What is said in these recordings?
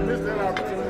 missed that opportunity.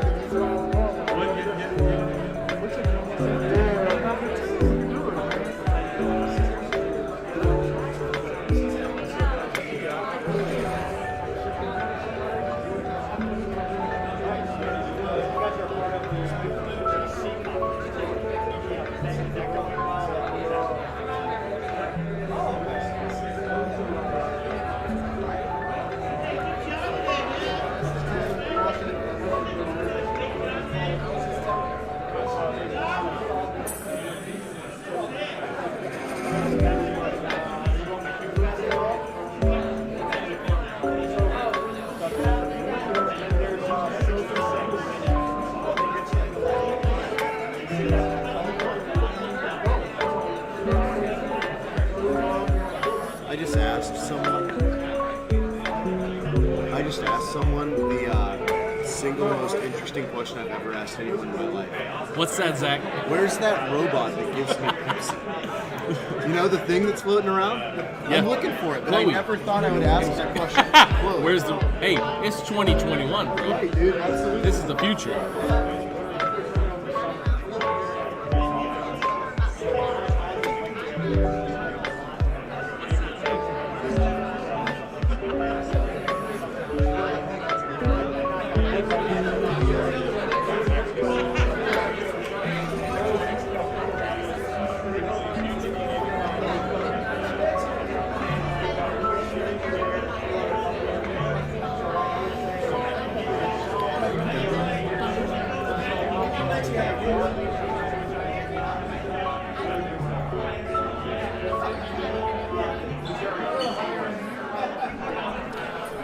Someone the single most interesting question I've ever asked anyone in my life. What's that, Zach? Where's that robot that gives me Pepsi? You know the thing that's floating around? Yeah. I'm looking for it, but Chloe. I never thought I would ask that question. Chloe. Where's the... Hey, it's 2021, bro. Right, dude, absolutely. This is the future.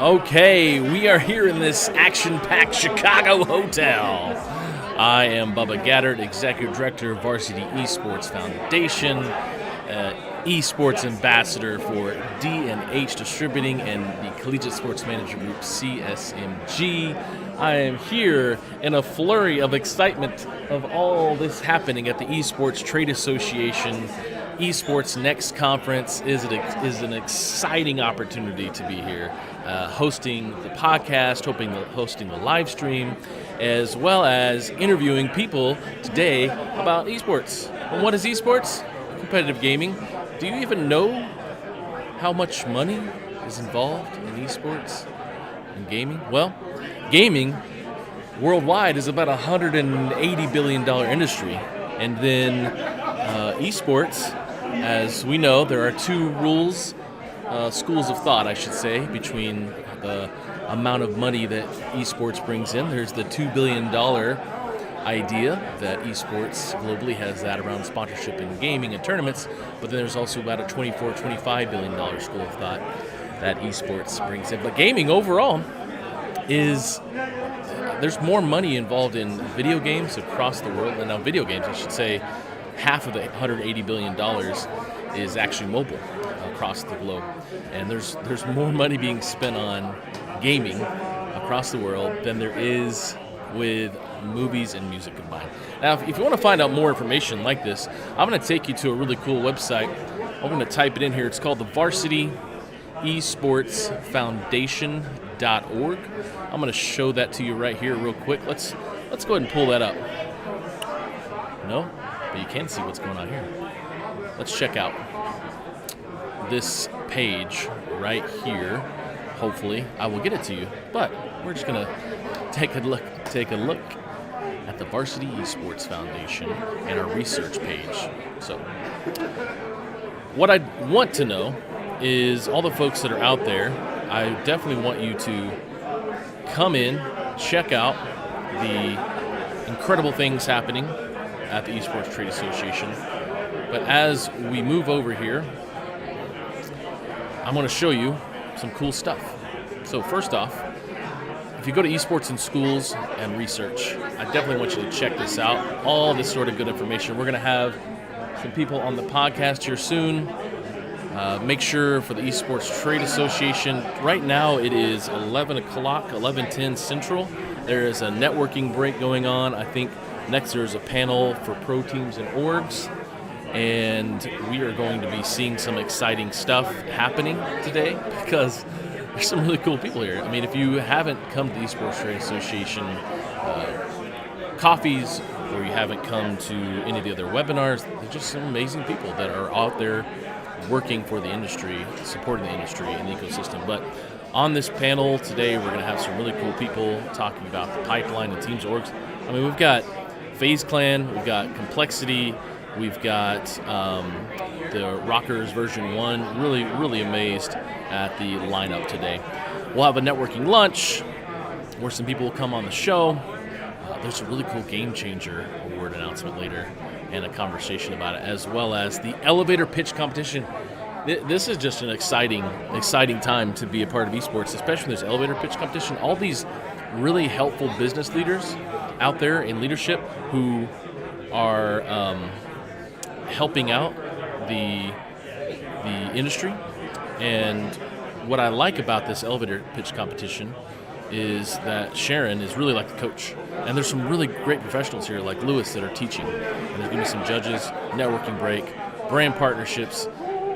Okay, we are here in this action-packed Chicago hotel. I am Bubba Gaddard, Executive Director of Varsity Esports Foundation, Esports Ambassador for D&H Distributing and the Collegiate Sports Manager Group, CSMG. I am here in a flurry of excitement of all this happening at the Esports Trade Association. EsportsNext Conference is an exciting opportunity to be here, hosting the podcast, hosting the live stream, as well as interviewing people today about esports. And what is esports? Competitive gaming. Do you even know how much money is involved in esports and gaming? Well, gaming worldwide is about a $180 billion industry. And then esports, as we know, there are two schools of thought, I should say, between the amount of money that esports brings in. There's the $2 billion idea that esports globally has that around sponsorship and gaming and tournaments, but then there's also about a $24-25 billion school of thought that esports brings in. But gaming overall there's more money involved in video games across the world. And now video games, I should say, half of the $180 billion is actually mobile across the globe. And there's more money being spent on gaming across the world than there is with movies and music combined. Now, if you want to find out more information like this, I'm going to take you to a really cool website. I'm going to type it in here. It's called the Varsity Esports Foundation.org. I'm going to show that to you right here real quick. Let's go ahead and pull that up. No? But you can see what's going on here. Let's check out this page right here. Hopefully, I will get it to you. But we're just going to take a look at the Varsity Esports Foundation and our research page. So, what I want to know is all the folks that are out there. I definitely want you to come in, check out the incredible things happening at the Esports Trade Association. But as we move over here, I'm going to show you some cool stuff. So first off, if you go to Esports in Schools and Research, I definitely want you to check this out. All this sort of good information. We're going to have some people on the podcast here soon. Make sure for the Esports Trade Association, right now it is 11 o'clock, 11:10 Central. There is a networking break going on. I think next there's a panel for pro teams and orgs. And we are going to be seeing some exciting stuff happening today because there's some really cool people here. I mean, if you haven't come to the Esports Trade Association coffees, or you haven't come to any of the other webinars, there's just some amazing people that are out there working for the industry, supporting the industry and the ecosystem. But on this panel today, we're going to have some really cool people talking about the pipeline and teams orgs. I mean, we've got FaZe Clan, we've got Complexity, we've got the Rockers version 1. Really, really amazed at the lineup today. We'll have a networking lunch where some people will come on the show. There's a really cool Game Changer award announcement later and a conversation about it, as well as the elevator pitch competition. This is just an exciting time to be a part of esports, especially this elevator pitch competition. All these really helpful business leaders out there in leadership who are helping out the industry. And what I like about this elevator pitch competition is that Sharon is really like the coach. And there's some really great professionals here like Lewis that are teaching. And there's going to be some judges, networking break, brand partnerships,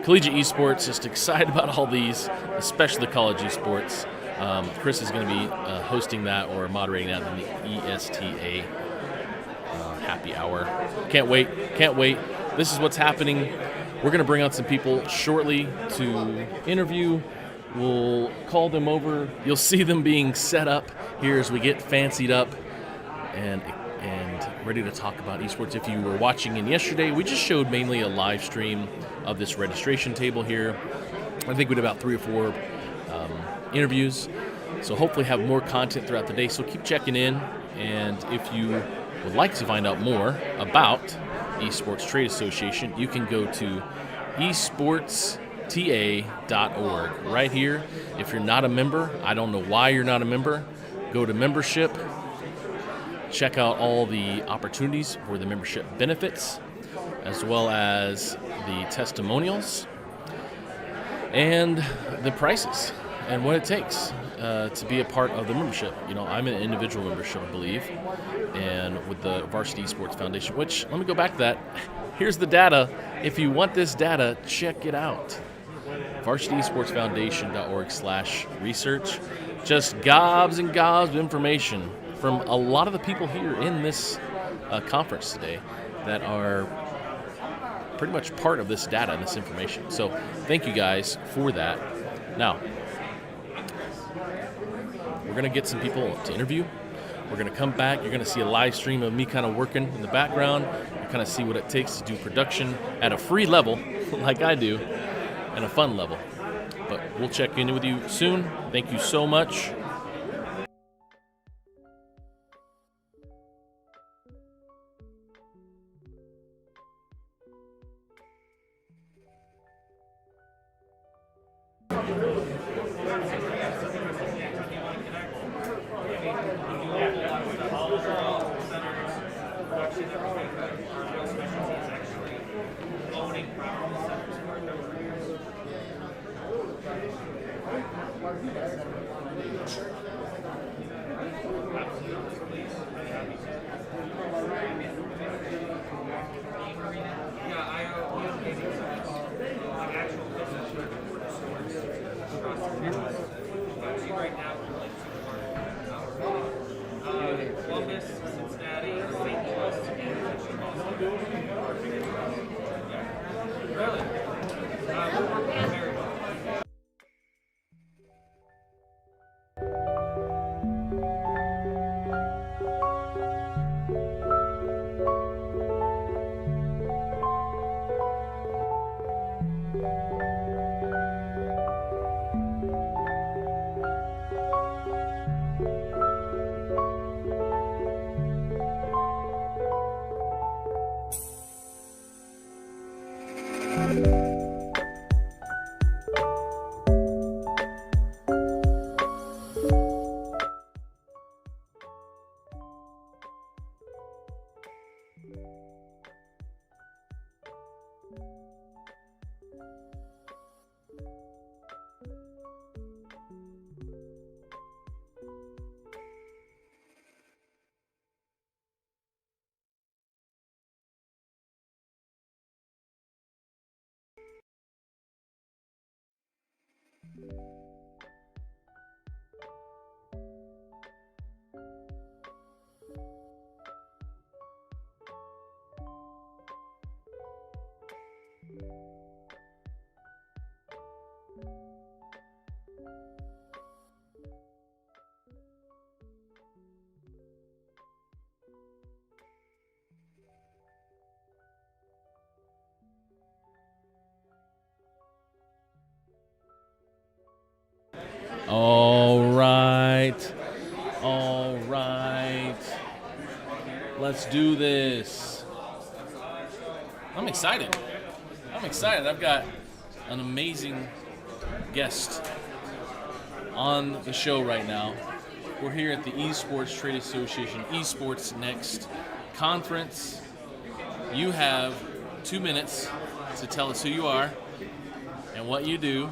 collegiate esports, just excited about all these, especially the college esports. Chris is going to be hosting that or moderating that in the ESTA happy hour. Can't wait. This is what's happening. We're going to bring on some people shortly to interview. We'll call them over. You'll see them being set up here as we get fancied up and ready to talk about esports. If you were watching in yesterday, we just showed mainly a live stream of this registration table here. I think we did about 3 or 4 interviews. So hopefully have more content throughout the day. So keep checking in. And if you would like to find out more about Esports Trade Association, you can go to EsportsTA.org right here. If you're not a member, I don't know why you're not a member, go to membership, check out all the opportunities for the membership benefits, as well as the testimonials and the prices and what it takes to be a part of the membership. You know, I'm an individual membership, I believe, and with the Varsity Esports Foundation, which, let me go back to that. Here's the data. If you want this data, check it out. VarsityEsportsFoundation.org/research. Just gobs and gobs of information from a lot of the people here in this conference today that are pretty much part of this data and this information. So thank you guys for that. Now, we're going to get some people to interview. We're going to come back. You're going to see a live stream of me kind of working in the background. You kind of see what it takes to do production at a free level, like I do, and a fun level. But we'll check in with you soon. Thank you so much. Columbus, Cincinnati, St. Louis, and really? We're working very well. All right. Let's do this. I'm excited. I've got an amazing guest on the show right now. We're here at the Esports Trade Association EsportsNext Conference. You have 2 minutes to tell us who you are and what you do,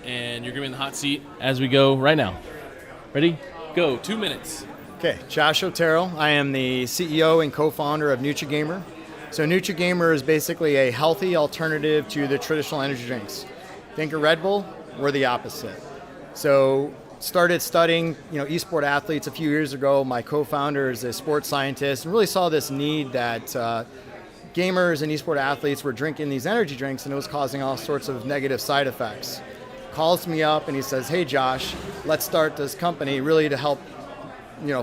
and you're going to be in the hot seat as we go right now. Ready? Go. 2 minutes. Okay, Josh Otero. I am the CEO and co-founder of NutriGamer. So NutriGamer is basically a healthy alternative to the traditional energy drinks. Think of Red Bull, we're the opposite. So started studying, esport athletes a few years ago. My co-founder is a sports scientist and really saw this need that gamers and esport athletes were drinking these energy drinks and it was causing all sorts of negative side effects. Calls me up and he says, "Hey Josh, let's start this company really to help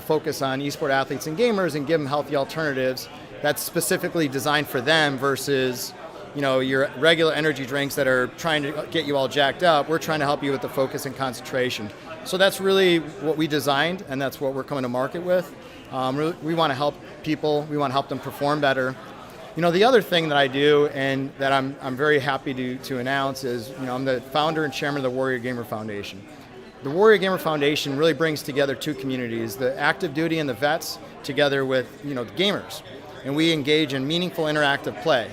focus on esport athletes and gamers and give them healthy alternatives that's specifically designed for them versus your regular energy drinks that are trying to get you all jacked up. We're trying to help you with the focus and concentration." So that's really what we designed, and that's what we're coming to market with. We want to help people. We want to help them perform better. The other thing that I do and that I'm very happy to announce is, I'm the founder and chairman of the Warrior Gamer Foundation. The Warrior Gamer Foundation really brings together two communities, the active duty and the vets, together with the gamers. And we engage in meaningful interactive play.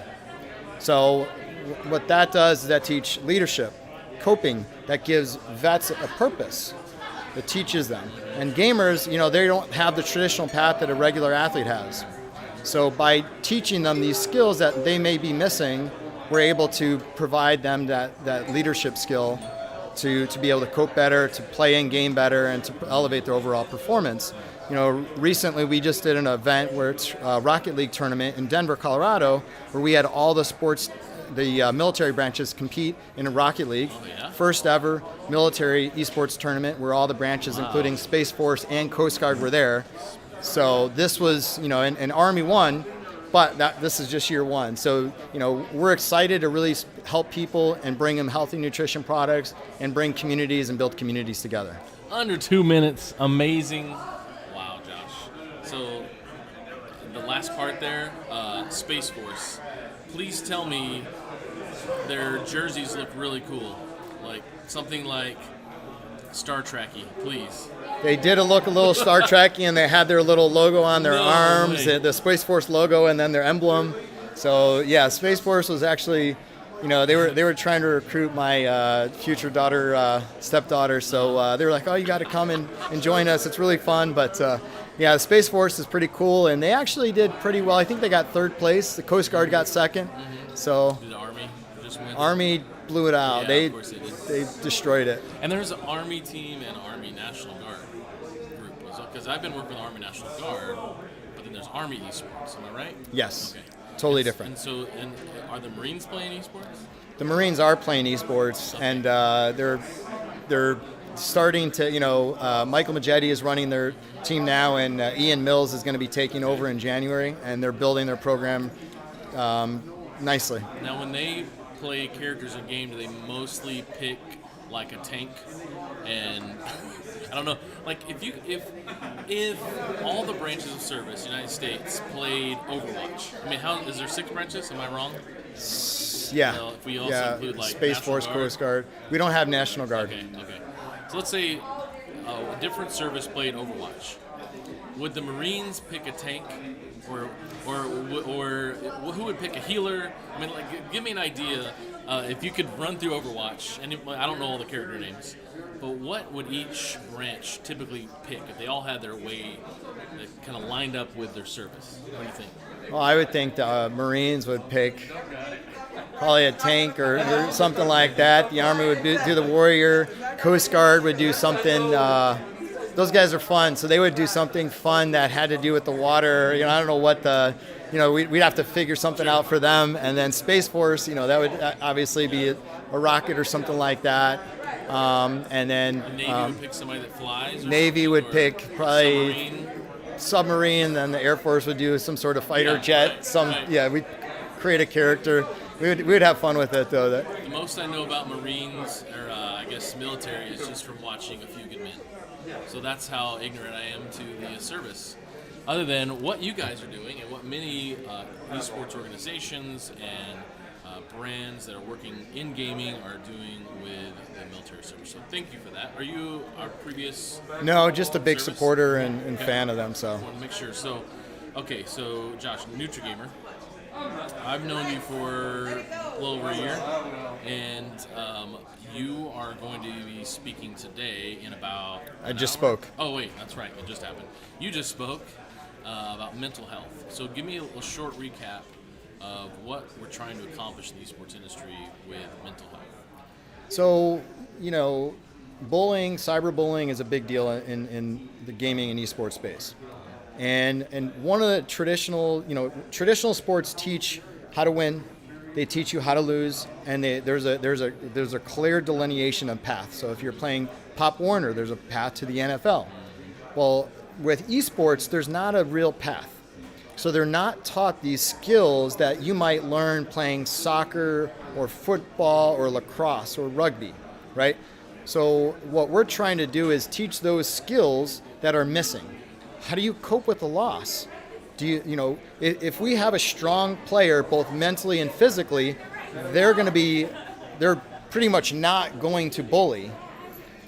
So what that does is that teach leadership, coping, that gives vets a purpose, that teaches them. And gamers, they don't have the traditional path that a regular athlete has. So by teaching them these skills that they may be missing, we're able to provide them that leadership skill to be able to cope better, to play in game better, and to elevate their overall performance. Recently we just did an event where it's a Rocket League tournament in Denver, Colorado, where we had all the sports, the military branches compete in a Rocket League. Oh, yeah? First ever military esports tournament where all the branches, including Space Force and Coast Guard, were there. So this was, an Army won, but this is just year one. So, we're excited to really help people and bring them healthy nutrition products and bring communities and build communities together. Under 2 minutes. Amazing. Wow, Josh. So the last part there, Space Force. Please tell me their jerseys look really cool. Like something like Star Trek-y, please. They did look a little Star Trek-y, and they had their little logo on their arms, way. the Space Force logo, and then their emblem. So yeah, Space Force was actually, they were trying to recruit my future daughter, stepdaughter. So they were like, "Oh, you got to come and join us. It's really fun." But yeah, Space Force is pretty cool, and they actually did pretty well. I think they got third place. The Coast Guard got second. Mm-hmm. So Did the Army just win? Army blew it out. Yeah, of course they did. They destroyed it. And there's an Army team and Army National Guard group. Because I've been working with Army National Guard, but then there's Army Esports. Am I right? Yes, Okay. totally different. And are the Marines playing esports? The Marines are playing esports, and they're starting to. Michael Maggietti is running their team now, and Ian Mills is going to be taking over in January, and they're building their program nicely. Now, when they play characters in game, do they mostly pick like a tank? And I don't know, like if all the branches of service, United States, played Overwatch. I mean, how is there 6 branches? Am I wrong? Yeah. If we also include like Space National Force, Guard? Coast Guard. We don't have National Guard. Okay. So let's say a different service played Overwatch. Would the Marines pick a tank, or who would pick a healer? I mean, like, give me an idea. If you could run through Overwatch, and I don't know all the character names, but what would each branch typically pick if they all had their way that kind of lined up with their service? What do you think? Well, I would think the Marines would pick probably a tank or something like that. The Army would do the Warrior. Coast Guard would do something. Those guys are fun, so they would do something fun that had to do with the water. I don't know what we'd have to figure something out for them. And then Space Force, that would obviously be a rocket or something like that. And then The Navy would pick somebody that flies. Navy would pick probably submarine. submarine. Then the Air Force would do some sort of fighter jet. Right. We'd create a character. We would have fun with it though. The most I know about Marines, or I I guess military is just from watching A Few Good Men. So that's how ignorant I am to the service. Other than what you guys are doing and what many esports organizations and brands that are working in gaming are doing with the military service. So thank you for that. Are you our previous? No, just a big service? supporter and fan of them. So I want to make sure. So, okay, so Josh, NutriGamer. I've known you for a little over a year, and you are going to be speaking today in about. I just spoke. Oh wait, that's right. It just happened. You just spoke about mental health. So give me a short recap of what we're trying to accomplish in the esports industry with mental health. So, bullying, cyberbullying is a big deal in the gaming and esports space. And one of the traditional sports teach how to win, they teach you how to lose, and there's a clear delineation of path. So if you're playing Pop Warner, there's a path to the NFL. Well, with esports, there's not a real path. So they're not taught these skills that you might learn playing soccer or football or lacrosse or rugby, right? So what we're trying to do is teach those skills that are missing. How do you cope with the loss? If we have a strong player, both mentally and physically, they're pretty much not going to bully.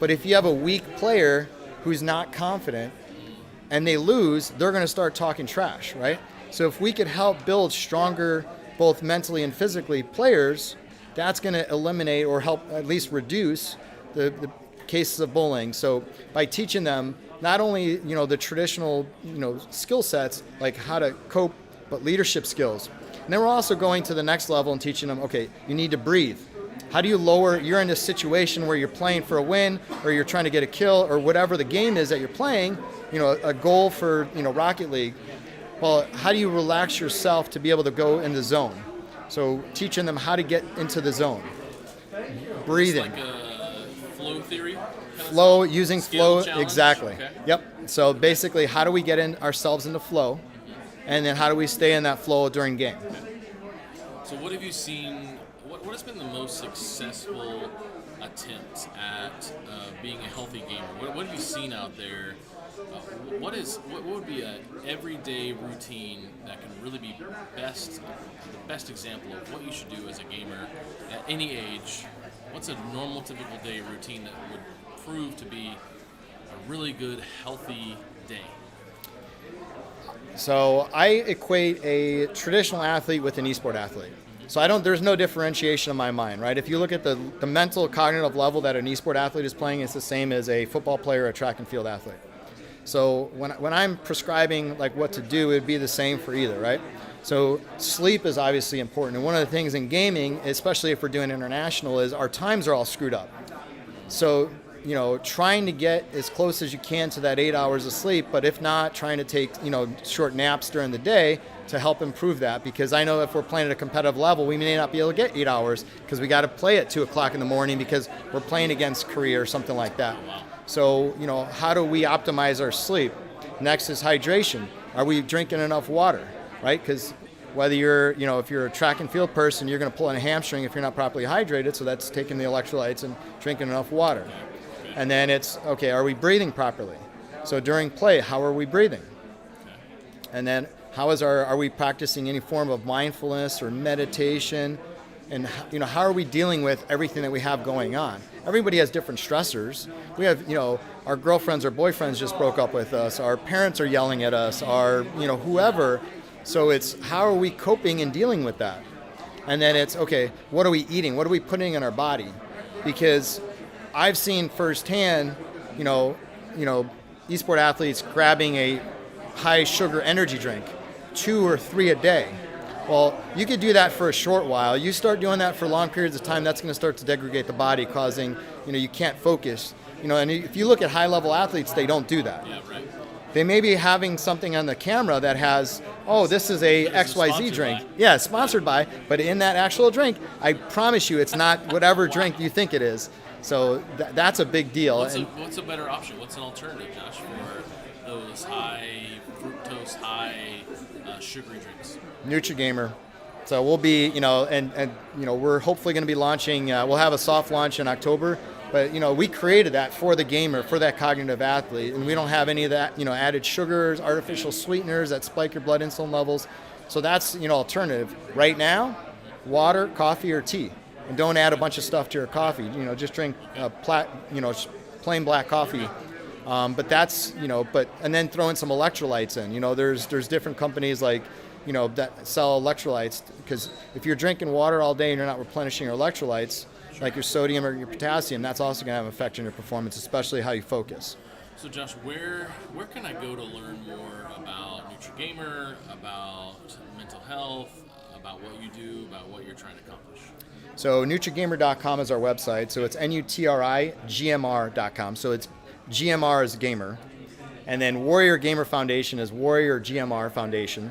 But if you have a weak player who's not confident and they lose, they're going to start talking trash, right? So if we could help build stronger, both mentally and physically, players, that's going to eliminate or help at least reduce the cases of bullying. So by teaching them not only the traditional skill sets like how to cope, but leadership skills. And then we're also going to the next level and teaching them, okay, you need to breathe. How do you you're in a situation where you're playing for a win or you're trying to get a kill or whatever the game is that you're playing, a goal for Rocket League. Well, how do you relax yourself to be able to go in the zone? So teaching them how to get into the zone. Breathing. It's like a flow theory? Flow, using flow, challenge? exactly. Okay. Yep. So basically, how do we get ourselves into flow, and then how do we stay in that flow during game? So what have you seen? What has been the most successful attempt at being a healthy gamer? What have you seen out there? What would be an everyday routine that can really be the best example of what you should do as a gamer at any age? What's a normal, typical day routine that would prove to be a really good, healthy day? So I equate a traditional athlete with an esport athlete. So there's no differentiation in my mind, right? If you look at the mental, cognitive level that an esport athlete is playing, it's the same as a football player or a track and field athlete. So when I'm prescribing like what to do, it would be the same for either, right? So sleep is obviously important. And one of the things in gaming, especially if we're doing international, is our times are all screwed up. So, trying to get as close as you can to that 8 hours of sleep, but if not, trying to take, short naps during the day to help improve that. Because I know if we're playing at a competitive level, we may not be able to get 8 hours because we got to play at 2 o'clock in the morning because we're playing against Korea or something like that. So, how do we optimize our sleep? Next is hydration. Are we drinking enough water, right? Because whether you're, if you're a track and field person, you're going to pull in a hamstring if you're not properly hydrated. So that's taking the electrolytes and drinking enough water. And then it's, okay, are we breathing properly? So during play, how are we breathing? And then are we practicing any form of mindfulness or meditation? And how are we dealing with everything that we have going on? Everybody has different stressors. We have, our girlfriends or boyfriends just broke up with us. Our parents are yelling at us. Our, whoever. So it's how are we coping and dealing with that? And then it's, okay, what are we eating? What are we putting in our body? Because I've seen firsthand, esport athletes grabbing a high sugar energy drink, 2 or 3 a day. Well, you could do that for a short while. You start doing that for long periods of time, that's going to start to degrade the body, causing, you can't focus. And if you look at high-level athletes, they don't do that. Yeah, right. They may be having something on the camera that has, this is a XYZ drink. By? Yeah, sponsored by, but in that actual drink, I promise you it's not whatever drink you think it is. So that's a big deal. What's a better option? What's an alternative, Josh, for those high fructose, high sugary drinks? NutriGamer. So we'll be, we're hopefully going to be launching, we'll have a soft launch in October, But we created that for the gamer, for that cognitive athlete, and we don't have any of that added sugars, artificial sweeteners that spike your blood insulin levels. So that's alternative. Right now, water, coffee, or tea, and don't add a bunch of stuff to your coffee. Just drink plain black coffee. But that's and then throw in some electrolytes in. There's different companies like that sell electrolytes, because if you're drinking water all day and you're not replenishing your electrolytes, like your sodium or your potassium, that's also going to have an effect on your performance, especially how you focus. So Josh, where can I go to learn more about NutriGamer, about mental health, about what you do, about what you're trying to accomplish? So NutriGamer.com is our website. So it's NutriGMR.com. So it's GMR is gamer. And then Warrior Gamer Foundation is Warrior GMR Foundation.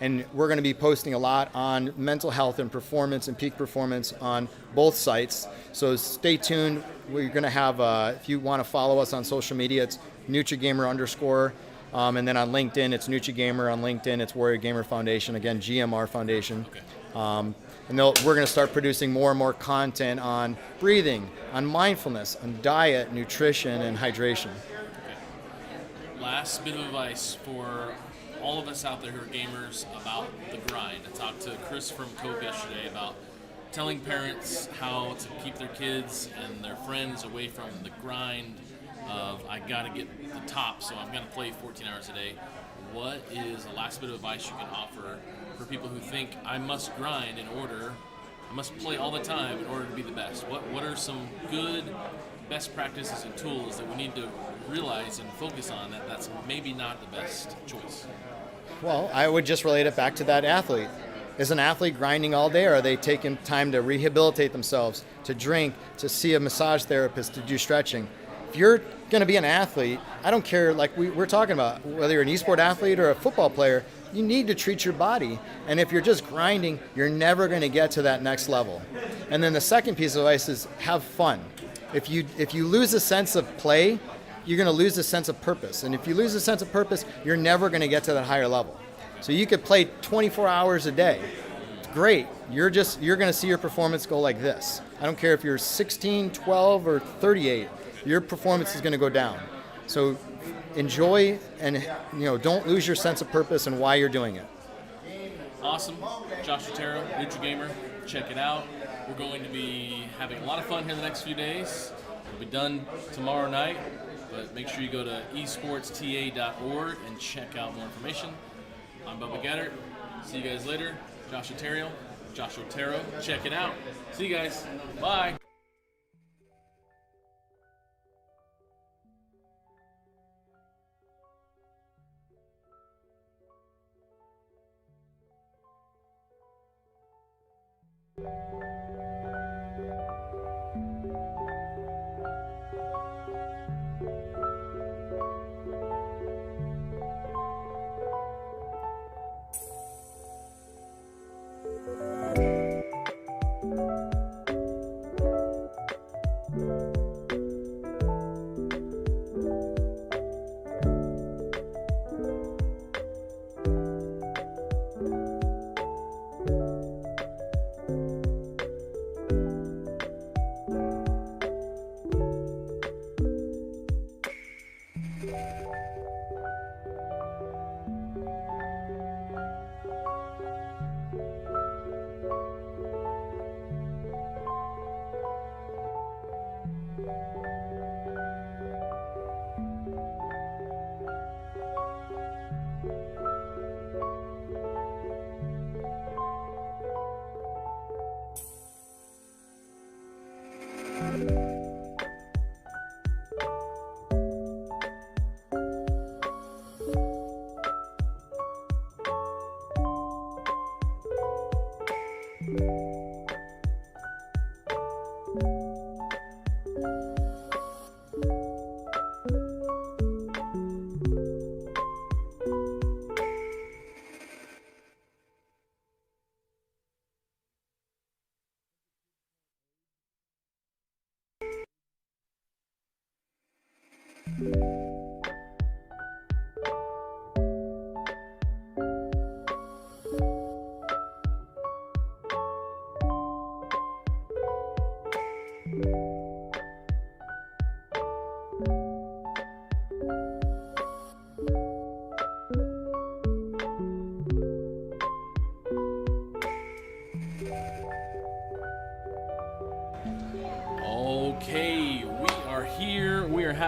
And we're going to be posting a lot on mental health and performance and peak performance on both sites. So stay tuned. We're going to have, if you want to follow us on social media, it's NutriGamer_. And then on LinkedIn, it's NutriGamer. On LinkedIn, it's Warrior Gamer Foundation. Again, GMR Foundation. Okay. And we're going to start producing more and more content on breathing, on mindfulness, on diet, nutrition, and hydration. Okay. Last bit of advice for all of us out there who are gamers about the grind. I talked to Chris from Cope yesterday about telling parents how to keep their kids and their friends away from the grind of, I got to get the top, so I'm going to play 14 hours a day. What is the last bit of advice you can offer for people who think, I must grind I must play all the time in order to be the best? What are some good best practices and tools that we need to realize and focus on that's maybe not the best choice? Well, I would just relate it back to that athlete. Is an athlete grinding all day, or are they taking time to rehabilitate themselves, to drink, to see a massage therapist, to do stretching? If you're going to be an athlete, I don't care, like we're talking about, whether you're an esport athlete or a football player, you need to treat your body. And if you're just grinding, you're never going to get to that next level. And then the second piece of advice is have fun. If you lose a sense of play, you're going to lose a sense of purpose. And if you lose a sense of purpose, you're never going to get to that higher level. So you could play 24 hours a day. Great. You're going to see your performance go like this. I don't care if you're 16, 12, or 38. Your performance is going to go down. So enjoy and don't lose your sense of purpose and why you're doing it. Awesome. Josh Otero, NutriGamer. Check it out. We're going to be having a lot of fun here the next few days. We'll be done tomorrow night, but make sure you go to esportsta.org and check out more information. I'm Bubba Gaddard. See you guys later. Josh Otero. Check it out. See you guys. Bye.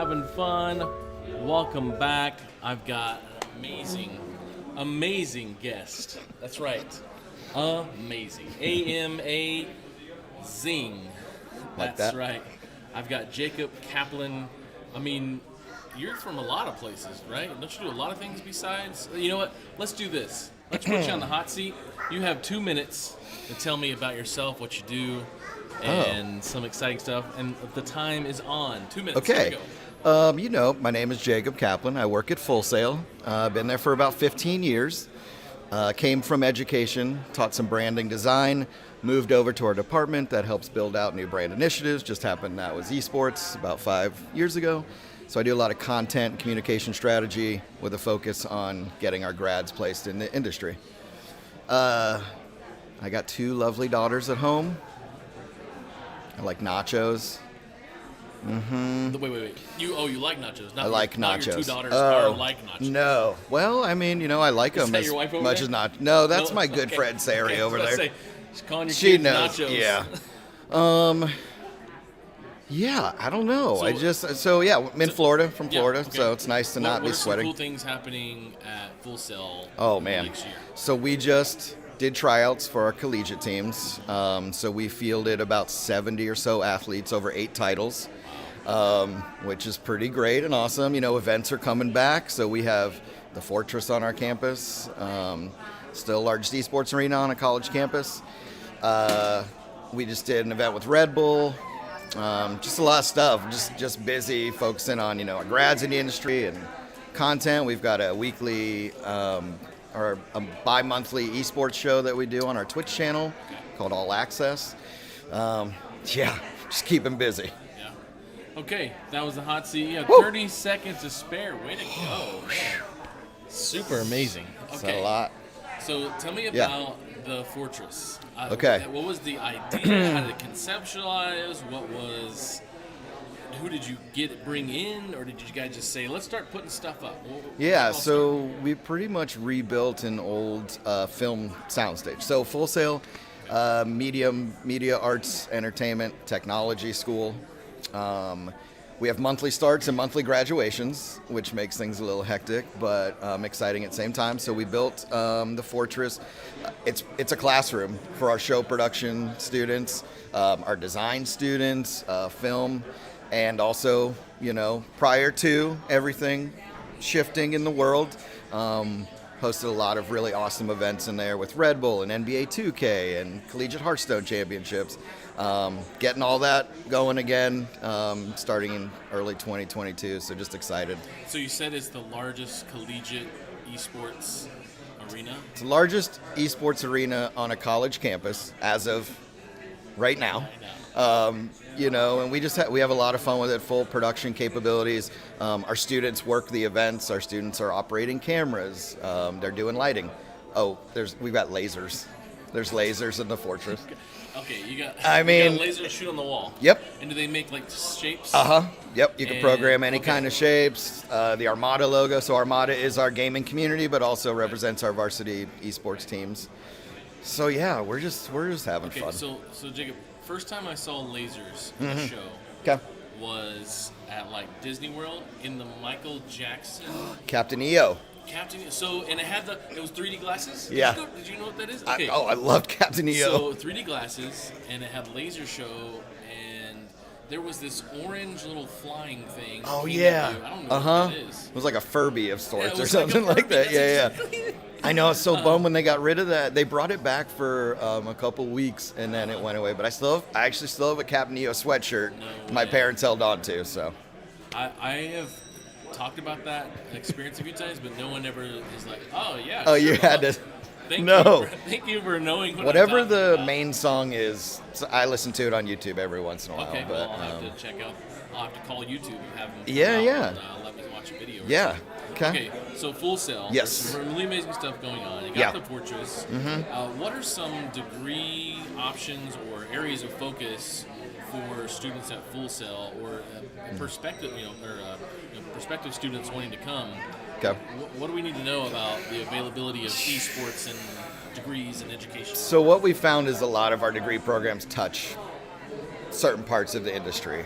having fun? Welcome back. I've got an amazing guest. That's right. Amazing. A-M-A Zing. Like That's that? right. I've got Jacob Kaplan. I mean, you're from a lot of places, right? Don't you do a lot of things besides? You know what? Let's do this. Let's put you on the hot seat. You have 2 minutes to tell me about yourself, what you do, and some exciting stuff. And the time is on. 2 minutes. Here Okay. we go. My name is Jacob Kaplan. I work at Full Sail. I've been there for about 15 years. Came from education, taught some branding design, moved over to our department that helps build out new brand initiatives. Just happened that was Esports about 5 years ago. So I do a lot of content and communication strategy with a focus on getting our grads placed in the industry. I got 2 lovely daughters at home. I like nachos. Wait. You like nachos? Not I like not nachos. Your 2 daughters are like nachos. No. Well, I mean, I like Is them that as your wife over much there? as not. No, that's No? my good Okay. friend Sari Okay, I was over about to there. say, she's calling your She kids knows. nachos. Yeah. Yeah, I don't know. I'm in Florida, from Yeah, Florida, okay. so it's nice to not what be are sweating. Some cool things happening at Full Sail. Oh man! Next year. So we just did tryouts for our collegiate teams. So we fielded about 70 or so athletes over 8 titles, which is pretty great and awesome. Events are coming back, so we have the Fortress on our campus, still largest esports arena on a college campus. We just did an event with Red Bull. Just a lot of stuff. Just busy focusing on our grads in the industry and content. We've got a weekly or a bi-monthly esports show that we do on our Twitch channel called All Access. Just keeping busy. Yeah. Okay, that was the hot seat. You have Woo! 30 seconds to spare. Way to go. Man. Super amazing. That's Okay. a lot. So tell me Yeah. about the Fortress. Okay. What was the idea? How did it conceptualize? Who did you bring in, or did you guys just say, let's start putting stuff up? Yeah, so we pretty much rebuilt an old film soundstage. So Full Sail, media arts, entertainment, technology school. We have monthly starts and monthly graduations, which makes things a little hectic, but exciting at the same time. So we built the Fortress. It's a classroom for our show production students, our design students, film, and also, prior to everything shifting in the world, hosted a lot of really awesome events in there with Red Bull and NBA 2K and Collegiate Hearthstone Championships. Getting all that going again, starting in early 2022, so just excited. So you said it's the largest collegiate esports arena? It's the largest esports arena on a college campus as of right now. And we have a lot of fun with it, full production capabilities. Our students work the events. Our students are operating cameras. They're doing lighting. We've got lasers. There's lasers in the Fortress. Okay, you got I you mean- got a laser to shoot on the wall. Yep. And do they make like shapes? Yep, you can And- program any okay. kind of shapes. The Armada logo. So Armada is our gaming community, but also represents our varsity esports teams. So yeah, we're just having Okay, fun. so Jacob, first time I saw lasers in a show Okay. was at like Disney World in the Michael Jackson Captain EO. Captain. And it was 3D glasses. Yeah. Did you know what that is? Okay. I loved Captain EO. So 3D glasses, and it had laser show, and there was this orange little flying thing. Oh came yeah. at you. I don't know what that is. It was like a Furby of Yeah, sorts it or was like a something like Furby. that. Yeah, That's yeah. exactly- I know. It's so bummed when they got rid of that. They brought it back for a couple weeks and then it went away. But I actually still have a Captain EO sweatshirt. No My way. parents held on to. So I have talked about that experience a few times, but no one ever is like, oh yeah. Oh, sure, you had Bob. to. Thank Thank you for knowing what Whatever I'm talking the about. main song is, so I listen to it on YouTube every once in a while. Okay, but well, I'll have to check out. I'll have to call YouTube and have them. come Yeah, out yeah. And, let me watch a video. or yeah. something. Okay. Okay, so Full Sail. Yes. There's some really amazing stuff going on. You got Yeah. the Fortress. What are some degree options or areas of focus for students at Full Sail, or prospective students wanting to come? Okay. What do we need to know about the availability of esports and degrees and education? So what we found is a lot of our degree programs touch certain parts of the industry.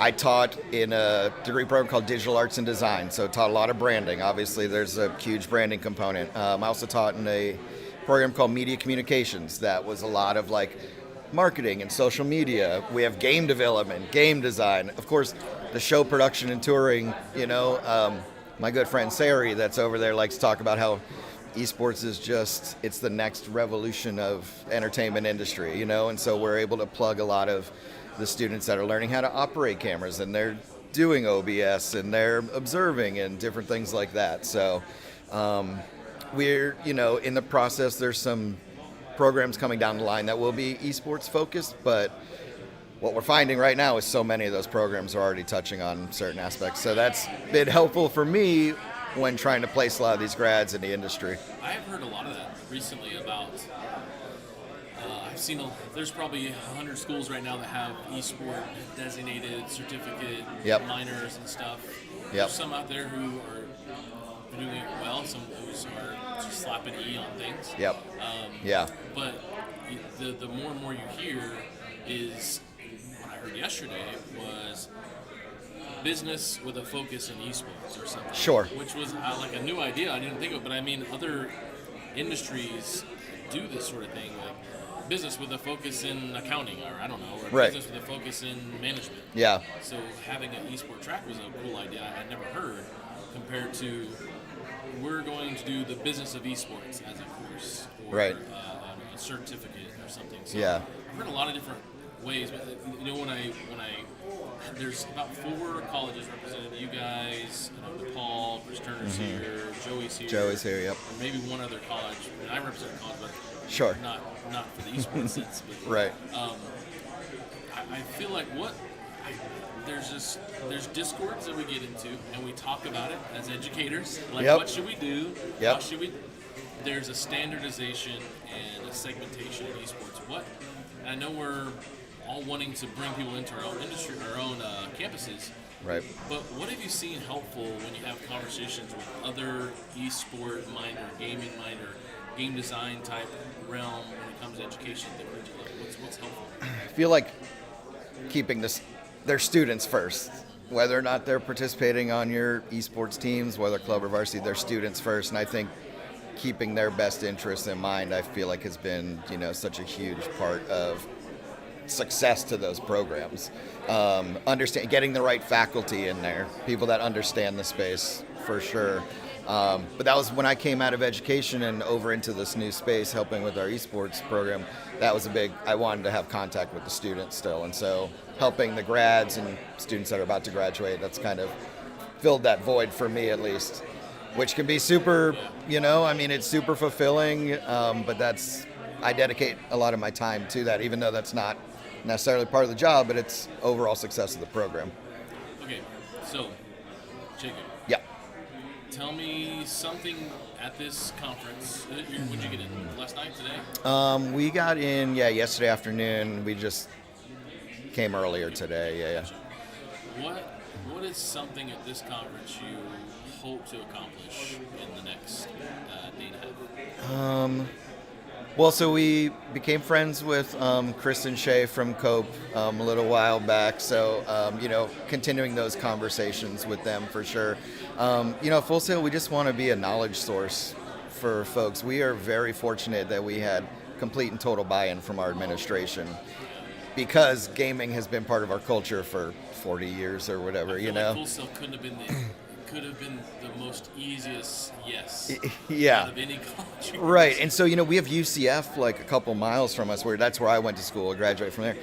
I taught in a degree program called Digital Arts and Design, so taught a lot of branding. Obviously, there's a huge branding component. I also taught in a program called Media Communications that was a lot of like marketing and social media. We have game development, game design, of course, the show production and touring. My good friend Sari that's over there likes to talk about how esports is it's the next revolution of entertainment industry, and so we're able to plug a lot of the students that are learning how to operate cameras, and they're doing OBS and they're observing and different things like that. So we're, in the process, there's some programs coming down the line that will be esports focused, but what we're finding right now is so many of those programs are already touching on certain aspects. So that's been helpful for me when trying to place a lot of these grads in the industry. I have heard a lot of that recently about. I've seen there's probably 100 schools right now that have esport designated certificate minors and stuff. There's some out there who are doing it well, some who are just slapping E on things. But the more and more you hear is, what I heard yesterday was business with a focus in esports or something. Sure. Which was like a new idea I didn't think of, but I mean other industries do this sort of thing, like business with a focus in accounting, or I don't know, or business with a focus in management. Yeah. So having an esport track was a cool idea I had never heard, compared to we're going to do the business of esports as a course, or a certificate or something. So I've heard a lot of different ways, but when I there's about 4 colleges represented. You guys, DePaul, Chris Turner's here, Joey's here. Yep. Or maybe one other college. I represent a college, but not for the esports sense. But, Right. I feel like there's discords that we get into, and we talk about it as educators. Like, what should we do? How should we? There's a standardization and a segmentation in esports. I know we're all wanting to bring people into our own industry, our own campuses. Right. But what have you seen helpful when you have conversations with other esport minor, gaming minor, game design type realm when it comes to education? What's helpful? I feel like keeping their students first. Whether or not they're participating on your esports teams, whether club or varsity, they're students first. And I think keeping their best interests in mind, I feel like has been, such a huge part of success to those programs. Getting the right faculty in there, people that understand the space for sure. But that was when I came out of education and over into this new space, helping with our esports program. That was I wanted to have contact with the students still. And so helping the grads and students that are about to graduate, that's kind of filled that void for me at least, which can be super, it's super fulfilling. But I dedicate a lot of my time to that, even though that's not necessarily part of the job, but it's overall success of the program. Okay, so Jacob. Yeah. Tell me something at this conference. When'd you get in? Last night, today? We got in, yesterday afternoon. We just came earlier today. What is something at this conference you hope to accomplish in the next day and a half? Well, so we became friends with Chris and Shay from COPE a little while back. So, continuing those conversations with them for sure. Full Sail, we just want to be a knowledge source for folks. We are very fortunate that we had complete and total buy-in from our administration, because gaming has been part of our culture for 40 years or whatever, Like Full Sail could have been the most easiest out of any college. Right. And so, we have UCF like a couple miles from us, that's where I went to school, graduated from there.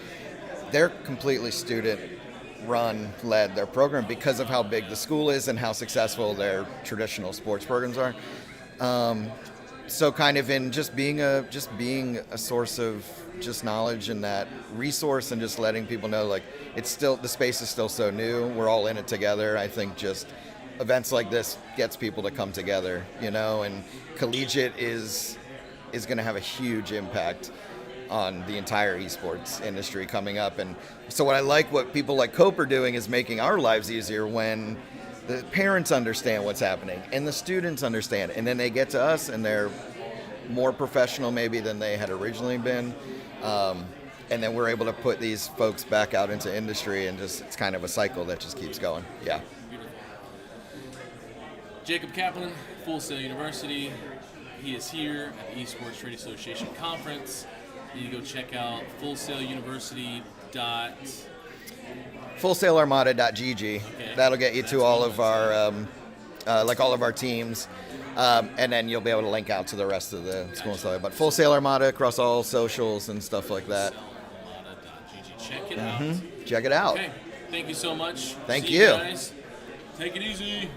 They're completely student-led, their program, because of how big the school is and how successful their traditional sports programs are. So kind of in just being a source of just knowledge and that resource, and just letting people know, like, the space is still so new. We're all in it together. I think just events like this gets people to come together, and collegiate is going to have a huge impact on the entire esports industry coming up. And so what people like COPE are doing is making our lives easier when the parents understand what's happening and the students understand, and then they get to us and they're more professional maybe than they had originally been. and then we're able to put these folks back out into industry, and just it's kind of a cycle that just keeps going. Yeah. Jacob Kaplan, Full Sail University. He is here at the Esports Trade Association Conference. You need to go check out FullSailArmada.gg. Okay. That'll get you to all of our all of our teams, and then you'll be able to link out to the rest of the school and stuff. But Full Sail Armada across all socials and stuff like that. FullSailArmada.gg. Check it out. Check it out. Okay. Thank you so much. Thank See you. Guys. Take it easy.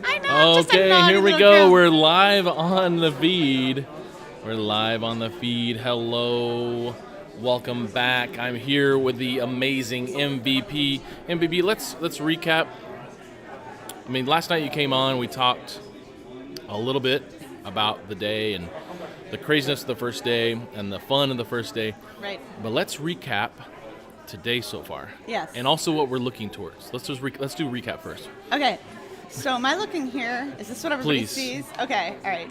I know. Just a Okay, naughty here we little go. girl. We're live on the feed. Hello. Welcome back. I'm here with the amazing MVP. MVP, let's recap. I mean, last night you came on, we talked a little bit about the day and the craziness of the first day and the fun of the first day. Right. But let's recap today so far. Yes. And also what we're looking towards. Let's do recap first. Okay. So am I looking here? Is this what everybody Please. sees? Okay. All right.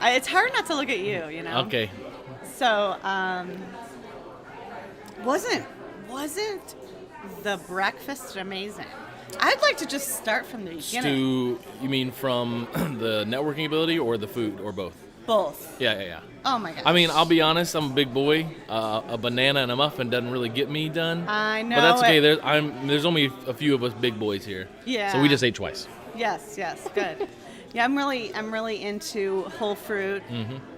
It's hard not to look at you, you know. Okay. So, wasn't the breakfast amazing? I'd like to just start from the beginning. You mean from the networking ability or the food or both? Both. Yeah. Oh my gosh. I mean, I'll be honest. I'm a big boy. A banana and a muffin doesn't really get me done. I know. But that's okay. it. There's only a few of us big boys here. Yeah. So we just ate twice. Yes. Good. Yeah, I'm really into whole fruit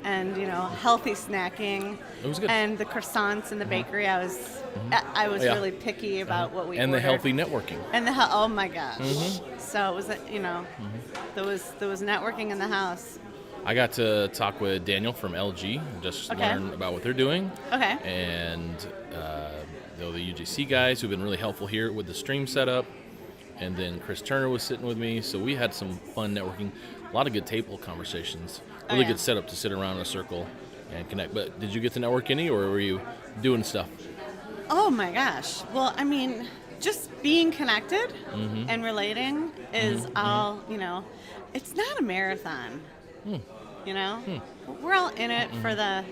and healthy snacking. It was good. And the croissants in the bakery. I was Yeah. really picky about what we And ordered. the healthy networking. And oh my gosh. So it was there was networking in the house. I got to talk with Daniel from LG, just Okay. learn about what they're doing. Okay. And the UJC guys who've been really helpful here with the stream setup. And then Chris Turner was sitting with me, so we had some fun networking. A lot of good table conversations. Really yeah. good setup to sit around in a circle and connect. But did you get to network any, or were you doing stuff? Oh my gosh. Well, I mean, just being connected and relating is all, it's not a marathon. We're all in it for the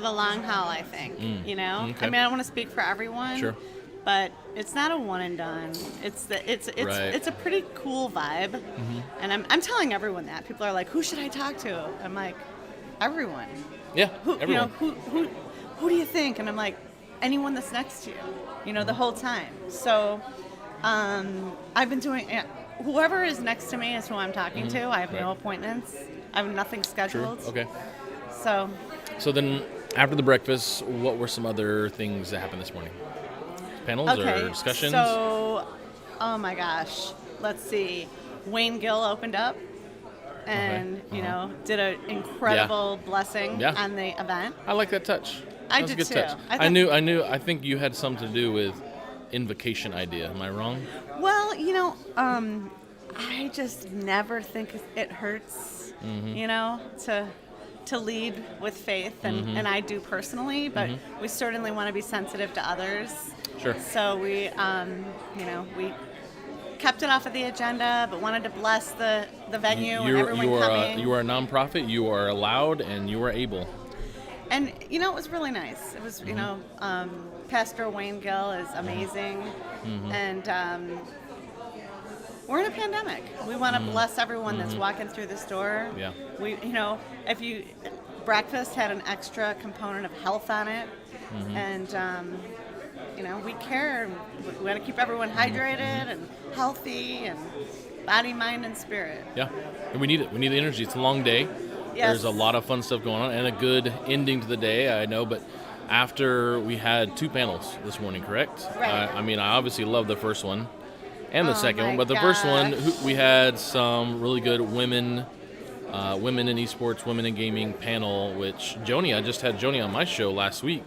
long haul, I think, Okay. I mean, I don't want to speak for everyone. Sure. But it's not a one and done. It's a pretty cool vibe. And I'm telling everyone that. People are like, "Who should I talk to?" I'm like, "Everyone." Yeah, Who everyone. who do you think? And I'm like, anyone that's next to you, the whole time. So I've been doing whoever is next to me is who I'm talking to. I have no Right. appointments. I have nothing True. scheduled. Okay. So So then, after the breakfast, what were some other things that happened this morning? Panels or discussions? So, oh my gosh, let's see. Wayne Gill opened up and, did an incredible blessing Yeah. on the event. I like that touch. I That was did a good too. touch. I thought- I think you had something to do with invocation idea. Am I wrong? Well, I just never think it hurts, to lead with faith, and I do personally, but we certainly want to be sensitive to others. Sure. So we, we kept it off of the agenda, but wanted to bless the venue and everyone coming. You are a nonprofit. You are allowed, and you are able. And it was really nice. It was, Pastor Wayne Gill is amazing, and we're in a pandemic. We want to bless everyone that's walking through this door. Yeah. We, breakfast had an extra component of health on it, and we care. We want to keep everyone hydrated and healthy, and body, mind, and spirit. Yeah, and we need it. We need the energy. It's a long day. Yes. There's a lot of fun stuff going on, and a good ending to the day, I know. But after we had 2 panels this morning, correct? Right. I mean, I obviously love the first one and the second my one, but the first one, gosh. we had some really good women in esports, women in gaming panel, which I just had Joni on my show last week.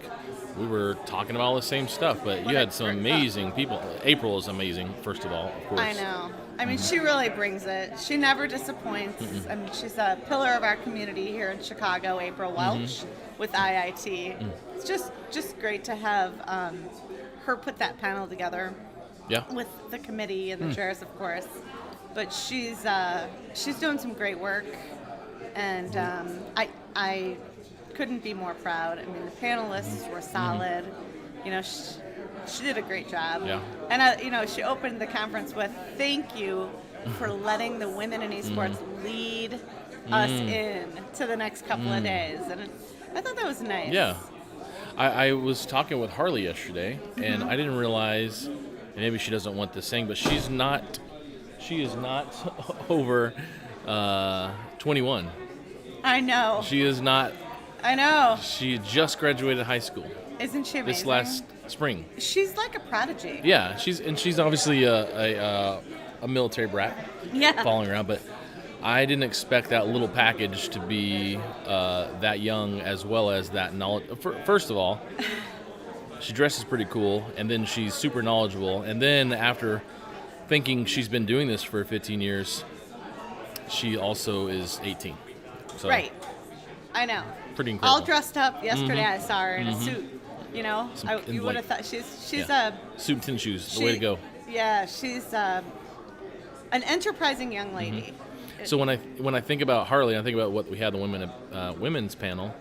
We were talking about all the same stuff, but you had some amazing people. April is amazing, first of all, of course. I know. I mean, she really brings it. She never disappoints. I mean, she's a pillar of our community here in Chicago, April Welch, with IIT. It's just great to have her put that panel together. Yeah. With the committee and the chairs, of course. But she's doing some great work, and I couldn't be more proud. I mean, the panelists were solid. She did a great job. Yeah. And she opened the conference with "Thank you for letting the women in esports lead us in to the next couple of days," and I thought that was nice. Yeah. I was talking with Harley yesterday, and I didn't realize, and maybe she doesn't want this saying, but she is not over 21. I know. She is not. I know. She just graduated high school Isn't she amazing? this last spring. She's like a prodigy. Yeah, she's obviously a a military brat Yeah. following around, but I didn't expect that little package to be that young as well as that knowledge. First of all, she dresses pretty cool, and then she's super knowledgeable, and then after thinking she's been doing this for 15 years, she also is 18. So Right. I know. Pretty incredible. All dressed up. Yesterday I saw her in a suit. You know, you would have thought she's Yeah. Suit and tin shoes, the way to go. Yeah, she's an enterprising young lady. So when I think about Harley, I think about what we had the women's panel,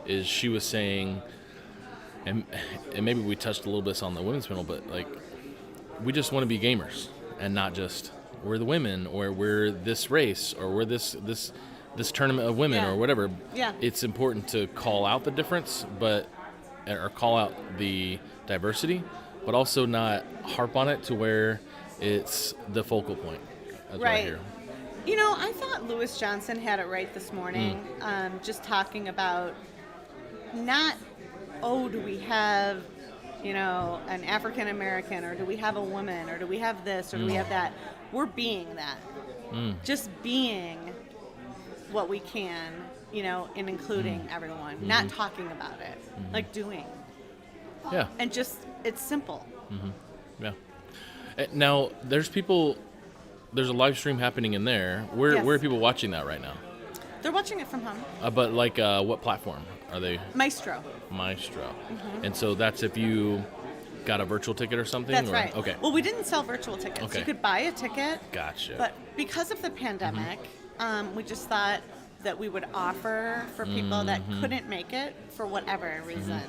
is she was saying, and maybe we touched a little bit on the women's panel, but like we just want to be gamers and not just we're the women or we're this race or we're this tournament of women or whatever. Yeah. It's important to call out the difference, or call out the diversity, but also not harp on it to where it's the focal point. That's what I hear. You know, I thought Lewis Johnson had it right this morning, just talking about not, do we have, an African American, or do we have a woman, or do we have this, or do we have that? We're being that. Just being what we can, in including everyone, not talking about it, like doing. Yeah. And just, it's simple. Yeah. Now, there's a live stream happening in there. Where are people watching that right now? They're watching it from home. But what platform are they? Maestro. And so that's if you got a virtual ticket or something? That's right. Okay. Well, we didn't sell virtual tickets. Okay. You could buy a ticket. Gotcha. But because of the pandemic, we just thought that we would offer for people that couldn't make it for whatever reason,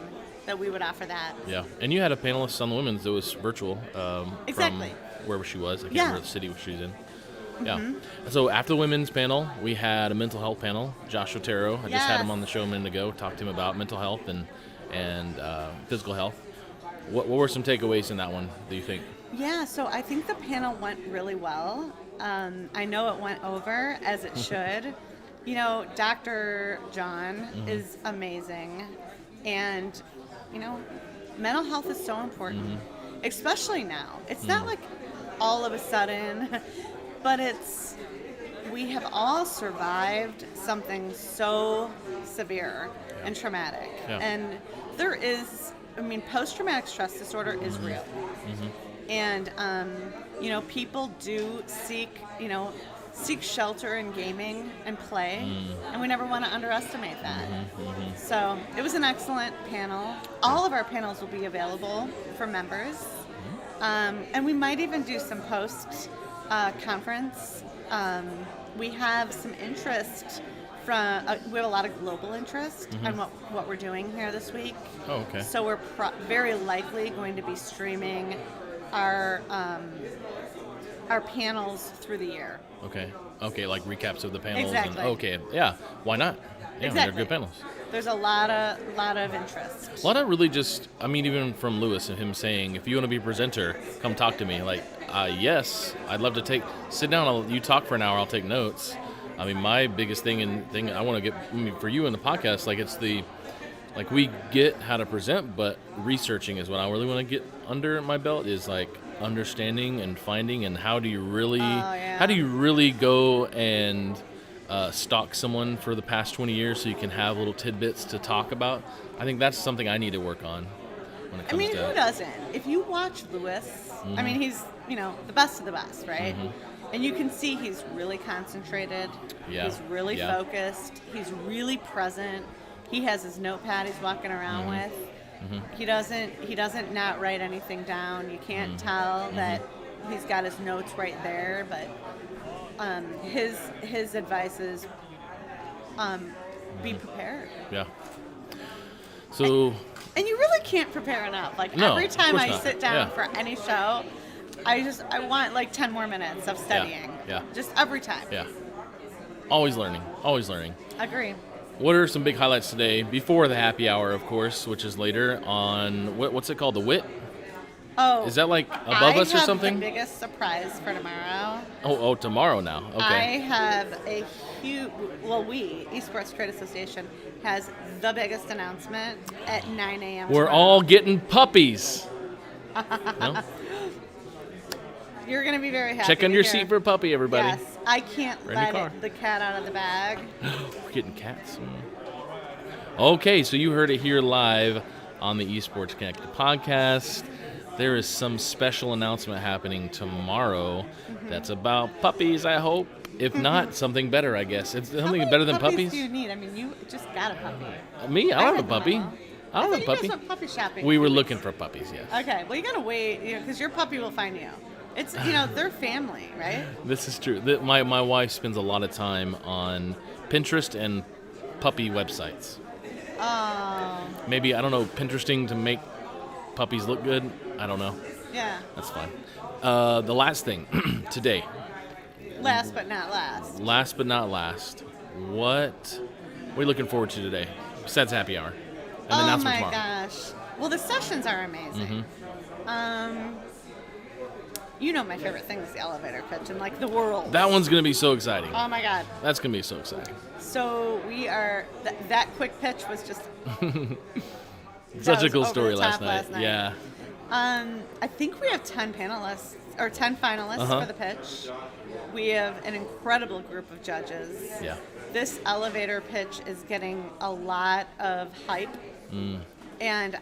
that we would offer that. Yeah. And you had a panelist on the women's that was virtual. Exactly. From wherever she was. I can't remember the city she's in. Yeah. So after the women's panel, we had a mental health panel. Josh Otero, I just had him on the show a minute ago, talked to him about mental health and physical health. What were some takeaways in that one, do you think? Yeah, so I think the panel went really well. I know it went over, as it should. Dr. John is amazing. And, mental health is so important, especially now. It's not like all of a sudden, but we have all survived something so severe and traumatic. Yeah. And there is, post-traumatic stress disorder is real. And, people do seek shelter in gaming and play, and we never want to underestimate that. So it was an excellent panel. All of our panels will be available for members, and we might even do some post-conference. We have some interest from, we have a lot of global interest in what we're doing here this week. Oh, okay. So we're very likely going to be streaming our panels through the year. Okay, like recaps of the panels. Exactly. Why not? Yeah, Exactly. they're good panels. There's a lot of interest. A lot of really just, even from Lewis and him saying, if you want to be a presenter, come talk to me. Like, yes, I'd love to sit down, you talk for an hour, I'll take notes. My biggest thing I want to get for you in the podcast, we get how to present, but researching is what I really want to get under my belt, is like understanding and finding, and how do you really go and stalk someone for the past 20 years so you can have little tidbits to talk about. I think that's something I need to work on when it comes to who doesn't? If you watch Lewis, he's the best of the best, right? And you can see he's really concentrated. Yeah. He's really focused. He's really present. He has his notepad he's walking around with. He doesn't not write anything down. You can't tell that he's got his notes right there, but his advice is be prepared. Yeah. So. And you really can't prepare enough. Every time I sit down for any show, I want 10 more minutes of studying. Yeah. Just every time. Yeah. Always learning. Agree. What are some big highlights today, before the happy hour, of course, which is later, on, what's it called, the WIT? Oh. Is that above us or something? I have the biggest surprise for tomorrow. Oh, tomorrow now. Okay. I have a huge, Esports Trade Association has the biggest announcement at 9 a.m. We're tomorrow. all getting puppies. No? You're going to be very happy. Check to under your hear. seat for a puppy, everybody. Yes, I can't Right in the car. let the cat out of the bag. We're getting cats. Okay, so you heard it here live on the Esports Connected podcast. There is some special announcement happening tomorrow that's about puppies, I hope. If not, something better, I guess. It's How something many better than puppies puppies. do you need? I mean, you just got a puppy. Me? I don't have a had puppy. one. I don't have a thought puppy. You guys went puppy shopping. We a were few looking weeks. for puppies, yes. Okay, well, you gotta wait, because your puppy will find you. It's, they're family, right? This is true. My wife spends a lot of time on Pinterest and puppy websites. Oh, Maybe, I don't know, Pinteresting to make puppies look good? I don't know. yeah. That's fine. The last thing, today, Last but not last. last but not last, what are we looking forward to today? Besides happy hour. And the Oh announcement my tomorrow. gosh. Well, the sessions are amazing. My favorite thing is the elevator pitch and like the world. That one's going to be so exciting. Oh my God. That's going to be so exciting. So we are, that quick pitch was just. Such a was cool over story the last top night. last night. Yeah. I think we have 10 panelists or 10 finalists Uh-huh. for the pitch. We have an incredible group of judges. Yeah. This elevator pitch is getting a lot of hype, and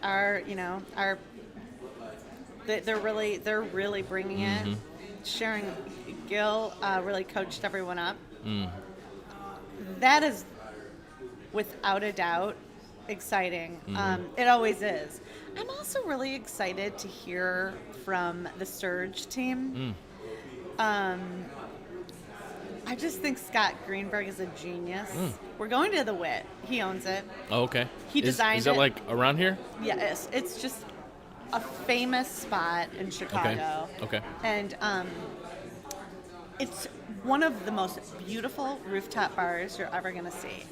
they're really bringing it. Sharon Gill really coached everyone up. That is, without a doubt, exciting. It always is. I'm also really excited to hear from the Surge team. I just think Scott Greenberg is a genius. We're going to the WIT. He owns it. Oh, okay. He designed Is that it. like around here? Yes, it's just a famous spot in Chicago. Okay. And it's one of the most beautiful rooftop bars you're ever going to see.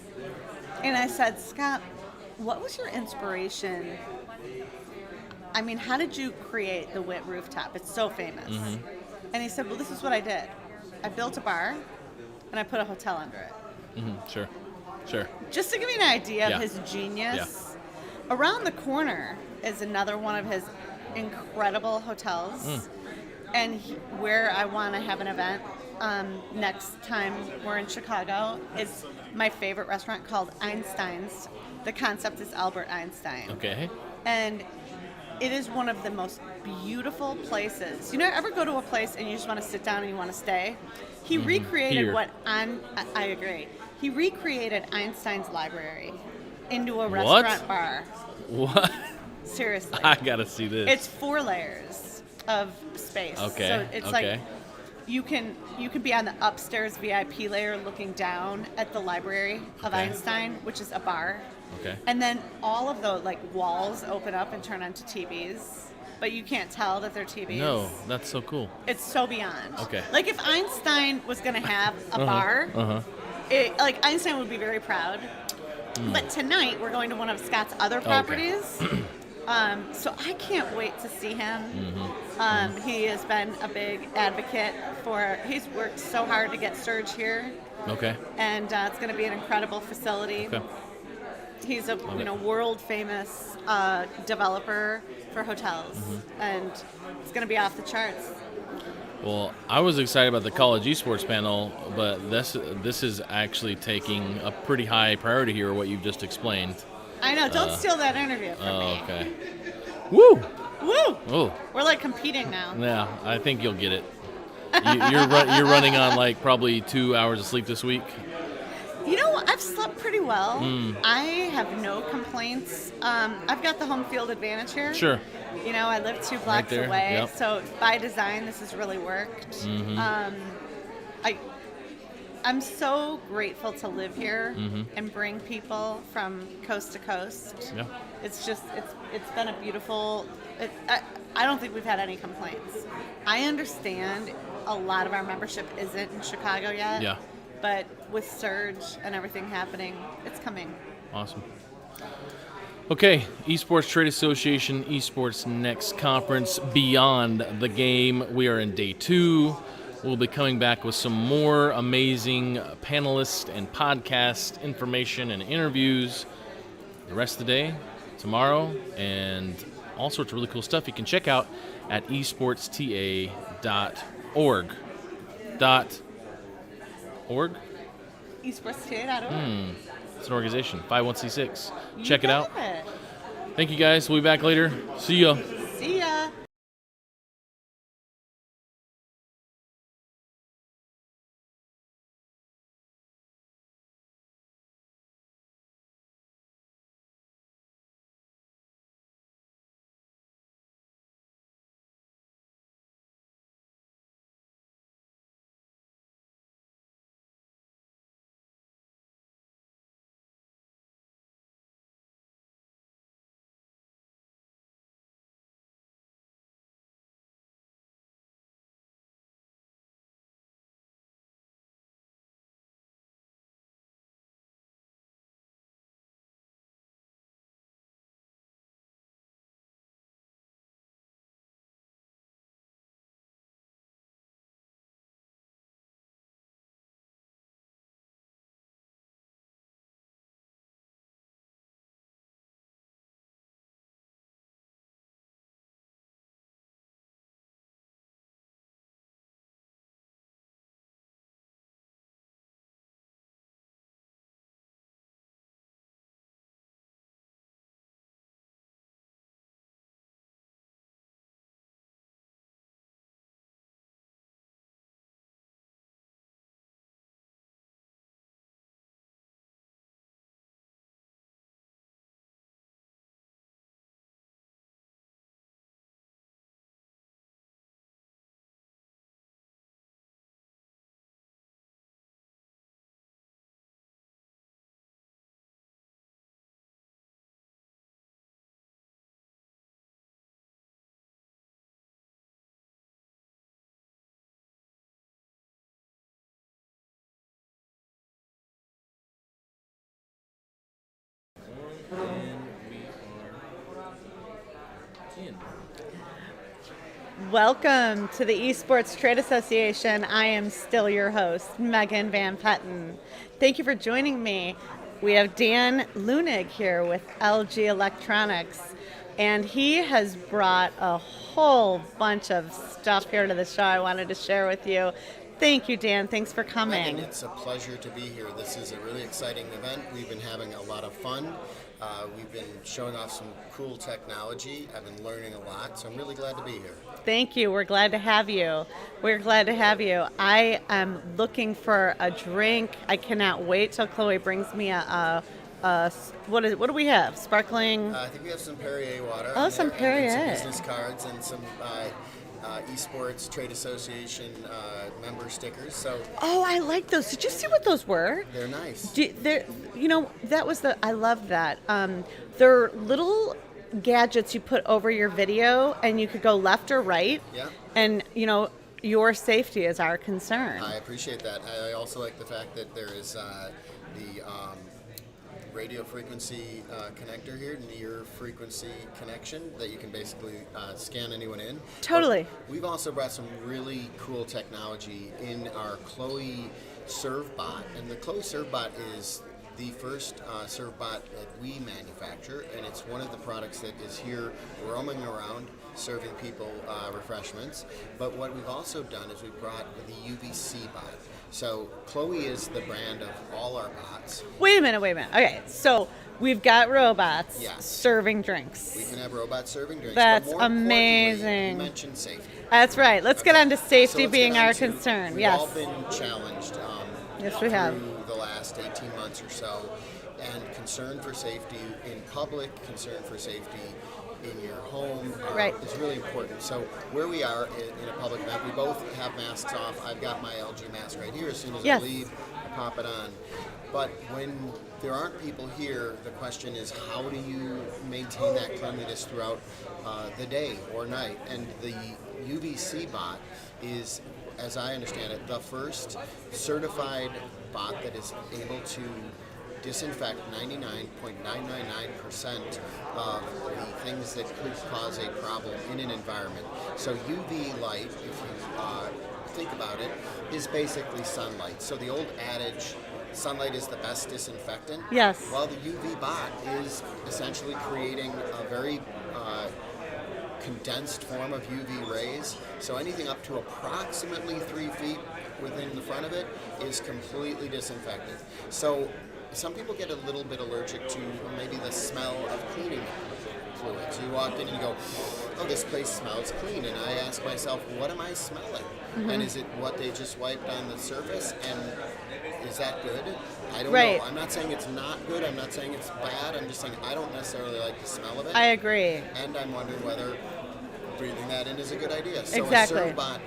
And I said, Scott, what was your inspiration? I mean, how did you create the WIT rooftop? It's so famous. And he said, well, this is what I did. I built a bar, and I put a hotel under it. Sure. Just to give you an idea Yeah. of his genius, around the corner is another one of his incredible hotels. And where I want to have an event next time we're in Chicago is my favorite restaurant called Einstein's. The concept is Albert Einstein. Okay. And it is one of the most beautiful places. You know, ever go to a place and you just want to sit down and you want to stay? He recreated Here. I agree. He recreated Einstein's library into a restaurant bar. What? Seriously. I gotta see this. It's 4 layers of space. Okay, So it's okay. like you can be on the upstairs VIP layer looking down at the library of Okay. Einstein, which is a bar. Okay. And then all of the walls open up and turn onto TVs, but you can't tell that they're TVs. No, that's so cool. It's so beyond. Okay. Like if Einstein was going to have a bar, Einstein would be very proud. But tonight we're going to one of Scott's other properties. So I can't wait to see him. He has been a big advocate he's worked so hard to get Surge here, Okay. and it's going to be an incredible facility. Okay. He's a world famous developer for hotels, and it's going to be off the charts. Well, I was excited about the college esports panel, but this is actually taking a pretty high priority here, what you've just explained. I know. Don't steal that interview from me. Okay. Woo! Woo! Oh, We're like competing now. yeah. I think you'll get it. You're running on like probably 2 hours of sleep this week. You know, I've slept pretty well. I have no complaints. I've got the home field advantage here. Sure. You know, I live 2 blocks there, away, yep. so by design, this has really worked. I'm so grateful to live here and bring people from coast to coast. Yeah. It's been a beautiful. I don't think we've had any complaints. I understand a lot of our membership isn't in Chicago yet. Yeah. But with Surge and everything happening, it's coming. Awesome. Okay, Esports Trade Association, EsportsNext Conference, Beyond the Game. We are in day 2. We'll be coming back with some more amazing panelists and podcast information and interviews the rest of the day, tomorrow, and all sorts of really cool stuff you can check out at esportsta.org. Org. Dot. Org? EsportsTA.org. It's an organization. 51c6. Check it out. It. Thank you guys. We'll be back later. See ya. See ya. Welcome to the Esports Trade Association. I am still your host, Megan Van Petten. Thank you for joining me. We have Dan Lunig here with LG Electronics, and he has brought a whole bunch of stuff here to the show I wanted to share with you. Thank you, Dan. Thanks for coming. Megan, it's a pleasure to be here. This is a really exciting event. We've been having a lot of fun. We've been showing off some cool technology. I've been learning a lot, so I'm really glad to be here. Thank you. We're glad to have you. We're glad to have you. I am looking for a drink. I cannot wait till Chloe brings me what do we have? Sparkling? I think we have some Perrier water. Oh, in some there, Perrier. and some business cards and some Esports Trade Association member stickers. So Oh, I like those. Did you see what those were? they're nice. I love that. They're little gadgets you put over your video, and you could go left or right. Yeah. And, your safety is our concern. I appreciate that. I also like the fact that there is the radio frequency connector here, near frequency connection, that you can basically scan anyone in. Totally. But we've also brought some really cool technology in our Chloe ServeBot, and the Chloe ServeBot is the first ServeBot that we manufacture, and it's one of the products that is here roaming around serving people refreshments. But what we've also done is we've brought the UVC bot. So Chloe is the brand of all our bots. Wait a minute. Okay, so we've got robots Yes. serving drinks. We can have robots serving drinks. That's but more importantly, amazing. You mentioned safety. That's right. Let's get on to So safety let's being get on our to- concern. We've Yes. all been challenged Yes, we have. through the last 18 months or so, and concern for safety in public, concern for safety in your home Right. is really important. So where we are in a public event, we both have masks off. I've got my LG mask right here. As soon as Yes. I leave, I pop it on. But when there aren't people here, the question is, how do you maintain that cleanliness throughout the day or night? And the UVC bot is, as I understand it, the first certified bot that is able to disinfect 99.999% of the things that could cause a problem in an environment. So UV light, if you think about it, is basically sunlight. So the old adage, sunlight is the best disinfectant. Yes. Well, the UV bot is essentially creating a very condensed form of UV rays. So anything up to approximately 3 feet within the front of it is completely disinfected. So some people get a little bit allergic to maybe the smell of cleaning fluids. You walk in and you go, oh, this place smells clean. And I ask myself, what am I smelling? And is it what they just wiped on the surface? And is that good? I don't Right. know. I'm not saying it's not good. I'm not saying it's bad. I'm just saying I don't necessarily like the smell of it. I agree. And I'm wondering whether breathing that in is a good idea. So Exactly. a serve bot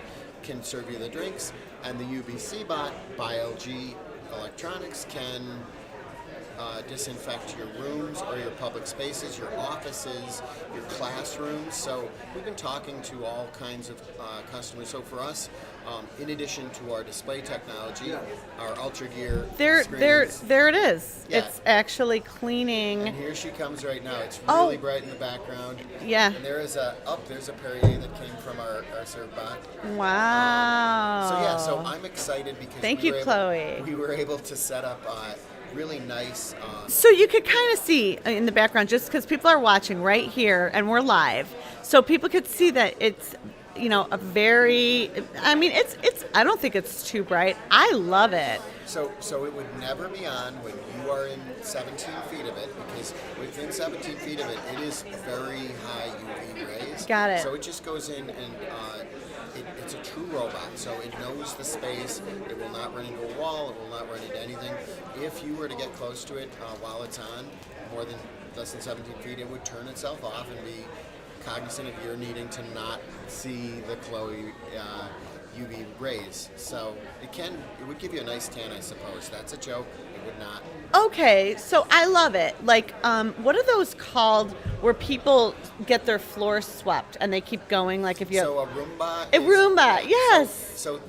can serve you the drinks, and the UVC bot by LG Electronics can disinfect your rooms or your public spaces, your offices, your classrooms. So we've been talking to all kinds of customers. So for us, in addition to our display technology, our Ultra Gear There screens, it is. Yeah. It's actually cleaning. and here she comes right now. It's Oh. really bright in the background. Yeah. And there's a Perrier that came from our serve bot. Wow. So yeah, so I'm excited because Thank we you, were Chloe. we were able to set up really nice. So you could kind of see in the background, just because people are watching right here and we're live, so people could see that it's, a very, I mean, it's, I don't think it's too bright. I love it. So it would never be on when you are in 17 feet of it, because within 17 feet of it, it is very high UV rays. Got it. So it just goes in and it's a true robot. So it knows the space. It will not run into a wall. It will not run into anything. If you were to get close to it while it's on, less than 17 feet, it would turn itself off and be cognizant of your needing to not see the Chloe UV rays. So it would give you a nice tan, I suppose. That's a joke. It would not. Okay, so I love it. Like, what are those called where people get their floors swept and they keep going? Like if you So a Roomba. A Roomba, yes. So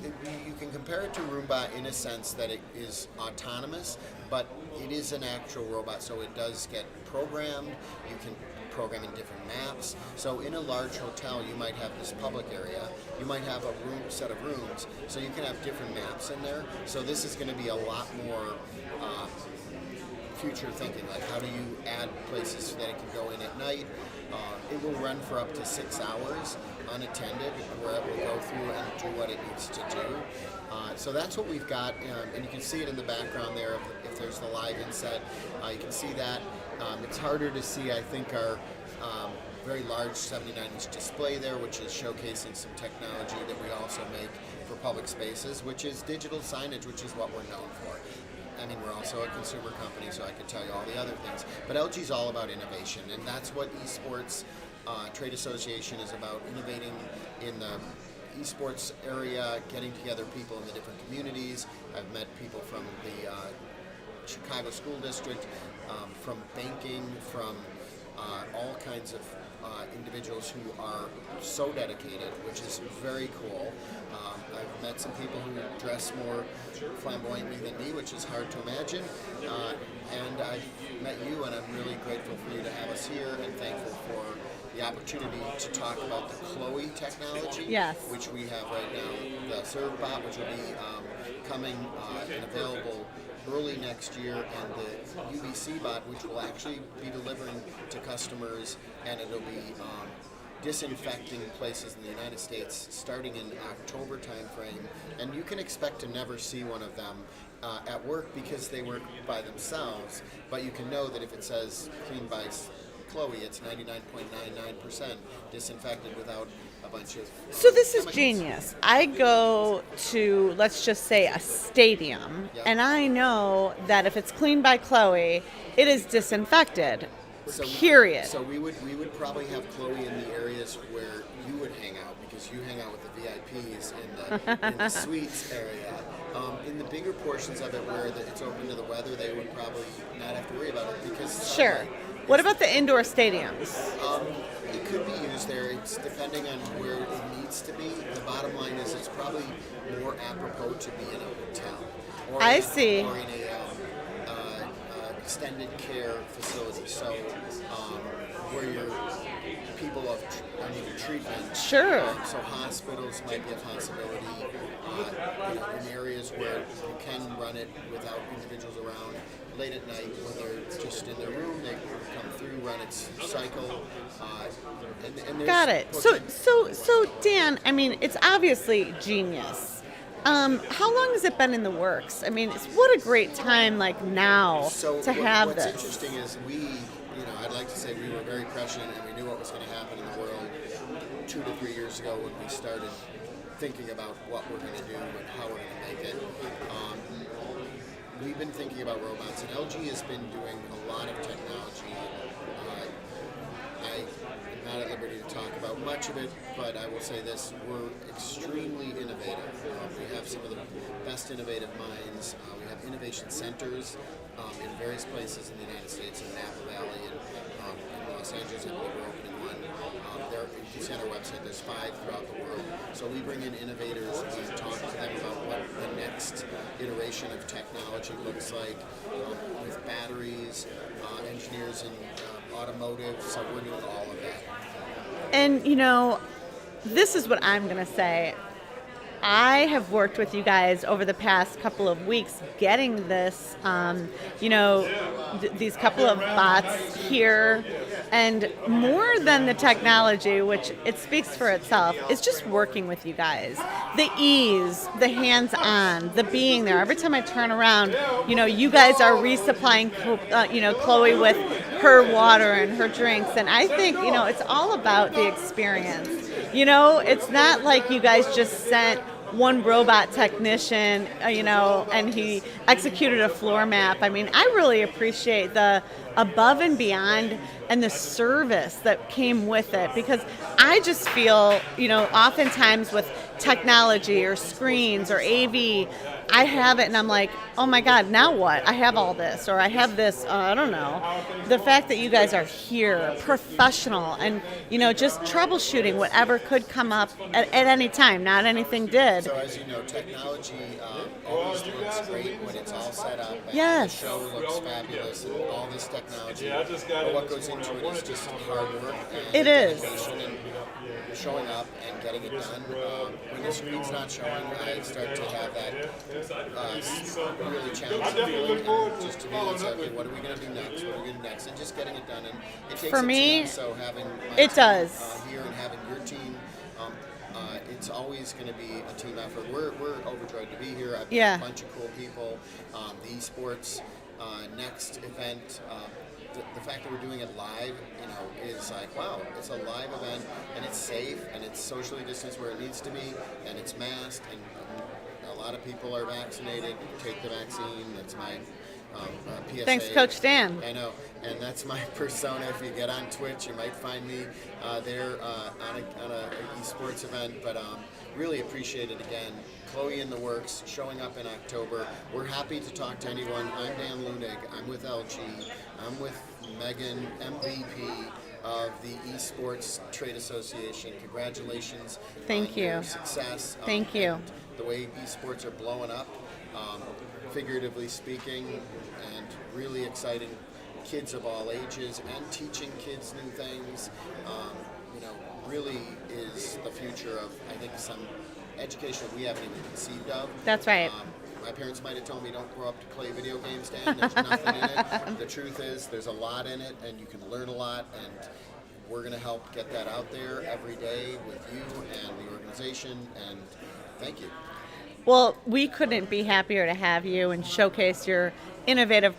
you can compare it to Roomba in a sense that it is autonomous, but it is an actual robot. So it does get programmed. You can program in different maps. So in a large hotel, you might have this public area. You might have a set of rooms. So you can have different maps in there. So this is going to be a lot more future thinking. Like, how do you add places so that it can go in at night? It will run for up to 6 hours unattended, where it will go through and do what it needs to do. So that's what we've got, and you can see it in the background there. If there's the live inset, you can see that. It's harder to see, I think, our very large 79-inch display there, which is showcasing some technology that we also make for public spaces, which is digital signage, which is what we're known for. I mean, we're also a consumer company, so I could tell you all the other things. But LG's all about innovation, and that's what Esports Trade Association is about, innovating in the esports area, getting together people in the different communities. I've met people from the Chicago School District, from banking, from all kinds of individuals who are so dedicated, which is very cool. I've met some people who dress more flamboyantly than me, which is hard to imagine. And I've met you, and I'm really grateful for you to have us here, and thankful for the opportunity to talk about the Chloe technology, Yes. which we have right now, the serve bot, which will be coming and available early next year, and the UVC bot, which will actually be delivering to customers, and it'll be disinfecting places in the United States starting in October timeframe. And you can expect to never see one of them at work because they work by themselves, but you can know that if it says cleaned by Chloe, it's 99.99% disinfected without a bunch of So this is chemicals. genius. I go to, let's just say, a stadium, Yeah. and I know that if it's cleaned by Chloe, it is disinfected. Period. So we would probably have Chloe in the areas where you would hang out, because you hang out with the VIPs in the suites area. In the bigger portions of it where it's open to the weather, they would probably not have to worry about it because Sure. sunlight. What about the indoor stadiums? It could be used there. It's depending on where it needs to be. The bottom line is it's probably more apropos to be in a hotel. Or I see. Or in a extended care facility. So where you're people under treatment. Sure. So hospitals might be a possibility. In areas where you can run it without individuals around. late at night when they're just in their room. They come through, run its cycle. And Got it. So Dan, I mean, it's obviously genius. How long has it been in the works? I mean, what a great time like now to have what's this. Interesting is I'd like to say we were very prescient and we knew what was going to happen in the world 2 to 3 years ago when we started thinking about what we're going to do and how we're going to make it. We've been thinking about robots, and LG has been doing a lot of technology. I'm not at liberty to talk about much of it, but I will say this: we're extremely innovative. We have some of the best innovative minds. We have innovation centers in various places in the United States, in Napa Valley and in Los Angeles, and we're opening one. You can see on our website, there's 5 throughout the world. So we bring in innovators, we talk to them about what the next iteration of technology looks like with batteries, engineers in automotive, so we're doing all of that. And this is what I'm going to say. I have worked with you guys over the past couple of weeks getting this, these couple of bots here. And more than the technology, which it speaks for itself, is just working with you guys. The ease, the hands-on, the being there. Every time I turn around, you guys are resupplying, Chloe with her water and her drinks. And I think, it's all about the experience. It's not like you guys just sent one robot technician, and he executed a floor map. I mean, I really appreciate the above and beyond and the service that came with it, because I just feel, oftentimes with technology or screens or AV, I have it and I'm like, oh my God, now what? I have all this, or I have this, I don't know. The fact that you guys are here, professional, and, just troubleshooting whatever could come up at any time. Not anything did. So as you know, technology always looks great when it's all set up. And Yes. The show looks fabulous and all this technology. But what goes into it is just hard work and It is. dedication and showing up and getting it done. When the screen's not showing, I start to have that really challenging feeling. And just to me, it's okay, what are we going to do next? What are we going to do next? And just getting it done. And it takes For a me, team, so having my it team, does. here and having your team, it's always going to be a team effort. We're overjoyed to be here. I've met a bunch of cool people. The Esports Next event, the fact that we're doing it live, is like, wow, it's a live event, and it's safe, and it's socially distanced where it needs to be, and it's masked, and a lot of people are vaccinated. Take the vaccine. That's my PSA. Thanks, Coach Dan. I know, and that's my persona. If you get on Twitch, you might find me there on a esports event. But really appreciate it again. Chloe in the works, showing up in October. We're happy to talk to anyone. I'm Dan Lunig. I'm with LG. I'm with Megan, MVP of the Esports Trade Association. Congratulations. Thank on you. Your success. Thank you. And the way esports are blowing up, figuratively speaking, and really exciting kids of all ages and teaching kids new things, really is the future of, I think, some education we haven't even conceived of. That's right. My parents might have told me don't grow up to play video games, Dan. There's nothing in it. The truth is there's a lot in it, and you can learn a lot, and we're going to help get that out there every day with you and the organization, and thank you. Well, we couldn't be happier to have you and showcase your innovative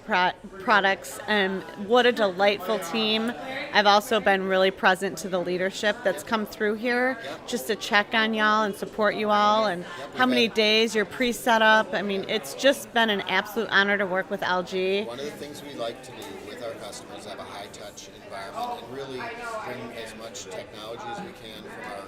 products, and what a delightful team. I've also been really present to the leadership that's come through here just to check on y'all and support you all, and how many days you're pre-set up. I mean, it's just been an absolute honor to work with LG. One of the things we like to do with our customers is have a high-touch environment and really bring as much technology as we can from our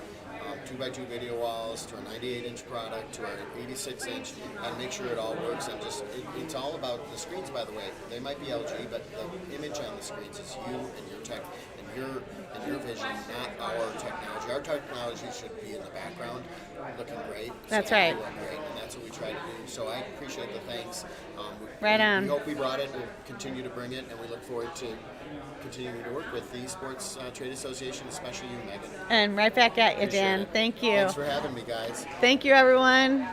2x2 video walls to our 98-inch product to our 86-inch, and make sure it all works. And just it's all about the screens, by the way. They might be LG, but the image on the screens is you and your tech and your vision, not our technology. Our technology should be in the background, looking great. That's so right. we look great, and that's what we try to do. So I appreciate the thanks. Right on. We hope we brought it. We'll continue to bring it, and we look forward to continuing to work with the Esports Trade Association, especially you, Megan. And right back at you, Appreciate Dan. it. Thank you. Thanks for having me, guys. Thank you, everyone.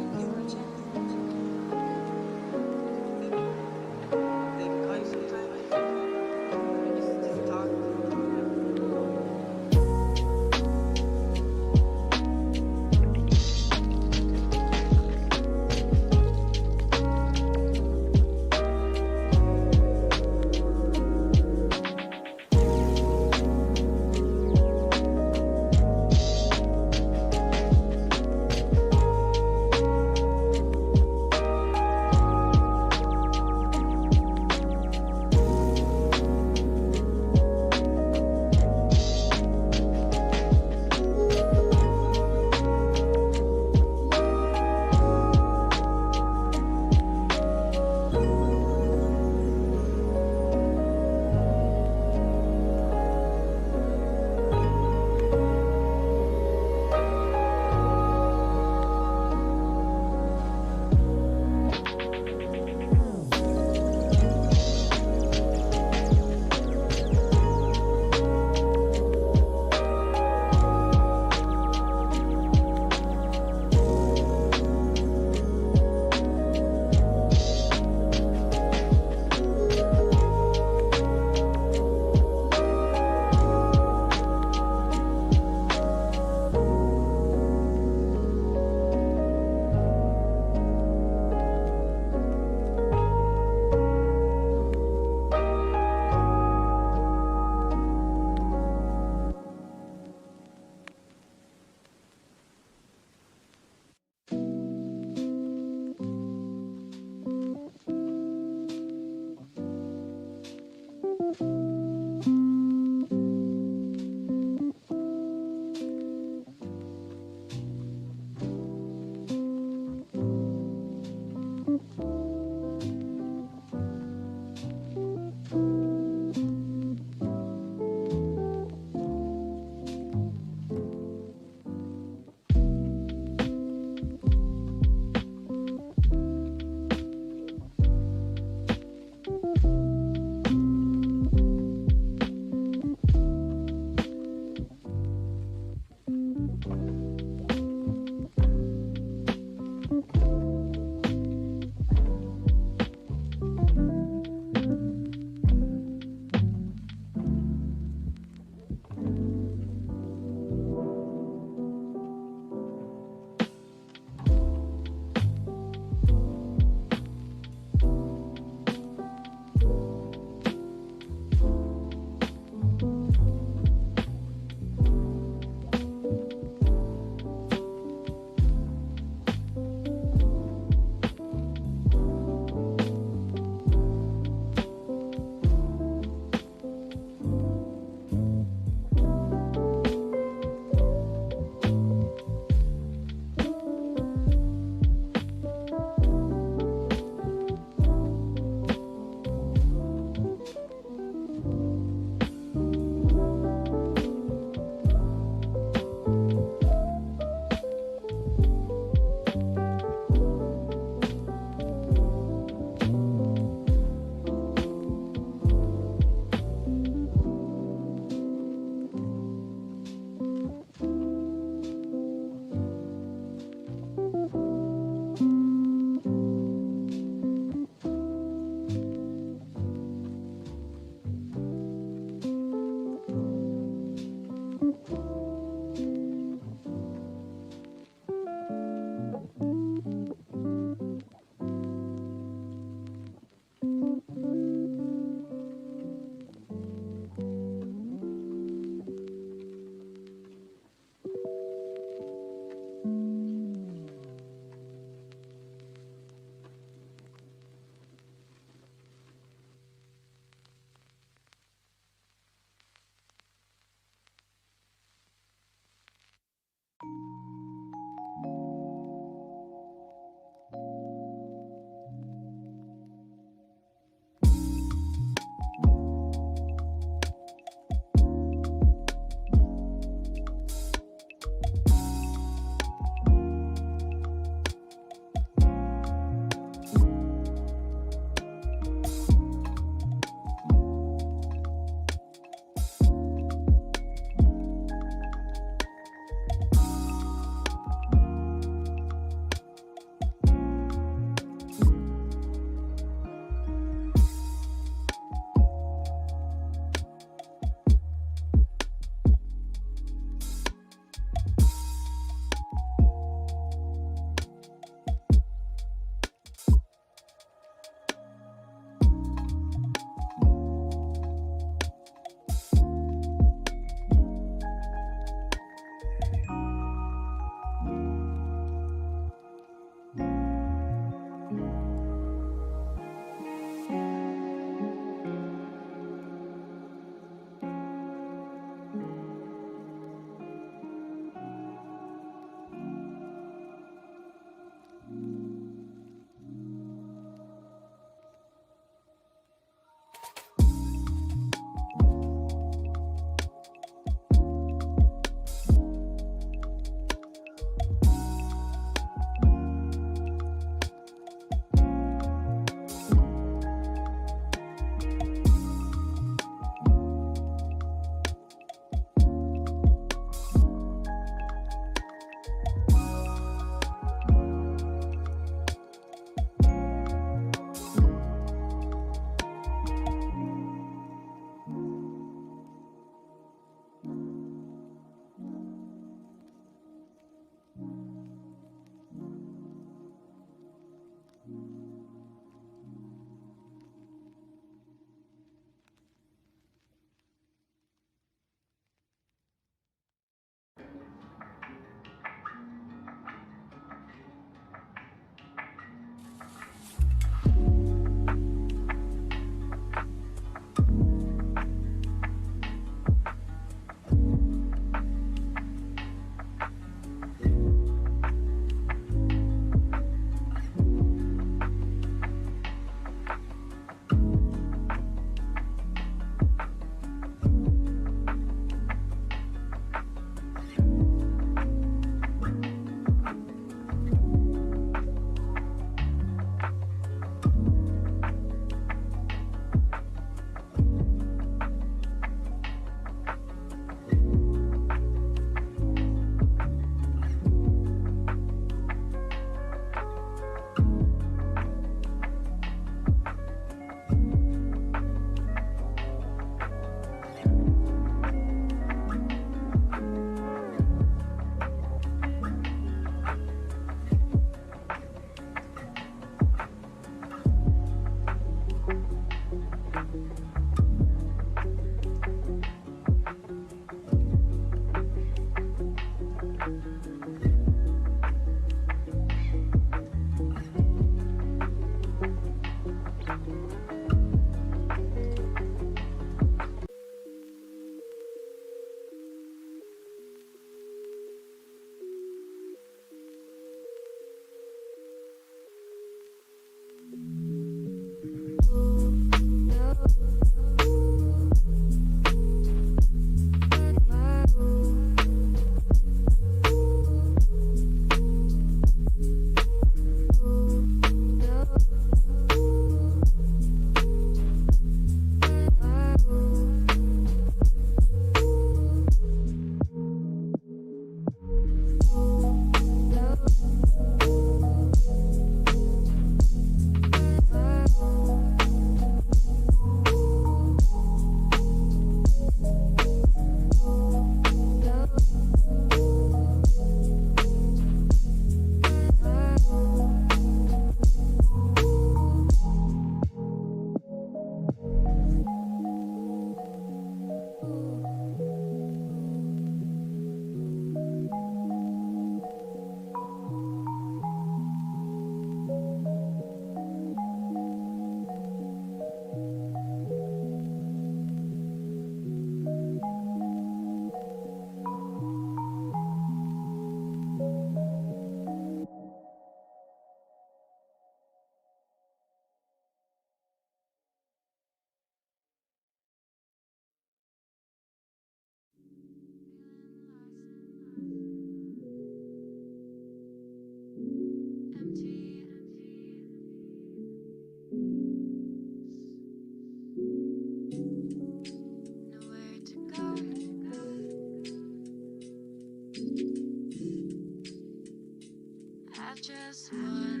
have just one.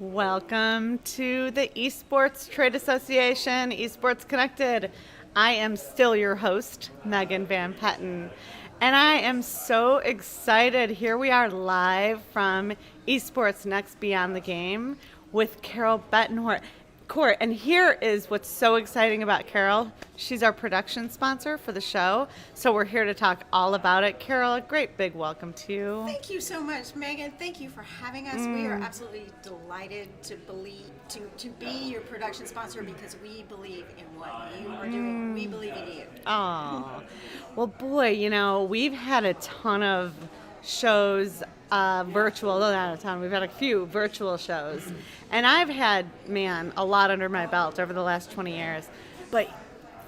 Welcome to the Esports Trade Association, Esports Connected. I am still your host, Megan Van Petten, and I am so excited. Here we are live from Esports Next Beyond the Game with Carol Bettencourt. And here is what's so exciting about Carol. She's our production sponsor for the show, so we're here to talk all about it. Carol, a great big welcome to you. Thank you so much, Megan. Thank you for having us. We are absolutely delighted to be your production sponsor because we believe in what you are doing. We believe in you. Oh, well, boy, we've had a ton of shows, virtual, not a ton, we've had a few virtual shows. And I've had, a lot under my belt over the last 20 years. But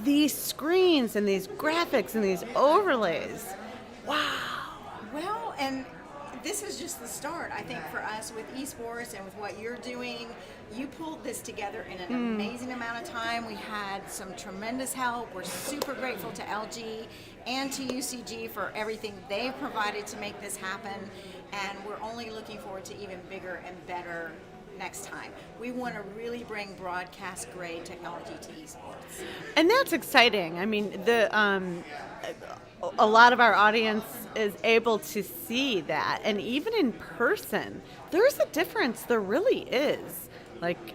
these screens and these graphics and these overlays, wow. Well, and this is just the start, I think, for us with esports and with what you're doing. You pulled this together in an amazing amount of time. We had some tremendous help. We're super grateful to LG and to UCG for everything they've provided to make this happen. And we're only looking forward to even bigger and better next time. We want to really bring broadcast grade technology to esports. And that's exciting. I mean, a lot of our audience is able to see that, and even in person, there's a difference. There really is. Like,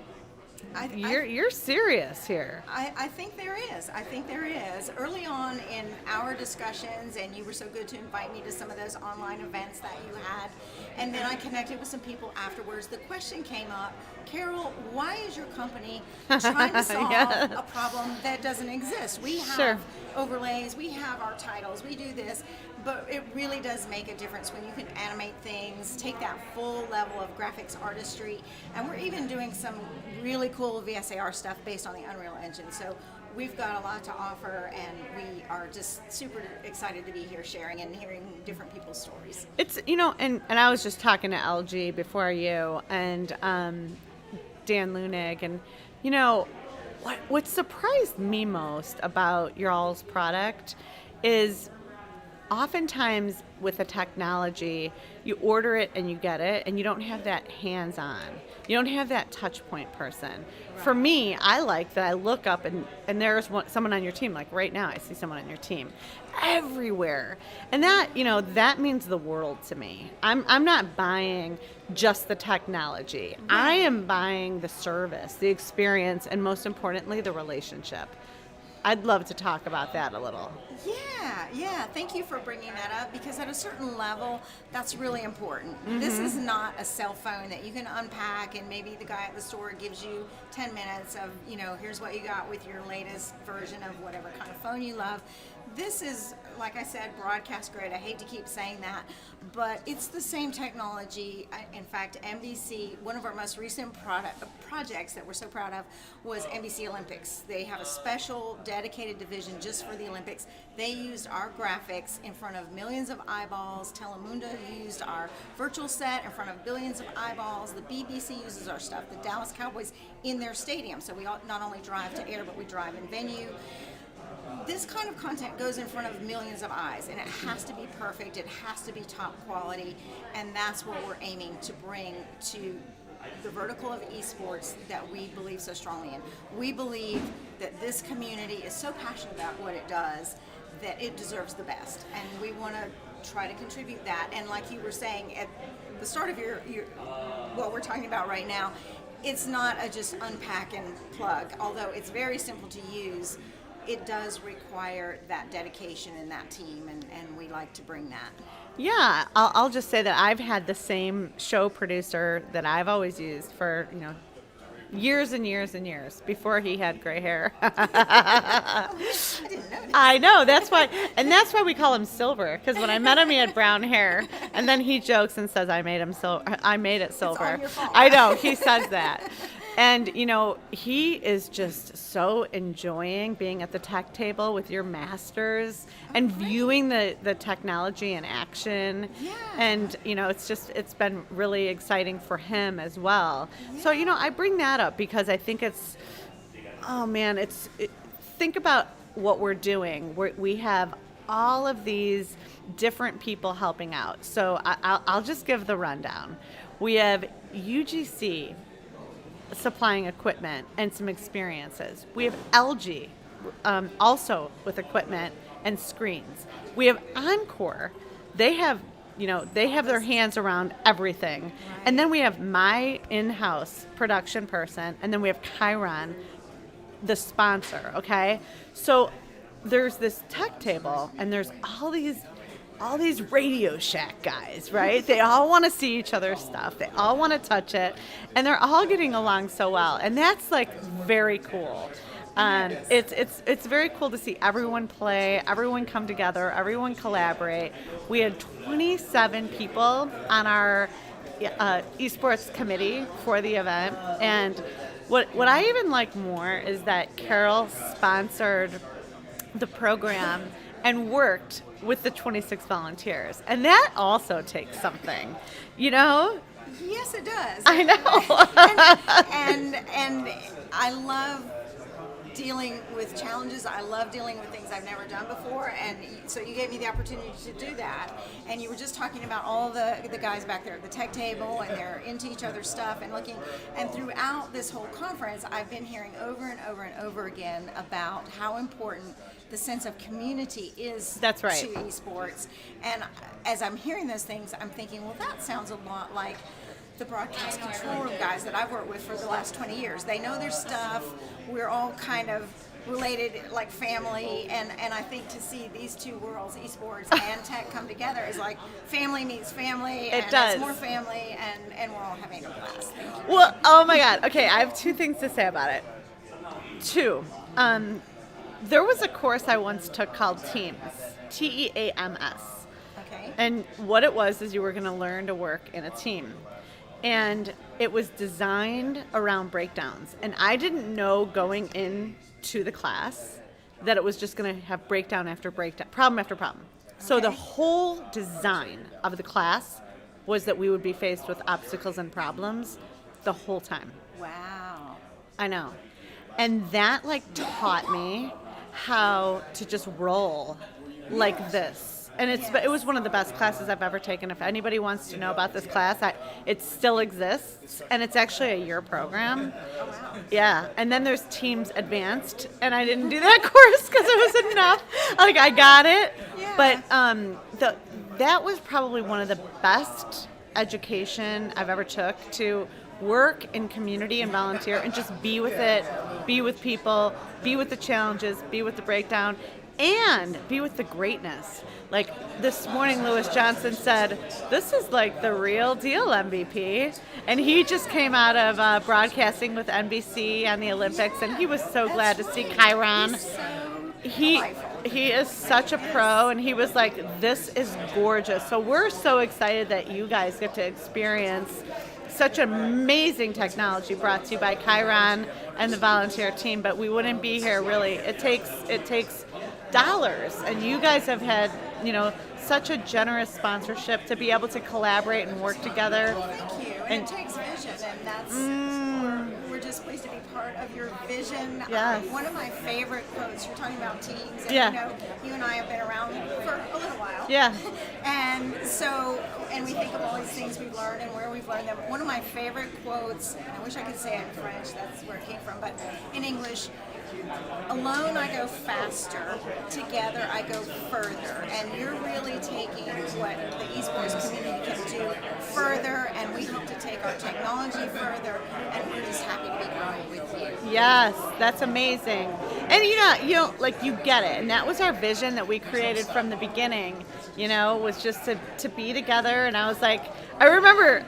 you're serious here. I think there is. I think there is. Early on in our discussions, and you were so good to invite me to some of those online events that you had, and then I connected with some people afterwards. The question came up, Carol, why is your company trying to solve a problem that doesn't exist? We have overlays, we have our titles, we do this, but it really does make a difference when you can animate things, take that full level of graphics artistry, and we're even doing some really cool VSAR stuff based on the Unreal Engine. So we've got a lot to offer, and we are just super excited to be here sharing and hearing different people's stories. It's, and I was just talking to LG before you and Dan Lunig, and what surprised me most about your all's product is oftentimes with the technology, you order it and you get it, and you don't have that hands-on. You don't have that touch point person. Right. For me, I like that I look up and there's someone on your team. Like right now, I see someone on your team everywhere. And that, that means the world to me. I'm not buying just the technology. Right. I am buying the service, the experience, and most importantly, the relationship. I'd love to talk about that a little. Yeah. Thank you for bringing that up, because at a certain level, that's really important. Mm-hmm. This is not a cell phone that you can unpack and maybe the guy at the store gives you 10 minutes of, here's what you got with your latest version of whatever kind of phone you love. This is, like I said, broadcast grade. I hate to keep saying that, but it's the same technology. In fact, NBC, one of our most recent projects that we're so proud of was NBC Olympics. They have a special dedicated division just for the Olympics. They used our graphics in front of millions of eyeballs. Telemundo used our virtual set in front of billions of eyeballs. The BBC uses our stuff. The Dallas Cowboys in their stadium. So we not only drive to air, but we drive in venue. This kind of content goes in front of millions of eyes, and it has to be perfect, it has to be top quality, and that's what we're aiming to bring to the vertical of esports that we believe so strongly in. We believe that this community is so passionate about what it does that it deserves the best, and we want to try to contribute that. And like you were saying at the start of your what we're talking about right now, it's not a just unpack and plug, although it's very simple to use. It does require that dedication and that team, and we like to bring that. Yeah, I'll just say that I've had the same show producer that I've always used for, years and years and years before he had gray hair. I didn't know that. I know, that's why we call him Silver, because when I met him he had brown hair, and then he jokes and says I made it silver. It's all your fault. I know, he says that. And, he is just so enjoying being at the tech table with your masters and viewing the technology in action. Yeah. And, it's been really exciting for him as well. Yeah. So, I bring that up because I think think about what we're doing. We have all of these different people helping out. So I'll just give the rundown. We have UGC supplying equipment and some experiences. We have LG, also with equipment and screens. We have Encore. They have their hands around everything. And then we have my in-house production person, and then we have Chiron, the sponsor, okay? So there's this tech table, and there's all these Radio Shack guys, right? They all want to see each other's stuff. They all want to touch it, and they're all getting along so well. And that's like very cool. It's very cool to see everyone play, everyone come together, everyone collaborate. We had 27 people on our esports committee for the event, and what I even like more is that Carol sponsored the program and worked with the 26 volunteers, and that also takes something, you know? Yes, it does. I know. and I love dealing with challenges. I love dealing with things I've never done before, and so you gave me the opportunity to do that. And you were just talking about all the guys back there at the tech table, and they're into each other's stuff and looking. And throughout this whole conference, I've been hearing over and over and over again about how important the sense of community is. That's right. To esports. And as I'm hearing those things, I'm thinking, well, that sounds a lot like the broadcast control room guys that I've worked with for the last 20 years. They know their stuff. We're all kind of related like family, and I think to see these two worlds, esports and tech, come together is like family meets family. It and does. It's more family, and we're all having a blast. Thank you. Well, oh my God. Okay, I have two things to say about it. Two. There was a course I once took called Teams, TEAMS. Okay. And what it was is you were going to learn to work in a team. And it was designed around breakdowns. And I didn't know going into the class that it was just going to have breakdown after breakdown, problem after problem. So the whole design of the class was that we would be faced with obstacles and problems the whole time. Wow. I know. And that like taught me how to just roll like this. And it was one of the best classes I've ever taken. If anybody wants to know about this class, it still exists, and it's actually a year program. Oh, wow. Yeah, and then there's Teams Advanced, and I didn't do that course because it was enough. Like, I got it, Yeah. but that was probably one of the best education I've ever took, to work in community and volunteer and just be with it, be with people, be with the challenges, be with the breakdown, and be with the greatness. Like this morning, Lewis Johnson said, this is like the real deal MVP. And he just came out of broadcasting with NBC on the Olympics, and he was so glad to see Chiron. He is such a pro, and he was like, this is gorgeous. So we're so excited that you guys get to experience such amazing technology brought to you by Chiron and the volunteer team, but we wouldn't be here really. It takes dollars, and you guys have had, such a generous sponsorship to be able to collaborate and work together. Thank you. And it takes vision, and that's we're just pleased to be part of your vision. Yes. One of my favorite quotes, you're talking about teams, and Yeah. you and I have been around for a little while. Yeah. And so, and we think of all these things we've learned and where we've learned them. One of my favorite quotes, and I wish I could say it in French, that's where it came from, but in English, alone I go faster, together I go further. And you're really taking what the esports community can do further, and we hope to take our technology further, and we're just happy to be growing with you. Yes, that's amazing. And you get it. And that was our vision that we created from the beginning, was just to be together. And I was like, I remember,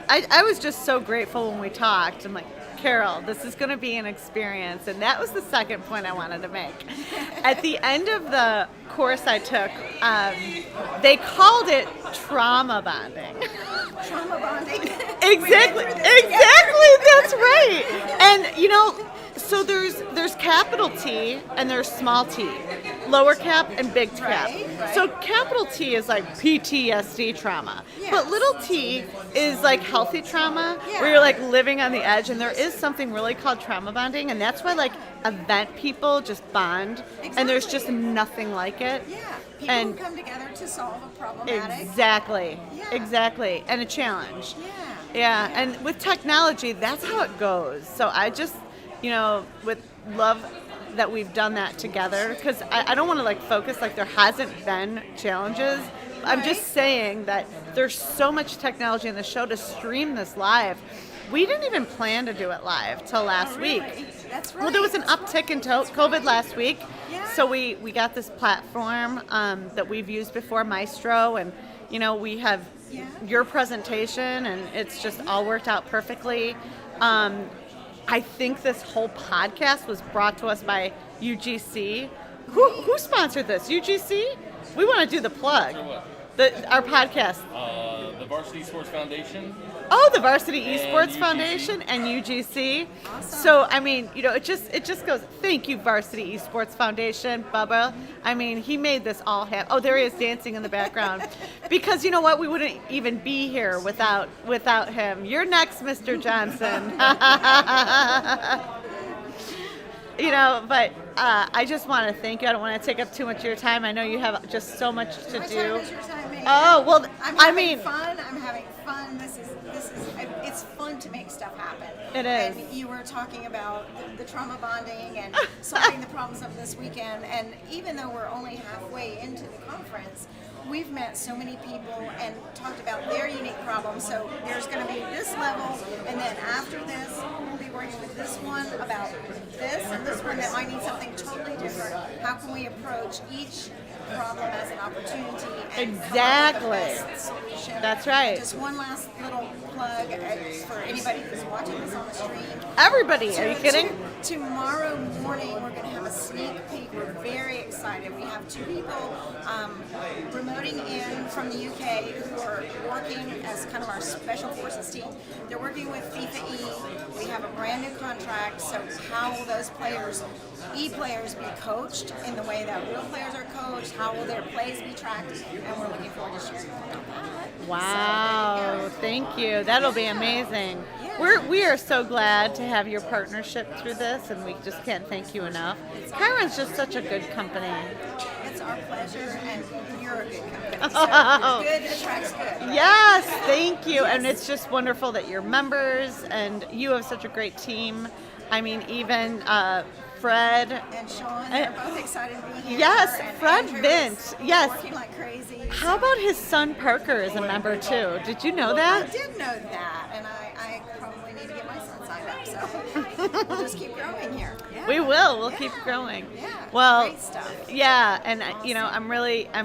I was just so grateful when we talked. I'm like, Carol, this is going to be an experience. And that was the second point I wanted to make. At the end of the course I took, they called it trauma bonding. Trauma bonding. Exactly, that's right. And, so there's capital T and there's small t, lower cap and big cap. Right. So capital T is like PTSD trauma, but little t is like healthy trauma, where you're like living on the edge, and there is something really called trauma bonding, and that's why like event people just bond, and there's just nothing like it. Yeah, people and who come together to solve a problematic. exactly, Yeah. exactly, and a challenge. Yeah. And with technology, that's how it goes. So I just, would love that we've done that together, because I don't want to like focus like there hasn't been challenges. I'm just saying that there's so much technology in the show to stream this live. We didn't even plan to do it live till last week. That's right. Well, there was an uptick in COVID last week, Yeah. so we got this platform that we've used before, Maestro, and we have your presentation, and it's just all worked out perfectly. I think this whole podcast was brought to us by UGC. Who sponsored this? UGC? We want to do the plug. Our podcast. The Varsity Esports Foundation. Oh, the Varsity Esports UGC. Foundation and UGC. So, I mean, it just goes, thank you, Varsity Esports Foundation, Bubba. I mean, he made this all happen. Oh, there he is dancing in the background. Because you know what? We wouldn't even be here without him. You're next, Mr. Johnson. But I just want to thank you. I don't want to take up too much of your time. I know you have just so much to What do. time is your time, Megan? Oh, well, I'm I having mean, fun. I'm having fun. It's fun to make stuff happen. It is. And you were talking about the trauma bonding and solving the problems of this weekend. And even though we're only halfway into the conference, we've met so many people and talked about their unique problems. So there's going to be this level, and then after this, we'll be working with this one about this, and this one that might need something totally different. How can we approach each problem as an opportunity and Exactly. come up with the best solution? That's right. Just one last little plug for anybody who's watching this on the stream. Everybody, are you kidding? Tomorrow morning, we're going to have a sneak peek. We're very excited. We have two people remoting in from the UK who are working as kind of our special forces team. They're working with FIFA E. We have a brand new contract, so how will those players, E-players, be coached in the way that real players are coached? How will their plays be tracked? And we're looking forward to sharing more about that. Wow, thank you. That'll be amazing. We are so glad to have your partnership through this, and we just can't thank you enough. Chiron's just such a good company. It's our pleasure, and you're a good company. So good attracts good. Yes, thank you. And it's just wonderful that you're members, and you have such a great team. I mean, even Fred. And Sean, they're both excited to be here. Yes, and Fred Andrew Vint. is Yes. working like crazy. How about his son Parker is a member too? Did you know that? I did know that, and I probably need to get my son signed up. So we'll just keep growing here. Yeah. We will. We'll keep growing. Yeah. Well, Great stuff. yeah, and I'm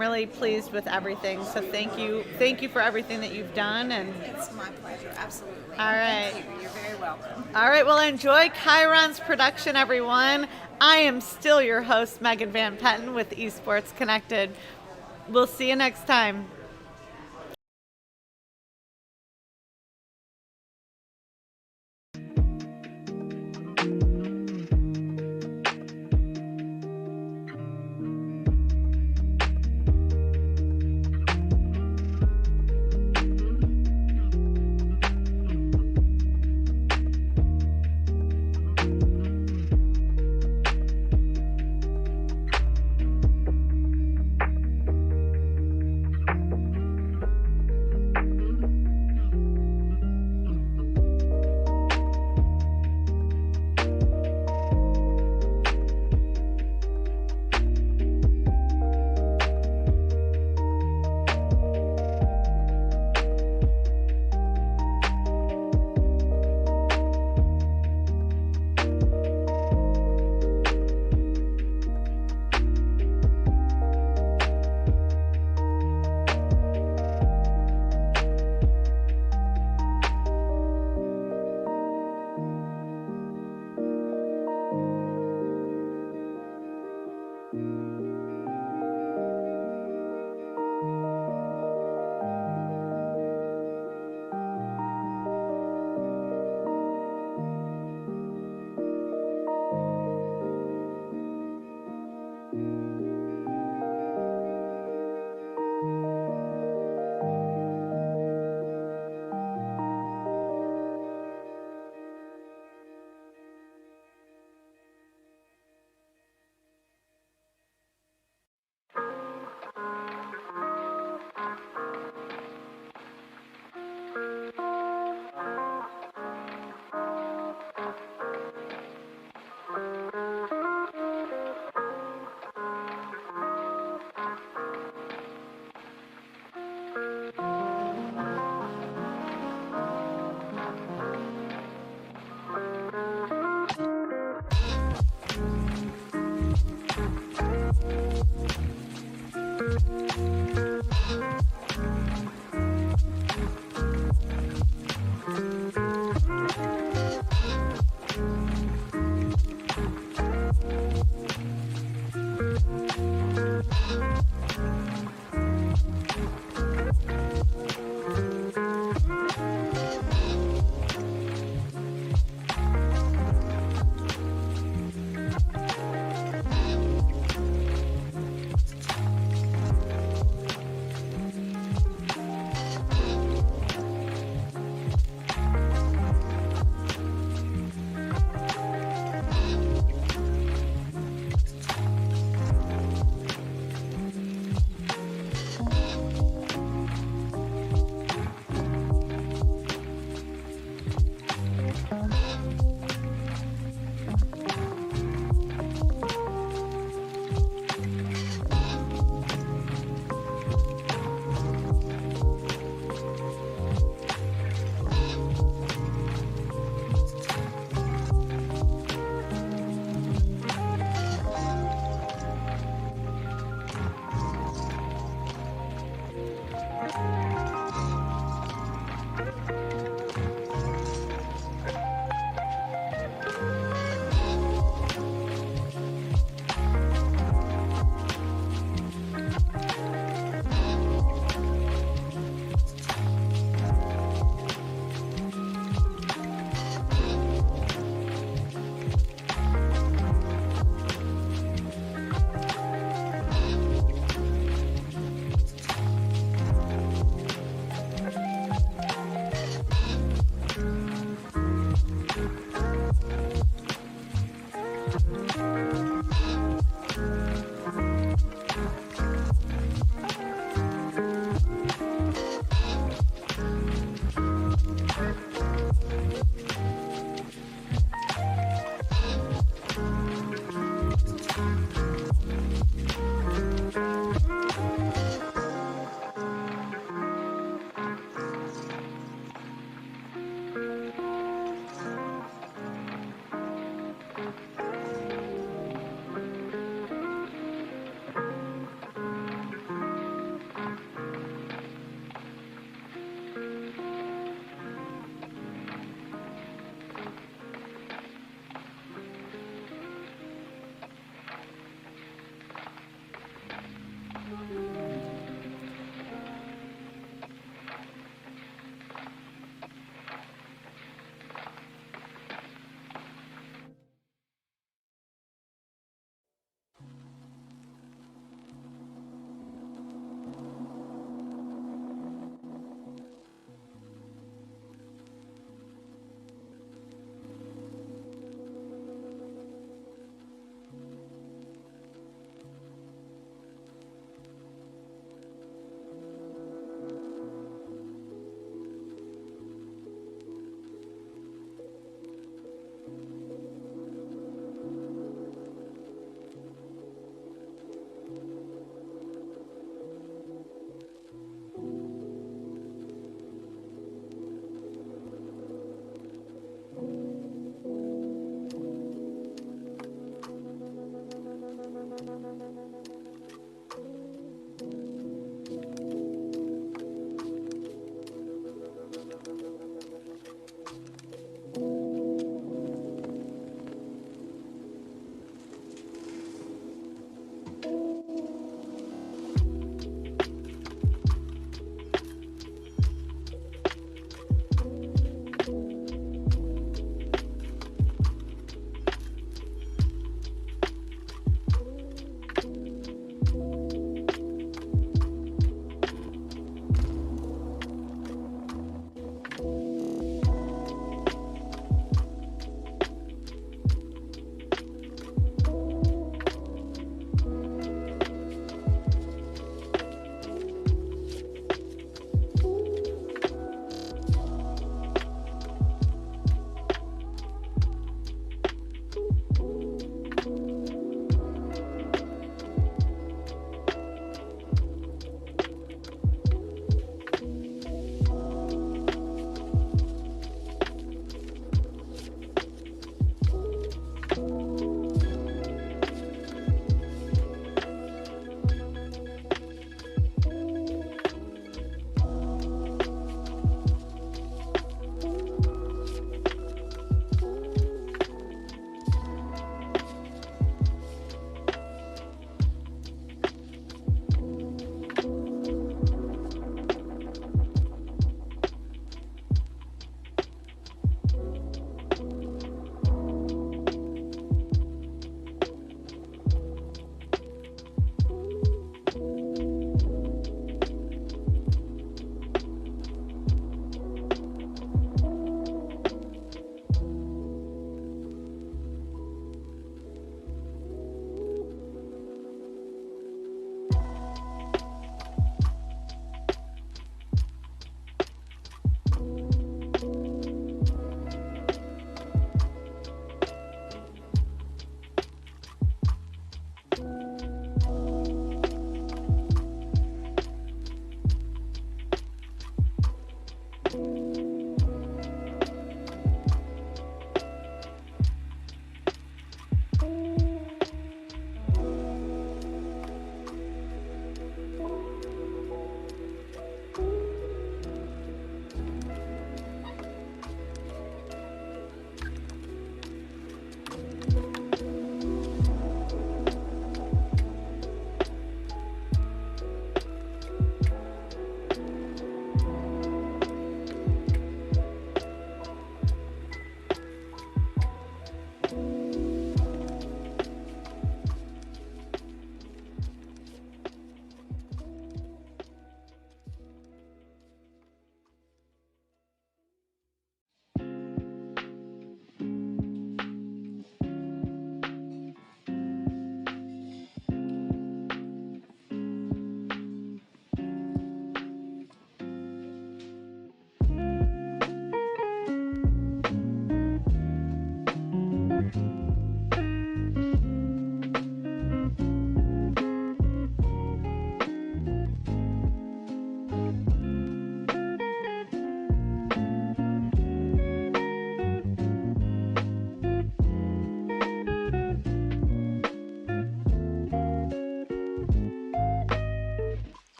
really pleased with everything. So thank you for everything that you've done. And It's my pleasure. Absolutely. All right. Thank you. You're very welcome. all right, well, enjoy Chiron's production, everyone. I am still your host, Megan Van Petten with Esports Connected. We'll see you next time.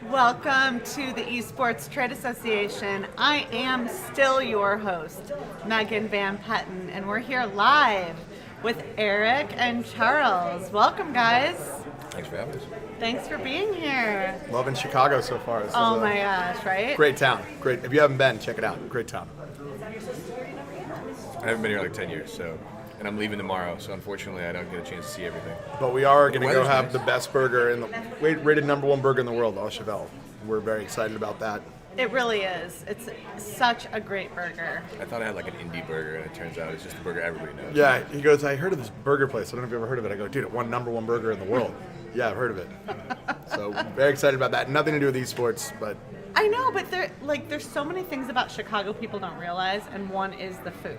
Welcome to the Esports Trade Association. I am still your host, Megan Van Petten, and we're here live with Eric and Charles. Welcome, guys. Thanks for having us. Thanks for being here. Loving Chicago so far. This Oh is my gosh, right? great town. Great. If you haven't been, check it out. Great town. I haven't been here like 10 years, and I'm leaving tomorrow, so unfortunately I don't get a chance to see everything. But we are going to go weather's have nice. the best burger in the rated #1 burger in the world, Au Cheval. We're very excited about that. It really is. It's such a great burger. I thought I had like an indie burger, and it turns out it's just a burger everybody knows. Yeah, he goes, I heard of this burger place. I don't know if you ever heard of it. I go, dude, it won #1 burger in the world. Yeah, I've heard of it. So very excited about that. Nothing to do with esports, but I know, but there's so many things about Chicago people don't realize, and one is the food.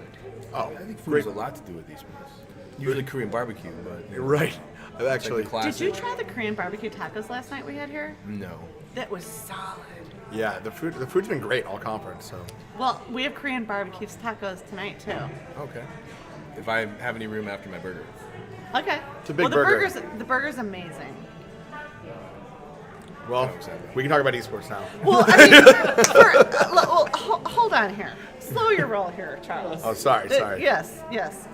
oh, I think food great. has a lot to do with these sports. Usually Korean barbecue, but You're right. I've actually. It's like the Did you classic. try the Korean barbecue tacos last night we had here? No. That was solid. Yeah, the food's been great all conference. So Well, we have Korean barbecue tacos tonight too. Okay. If I have any room after my burger. Okay. It's a big well, burger. The burger's amazing. well, we can talk about esports now. Well, I mean, hold on here. Slow your roll here, Charles. Oh, sorry. Yes.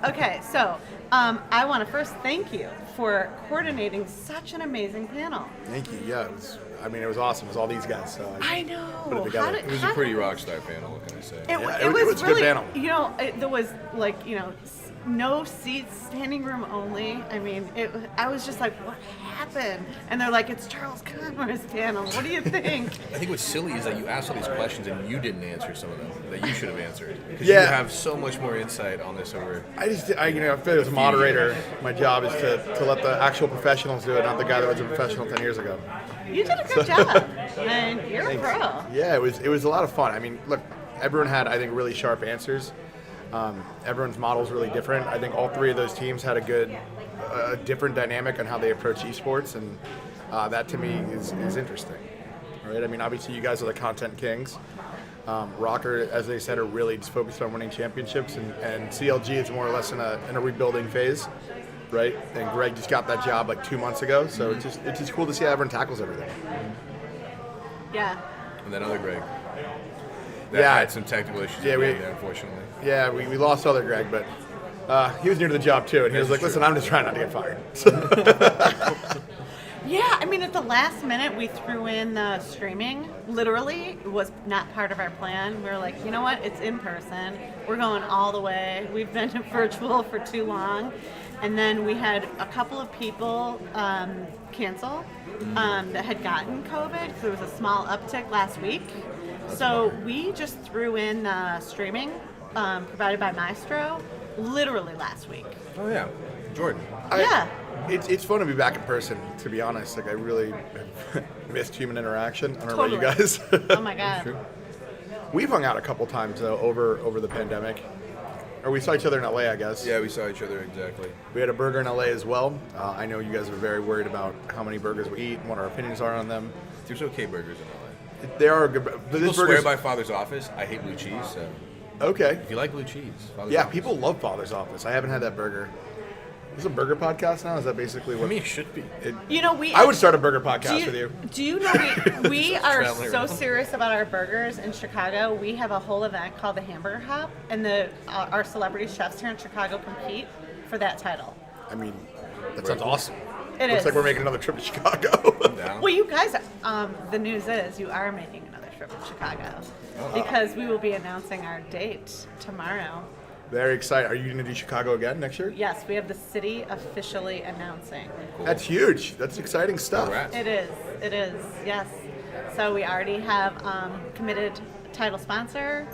Okay, so I want to first thank you for coordinating such an amazing panel. Thank you. Yeah, it was awesome. It was all these guys. So I know. Put it together. It was a pretty rock star panel, what can I say? It was was a good really, panel. There was no seats, standing room only. I mean, I was just like, what happened? And they're like, it's Charles Connor's panel. What do you think? I think what's silly is that you asked all these questions and you didn't answer some of them that you should have answered. Because Yeah. you have so much more insight on this over. I feel like as a moderator, my job is to let the actual professionals do it, not the guy that was a professional 10 years ago. You did a good job, and you're a pro. Yeah, it was a lot of fun. I mean, look, everyone had, I think, really sharp answers. Everyone's model is really different. I think all three of those teams had a different dynamic on how they approach esports, and that to me is interesting. All right, I mean, obviously you guys are the content kings. Rocker, as they said, are really just focused on winning championships, and CLG is more or less in a rebuilding phase, right? And Greg just got that job like 2 months ago, so it's just cool to see how everyone tackles everything. Yeah. And then other Greg. That Yeah. had some technical issues unfortunately. Yeah, we lost other Greg, but he was new to the job too, and he was like, "Listen, I'm just trying not to get fired." Yeah, I mean, at the last minute, we threw in streaming. Literally, it was not part of our plan. We were like, you know what? It's in person. We're going all the way. We've been virtual for too long. And then we had a couple of people cancel that had gotten COVID because there was a small uptick last week. So we just threw in streaming provided by Maestro literally last week. Oh yeah, Jordan. Yeah. It's fun to be back in person, to be honest. Like, I really missed human interaction. I don't Totally. know about you guys. Oh my God. We've hung out a couple times though over the pandemic. Or we saw each other in LA, I guess. Yeah, we saw each other exactly. We had a burger in LA as well. I know you guys are very worried about how many burgers we eat and what our opinions are on them. There's okay burgers in LA. They are good. But People this swear burger's by Father's Office. I hate blue cheese, so okay. if you like blue cheese, Father's Yeah, Office. people love Father's Office. I haven't had that burger. Is this a burger podcast now? Is that basically what? I mean, it should be. You know, I would start a burger podcast with you. Do you know we are traveling so around. serious about our burgers in Chicago? We have a whole event called the Hamburger Hop, and our celebrity chefs here in Chicago compete for that title. I mean, that sounds awesome. It Looks is. like we're making another trip to Chicago. Down. Well, you guys, the news is you are making another trip to Chicago because we will be announcing our date tomorrow. Very excited. Are you going to do Chicago again next year? Yes, we have the city officially announcing. That's huge. That's exciting stuff. Congrats. It is, yes. So we already have committed title sponsor,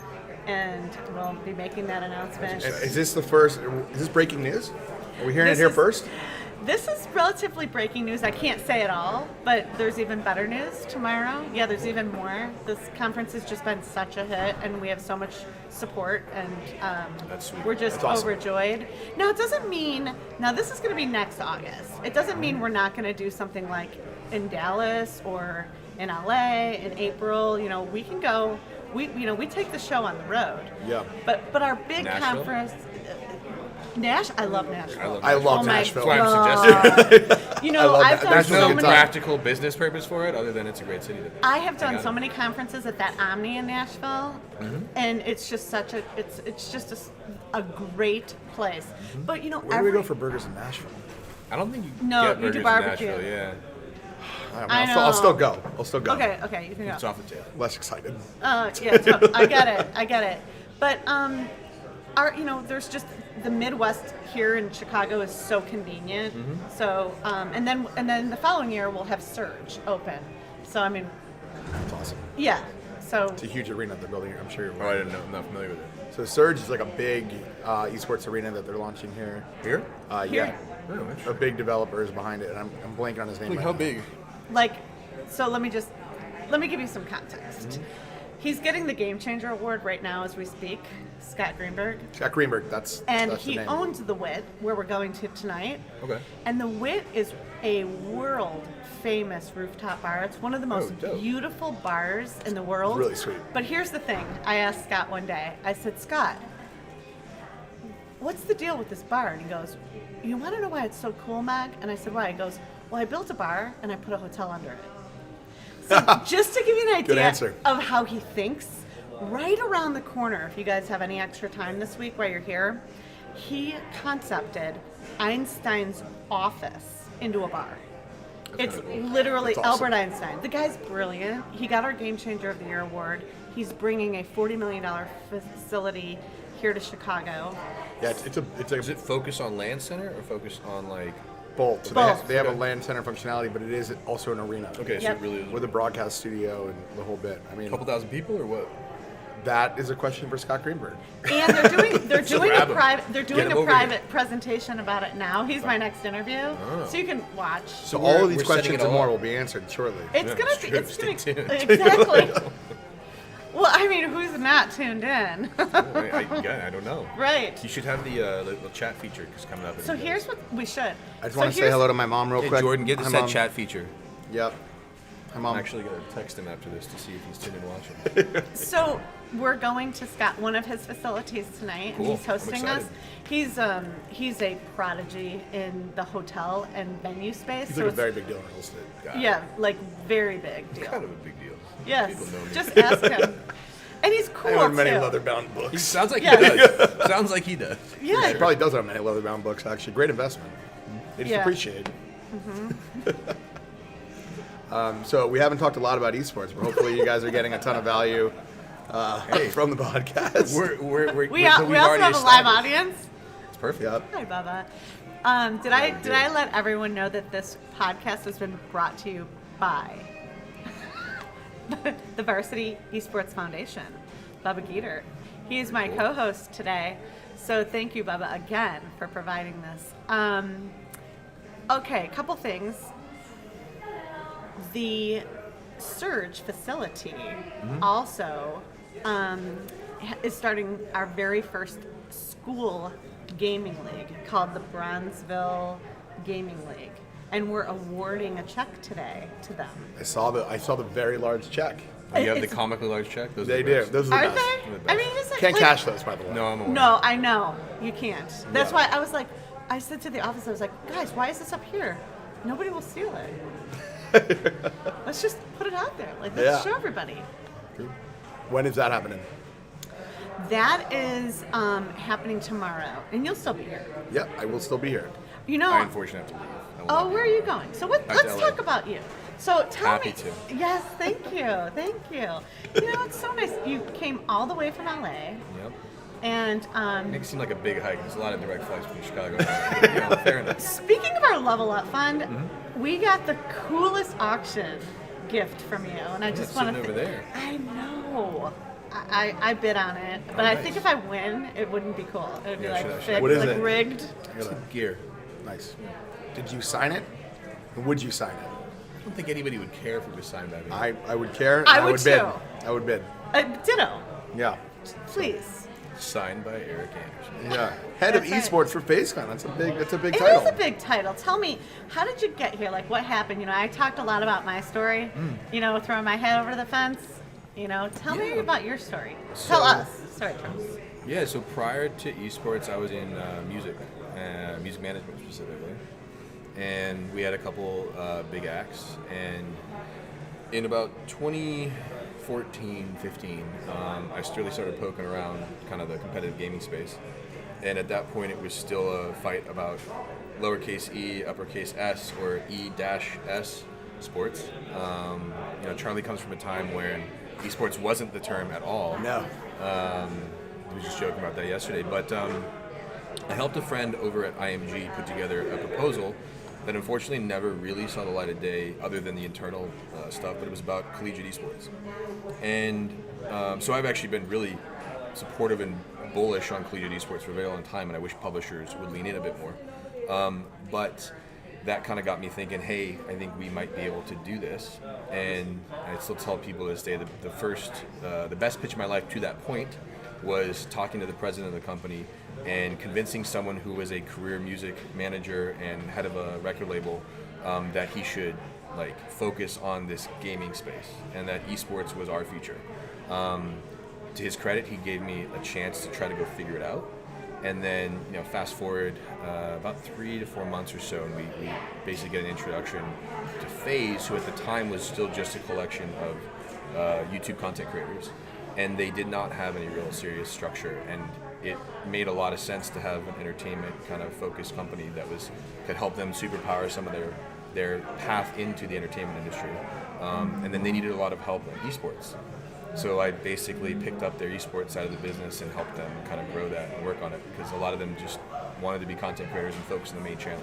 and we'll be making that announcement. And is this breaking news? Are we hearing This it here is- first? This is relatively breaking news. I can't say it all, but there's even better news tomorrow. Yeah, there's even more. This conference has just been such a hit, and we have so much support, and That's sweet. we're just That's awesome. overjoyed. Now, it doesn't mean, now this is going to be next August. It doesn't mean we're not going to do something like in Dallas or in LA in April. You know, we can go, we take the show on the road. Yeah. But our big Nashville? conference, I love Nashville. I love Oh my Nashville. That's why I'm suggesting. You know, love I've that. done There's so no many. practical business purpose for it, other than it's a great city. I have done got so it. many conferences at that Omni in Nashville, and it's just it's just a great place. But you know, Where do we go for burgers in Nashville? I don't think you No, get you burgers do in barbecue. Nashville. Yeah, I I'll still know. go. I'll still go. Okay, you can it's go. off the table. Less excited. Yeah, I get it. But there's just the Midwest here in Chicago is so convenient. So and then the following year we'll have Surge open. So I mean, That's awesome. yeah. So It's a huge arena they're building here. I'm sure you're Oh, I didn't know. I'm not familiar with it. So Surge is like a big esports arena that they're launching here. Here? Yeah. Oh, interesting. A big developer is behind it, and I'm blanking on his name. Like, right how now. big? so let me give you some context. He's getting the Game Changer Award right now as we speak, Scott Greenberg. Scott Greenberg, that's And the he name. owns the Wit, where we're going to tonight. Okay. And the Wit is a world famous rooftop bar. It's one of the most dope. beautiful bars in the world. Really sweet. But here's the thing. I asked Scott one day, I said, Scott, what's the deal with this bar? And he goes, you want to know why it's so cool, Meg? And I said, why? He goes, well, I built a bar and I put a hotel under it. So just to give you an Good idea answer. of how he thinks, right around the corner, if you guys have any extra time this week while you're here, he concepted Einstein's office into a bar. It's literally That's awesome. Albert Einstein. The guy's brilliant. He got our Game Changer of the Year award. He's bringing a $40 million facility here to Chicago. Yeah, it's Does it focus on land center or focus on like? both. So Both. they have a land center functionality, but it is also an arena. Okay, so Yep. it really is With a broadcast studio and the whole bit. I mean, a couple thousand people or what? that is a question for Scott Greenberg. And they're doing grab him. Get a him over private presentation about it now. He's my next interview, Oh. so you can watch. So we're- all of these we're setting questions it and all more up. will be answered shortly. It's Yeah, gonna it's be. true. It's Stay gonna tuned. exactly. Well, I mean, who's not tuned in? I don't know. Right. You should have the chat feature because coming up. So here's what we should. I just want to say hello to my mom real Hey, quick. Jordan, get Hi, this Mom. that chat feature. Yep. Hi, Mom. I'm actually gonna text him after this to see if he's tuned in watching. So we're going to Scott, one of his facilities tonight, Cool. and he's hosting I'm us. excited. He's a prodigy in the hotel and venue space. He's so like a it's, very big deal in real estate. yeah, like very big deal. Kind of a big deal. Yes, People know me. just ask him. And he's cool I own many too. leather-bound He books. sounds like Yeah. he does. Sounds like he does. Yeah, He probably does own many leather-bound books, actually. Great investment. They just Yeah. appreciate it. So we haven't talked a lot about esports, but hopefully you guys are getting a ton of value from the podcast. We're, we also have a live audience. It's perfect. Yep. Hi, Bubba. Did I let everyone know that this podcast has been brought to you by the Varsity Esports Foundation, Bubba Geeter. He is my co-host today, so thank you, Bubba, again for providing this. Okay, a couple things. The Surge facility also is starting our very first school gaming league called the Bronzeville Gaming League, and we're awarding a check today to them. I saw the very large check. You have the It's- comically large check? Those are They the do. best. Those are the Are best. they? I mean, is it Can't like, cash those, by the way. No, I'm aware. No, I know you can't. That's Yeah. why I was like, I said to the office, I was like, guys, why is this up here? Nobody will steal it. Let's just put it out there. Like, let's Yeah. show everybody. When is that happening? That is happening tomorrow, and you'll still be here. Yep, I will still be here. You know. I unfortunately have to leave. I will Oh, not be where are here. you going? So what, Back to let's LA. talk about you. So tell Happy me. to. Yes, thank you, thank you. You know, it's so nice. You came all the way from LA, Yep. and Makes it seem like a big hike. There's a lot of direct flights from Chicago. But, you know, fair enough. speaking of our Level Up Fund, Mm-hmm. we got the coolest auction gift from you, and I Yeah, just want sitting to. over there. I know. I bid on it, but I think if I win, it wouldn't be cool. It would be Yeah, like should I- fixed, What is like it? rigged. I gotta- Gear. Nice. Did you sign it? Would you sign it? I don't think anybody would care if it was signed by me. I would care. and I would bid. too. I would bid. Ditto, Yeah. please. Signed by Eric Anderson. Yeah. Head of That's right. esports for FaceCon. That's a big It title. is a big title. Tell me, how did you get here? Like, what happened? You know, I talked a lot about my story. You know, throwing my head over the fence. You know, tell me Yeah. about your story. So- Tell us. Sorry, Charles. Yeah, so prior to esports, I was in music management specifically. And we had a couple big acts. And in about 2014, 15, I really started poking around kind of the competitive gaming space. And at that point, it was still a fight about lowercase e, uppercase s, or E-S sports. You know, Charlie comes from a time where esports wasn't the term at all. No. We were just joking about that yesterday, but I helped a friend over at IMG put together a proposal that unfortunately never really saw the light of day other than the internal stuff, but it was about collegiate esports. And so I've actually been really supportive and bullish on collegiate esports for a very long time, and I wish publishers would lean in a bit more. But that kind of got me thinking, hey, I think we might be able to do this. And I still tell people to this day, the best pitch of my life to that point was talking to the president of the company and convincing someone who was a career music manager and head of a record label that he should like focus on this gaming space and that esports was our future. To his credit, he gave me a chance to try to go figure it out. And then, fast forward about 3 to 4 months or so, and we basically get an introduction to FaZe, who at the time was still just a collection of YouTube content creators. And they did not have any real serious structure. And it made a lot of sense to have an entertainment kind of focused company that could help them superpower some of their path into the entertainment industry. And then they needed a lot of help in esports. So I basically picked up their esports side of the business and helped them kind of grow that and work on it, because a lot of them just wanted to be content creators and focus on the main channel.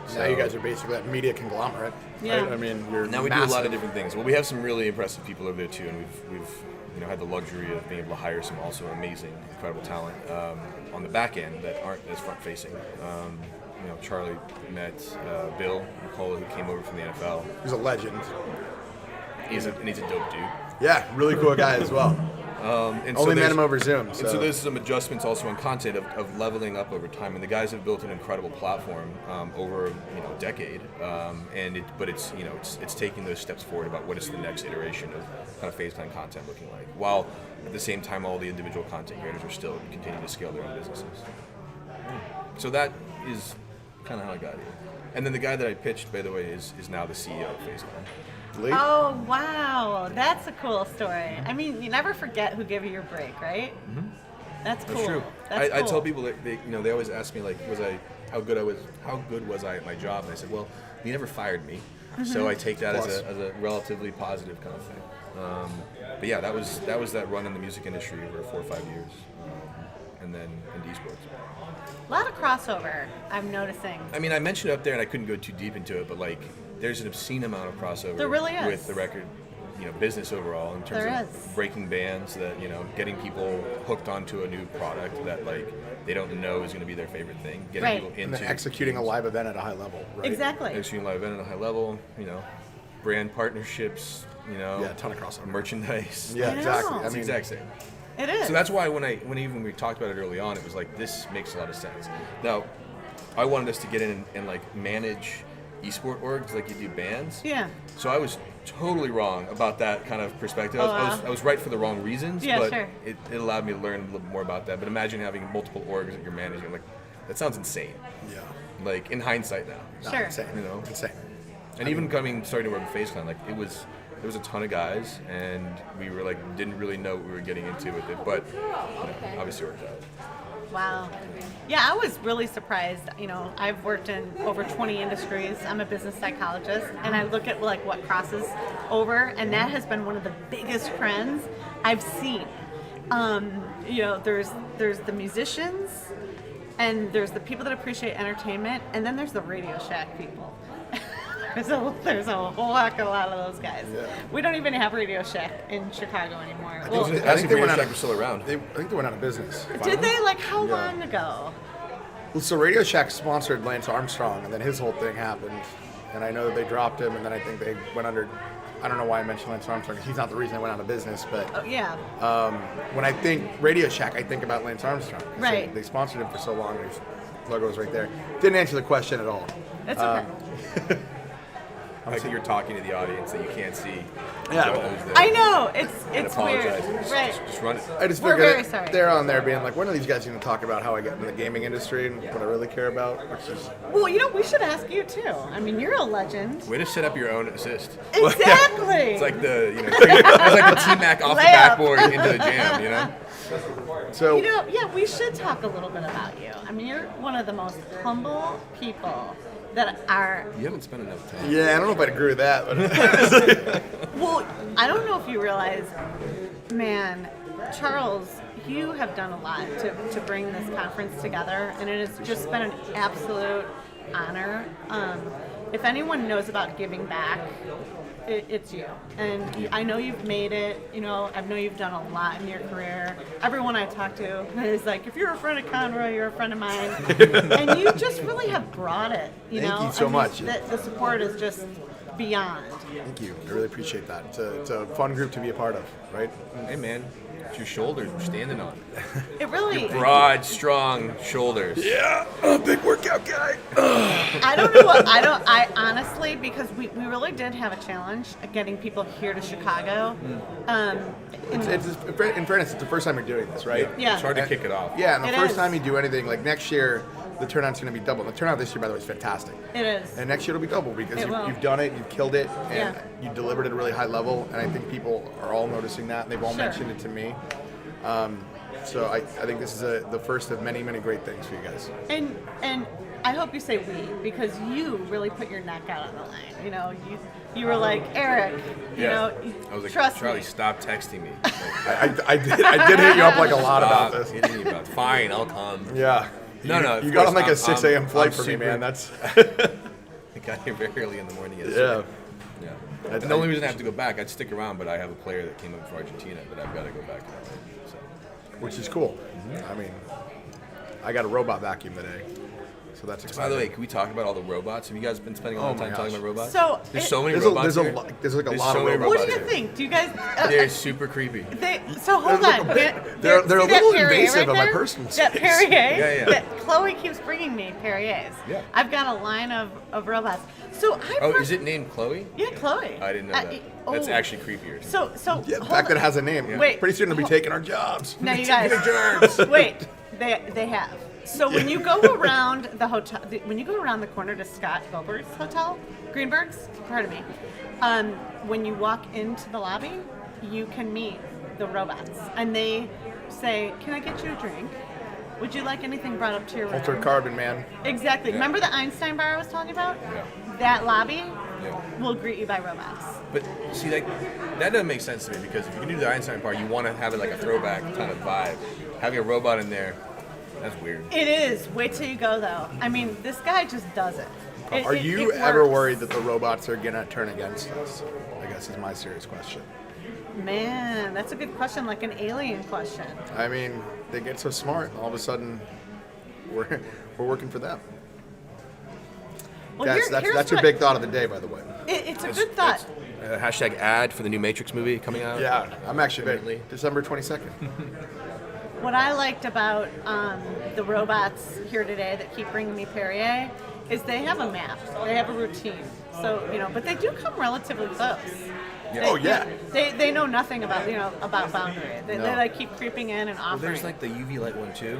So now you guys are basically that media conglomerate, Yeah. right? I mean, you're now we massive. do a lot of different things. Well, we have some really impressive people over there too, and we've had the luxury of being able to hire some also amazing, incredible talent on the back end that aren't as front facing. Charlie met Bill Nicola, who came over from the NFL. He's a legend. He's a dope dude. Yeah, really cool guy as well. And Only met there's- him over Zoom. And so there's some adjustments also on content of leveling up over time, and the guys have built an incredible platform over a decade. But it's taking those steps forward about what is the next iteration of kind of FaZe Clan content looking like, while at the same time all the individual content creators are still continuing to scale their own businesses. So that is kind of how I got here. And then the guy that I pitched, by the way, is now the CEO of FaZe Clan. Lee? Oh, wow. That's a cool story. I mean, you never forget who gave you your break, right? Mm-hmm. That's cool. That's true. That's I cool. tell people that they always ask me like, how good was I at my job? And I said, well, you never fired me, so I take that as a relatively positive kind of thing. But yeah, that was that run in the music industry over 4 or 5 years, and then into esports. A lot of crossover, I'm noticing. I mean, I mentioned it up there, and I couldn't go too deep into it, but like, there's an obscene amount of crossover. There really is. With the record, business overall in terms There of is. breaking bands that getting people hooked onto a new product that like they don't know is going to be their favorite thing. Getting Right. people And into then executing a live event at a high level, right? Exactly. executing live event at a high level. Brand partnerships. Yeah, a ton of crossover. Merchandise. Yeah, I exactly. know. I It's the mean, exact same. It is. So that's why when we talked about it early on, it was like, this makes a lot of sense. Now, I wanted us to get in and like manage esport orgs like you do bands. Yeah. So I was totally wrong about that kind of perspective. I was right for the wrong reasons, Yeah, but sure. it allowed me to learn a little bit more about that. But imagine having multiple orgs that you're managing. Like, that sounds insane. yeah. Like, in hindsight now. No, Sure. Insane. Insane. And even starting to work with FaZe Clan, like, there was a ton of guys, and we were like, didn't really know what we were getting into with it, but obviously it worked out. Wow. Yeah, I was really surprised. I've worked in over 20 industries. I'm a business psychologist, and I look at like what crosses over, and that has been one of the biggest trends I've seen. There's the musicians, and there's the people that appreciate entertainment, and then there's the Radio Shack people. There's a whole heck of a lot of those guys. Yeah. We don't even have Radio Shack in Chicago anymore. I Well, think As if they Radio went out Shack of- was still around. I think they went out of business. did they? Like, how Yeah. long ago? Well, so Radio Shack sponsored Lance Armstrong, and then his whole thing happened. And I know that they dropped him, and then I think they went under. I don't know why I mentioned Lance Armstrong. He's not the reason they went out of business, but Oh, yeah. when I think Radio Shack, I think about Lance Armstrong. 'Cause Right. They sponsored him for so long. His logo is right there. Didn't answer the question at all. It's okay. I think you're talking to the audience that you can't see. Yeah. Don't lose them. I know it's And weird, apologize. right? Just run it. I just We're figured very sorry. they're on there being like, when are these guys going to talk about how I got into the gaming industry and what I really care about? Which is Well, we should ask you too. I mean, you're a legend. Way to set up your own assist. Exactly. It's like it's like the T-Mac off the Layup. backboard into the jam, so. Yeah, we should talk a little bit about you. I mean, you're one of the most humble people that are. You haven't spent enough time. Yeah, I don't know if I'd agree with that, but Well, I don't know if you realize, man, Charles, you have done a lot to bring this conference together, and it has just been an absolute honor. If anyone knows about giving back, it's you. And I know you've made it. You know, I know you've done a lot in your career. Everyone I talk to is like, if you're a friend of Conroy, you're a friend of mine. And you just really have brought it. Thank you so much. The support is just beyond. Thank you. I really appreciate that. It's a fun group to be a part of, right? Hey, man. It's your shoulders we're standing on. It really. Broad, strong shoulders. Yeah, big workout guy. I don't know what I honestly, because we really did have a challenge of getting people here to Chicago. In fairness, it's the first time you're doing this, right? Yeah. It's hard to kick it off. Yeah, and the It first is. time you do anything, like next year, the turnout's going to be double. The turnout this year, by the way, is fantastic. It is. And next year it'll be double because It will. you've done it, you've killed it, and Yeah. you delivered at a really high level. And I think people are all noticing that, and they've all Sure. mentioned it to me. So I think this is the first of many, many great things for you guys. And I hope you say we, because you really put your neck out on the line. You know, you were like, Eric, you know, I was like, trust Charlie, me. stop texting me. I did hit you up like a lot about Stop this. hitting me about it. Fine, I'll come. Yeah. No, You of got on course, like a 6 a.m. flight for me, super- man. That's I got here very early in the morning yesterday. yeah. Yeah. And the only reason I have to go back, I'd stick around, but I have a player that came up for Argentina, but I've got to go back. So. Which is cool. I mean, I got a robot vacuum today, so that's exciting. By the way, can we talk about all the robots? Have you guys been spending a lot of Oh my time talking gosh. about robots? So there's so many There's robots a here. lot- there's like a There's lot so of many robots. What do robots you here. think? Do you guys? They're super creepy. So hold on. They're a See that little Perrier invasive right of my there? personal That space. Perrier. Yeah. That Chloe keeps bringing me Perriers. Yeah. I've got a line of robots. So I. Oh, is it named Chloe? Yeah, Chloe. I didn't know that. That's oh. actually creepier. So Yeah, the hold fact that on. it has a name. Wait. Pretty soon it'll be taking our jobs. Now you guys. Wait, they have. So when you go around the hotel, when you go around the corner to Scott Gobert's hotel, Greenberg's, pardon me, when you walk into the lobby, you can meet the robots, and they say, "Can I get you a drink? Would you like anything brought up to your room?" Altered carbon, man. Exactly. Yeah. Remember the Einstein bar I was talking about? Yeah. That lobby Yeah. will greet you by robots. But see, that doesn't make sense to me because if you can do the Einstein part, you want to have it like a throwback kind of vibe. Having a robot in there, that's weird. It is. Wait till you go, though. I mean, this guy just does it. Are It you ever works. worried that the robots are gonna turn against us? I guess is my serious question. Man, that's a good question, like an alien question. I mean, they get so smart, all of a sudden, we're working for them. Well, That's here's your what- big thought of the day, by the way. It's a good thought. Hashtag ad for the new Matrix movie coming out. Yeah, I'm actually Imminently. December 22nd. What I liked about the robots here today that keep bringing me Perrier is they have a map, they have a routine. So but they do come relatively close. Yeah. They, Oh, yeah. They know nothing about about boundary. They No. like keep creeping in and Well, offering. there's like the UV light one too.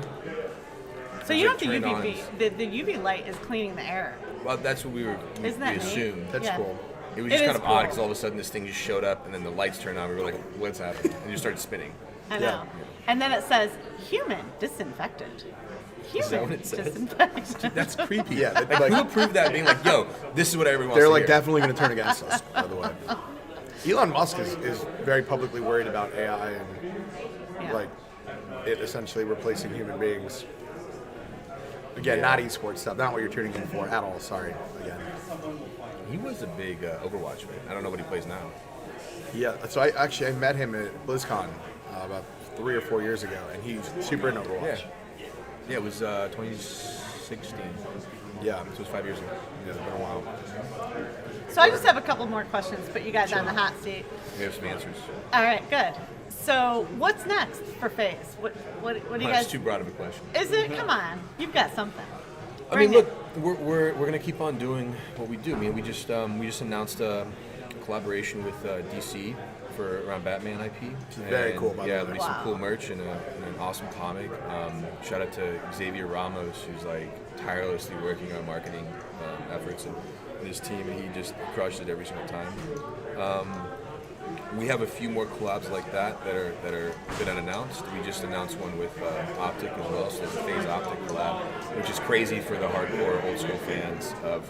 so you have the turn UVB. ons. The UV light is cleaning the air. Well, that's what we Isn't that neat? assumed. That's Yeah. cool. It was It just kind is of odd cool. because all of a sudden this thing just showed up and then the lights turned on. We were like, "What's happening?" And you started spinning. I know. And then it says human disinfected. Human that what it says? disinfected. That's creepy. Yeah, like, like- who approved that? Being like, "Yo, this is what everyone wants They're to like hear." definitely going to turn against us, by the way. Elon Musk is very publicly worried about AI and Yeah. like it essentially replacing human beings. Again, not esports stuff, not what you're tuning in for at all. Sorry, again. He was a big Overwatch fan. I don't know what he plays now. Yeah, so I met him at BlizzCon about 3 or 4 years ago, and he's super into Overwatch. Yeah, it was 2016. Yeah, So it was 5 years ago. yeah, it's been a while. So I just have a couple more questions, put you guys on the hot seat. We have some answers. All right, good. So what's next for FaZe? What do you That's guys? too broad of a question. Is it? Come on, you've got something. I mean, Bring look, we're gonna keep on doing what we do. I mean, we just announced a collaboration with DC for around Batman IP. very And, cool, by the Yeah, way. there'll be Wow. some cool merch and an awesome comic. Shout out to Xavier Ramos, who's like tirelessly working on marketing efforts and his team, and he just crushed it every single time. We have a few more collabs like that are been unannounced. We just announced one with Optic as well, so there's a FaZe Optic collab, which is crazy for the hardcore old school fans of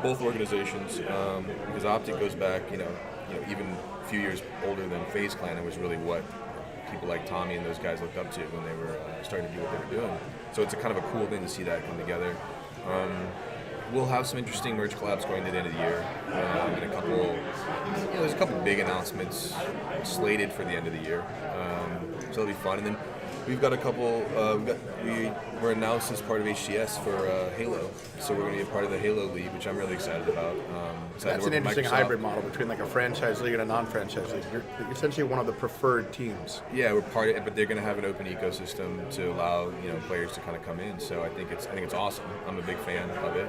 both organizations, because Optic goes back, even a few years older than FaZe Clan. It was really what people like Tommy and those guys looked up to when they were starting to do what they were doing. So it's a kind of a cool thing to see that come together. we'll have some interesting merch collabs going to the end of the year, and a couple. There's a couple big announcements slated for the end of the year, so it'll be fun. And then we've got a couple. We're announced as part of HCS for Halo, so we're going to be a part of the Halo League, which I'm really excited about. That's an interesting hybrid model between like a franchise league and a non-franchise league. You're essentially one of the preferred teams. Yeah, we're part of it, but they're going to have an open ecosystem to allow players to kind of come in. So I think it's awesome. I'm a big fan of it.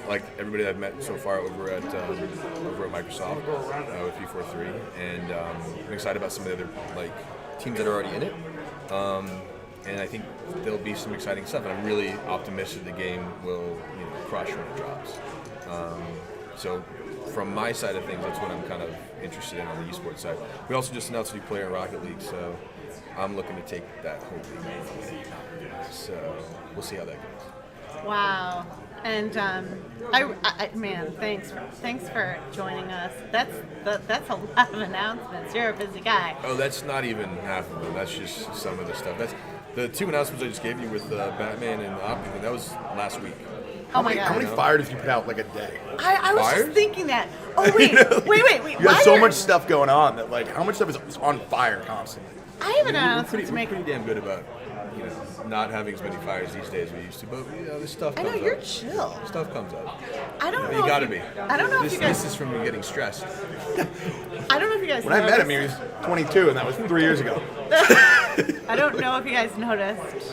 Like everybody that I've met so far over at Microsoft with 343, and I'm excited about some of the other teams that are already in it. And I think there'll be some exciting stuff. And I'm really optimistic the game will crush when it drops. So from my side of things, that's what I'm kind of interested in on the esports side. We also just announced a new player in Rocket League, so I'm looking to take that whole league. So we'll see how that goes. Wow. And man, thanks for joining us. That's a lot of announcements. You're a busy guy. Oh, that's not even half of them. That's just some of the stuff. That's the 2 announcements I just gave you with Batman and Optimus. That was last week. Oh my God. How many fire did you put out like a day? I was just thinking that. Oh wait, wait. You have so much stuff going on that how much stuff is on fire constantly? I have an announcement to make. We're pretty damn good about not having as many fires these days as we used to, but this stuff comes up. I know, you're chill. Stuff comes up. I don't know. You gotta be. I don't know if you guys. This is from me getting stressed. I don't know if you guys. When I met him, he was 22, and that was 3 years ago. I don't know if you guys noticed,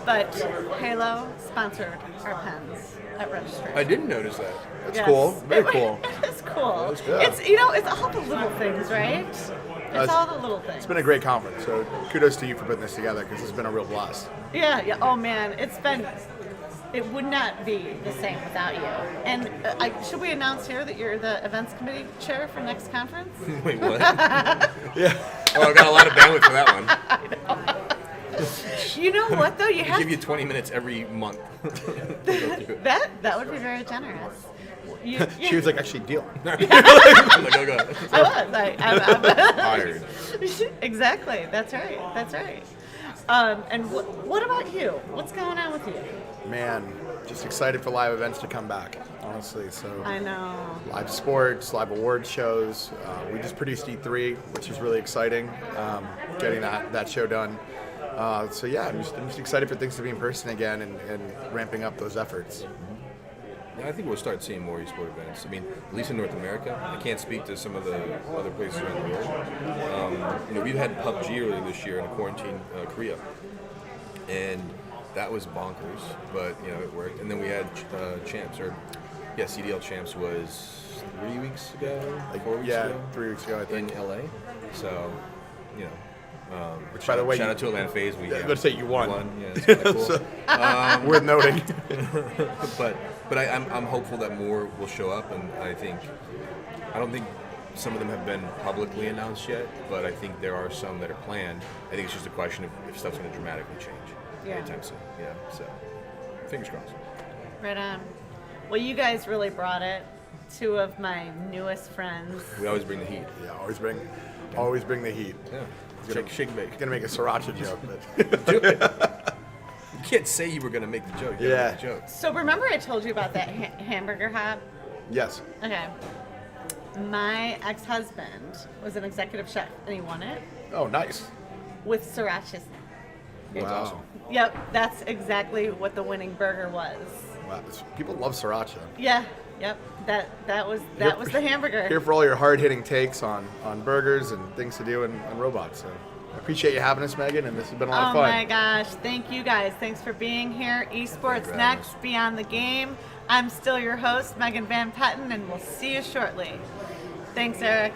but Halo sponsored our pens at registration. I didn't notice that. That's cool. Very cool. It's cool. That's good. It's it's all the little things, right? It's all the little things. It's been a great conference, so kudos to you for putting this together because it's been a real blast. Yeah. Oh man, it would not be the same without you. And should we announce here that you're the events committee chair for next conference? Wait, what? Yeah. Oh, I've got a lot of bandwidth for that one. I know. You know what though? I give you 20 minutes every month. that would be very generous. She was like, actually, deal. I'm like, oh, God. I'm Hired. Exactly. That's right. And what about you? What's going on with you? Man, just excited for live events to come back, honestly. So I know. Live sports, live award shows. We just produced E3, which is really exciting, getting that show done. So yeah, I'm just excited for things to be in person again and ramping up those efforts. Yeah, I think we'll start seeing more eSport events. I mean, at least in North America. I can't speak to some of the other places around the world. We've had PUBG earlier this year in a quarantine Korea, and that was bonkers, but it worked. And then we had CDL Champs was 3 weeks ago, 4 weeks ago. 3 weeks ago, I think. In LA. So, which, by the way, shout out to Atlanta FaZe. Let's say you won. Yeah, it's kind of cool. Worth noting. But I'm hopeful that more will show up, and I don't think some of them have been publicly announced yet, but I think there are some that are planned. I think it's just a question of if stuff's going to dramatically change anytime soon. Yeah, so fingers crossed. Right on. Well, you guys really brought it. 2 of my newest friends. We always bring the heat. Yeah, always bring the heat. Yeah. Shake and bake. Gonna make a sriracha joke, but you can't say you were gonna make the joke. Yeah. Make the joke. So remember I told you about that hamburger hop? Yes. Okay. My ex-husband was an executive chef, and he won it. Oh, nice. With srirachas. That's awesome. Yep, that's exactly what the winning burger was. Wow, people love sriracha. Yeah. Yep. That was the hamburger. Here for all your hard-hitting takes on burgers and things to do and robots. So I appreciate you having us, Megan, and this has been a lot of fun. Oh my gosh, thank you guys. Thanks for being here. Esports Next, Beyond the Game. I'm still your host, Megan Van Petten, and we'll see you shortly. Thanks, Eric.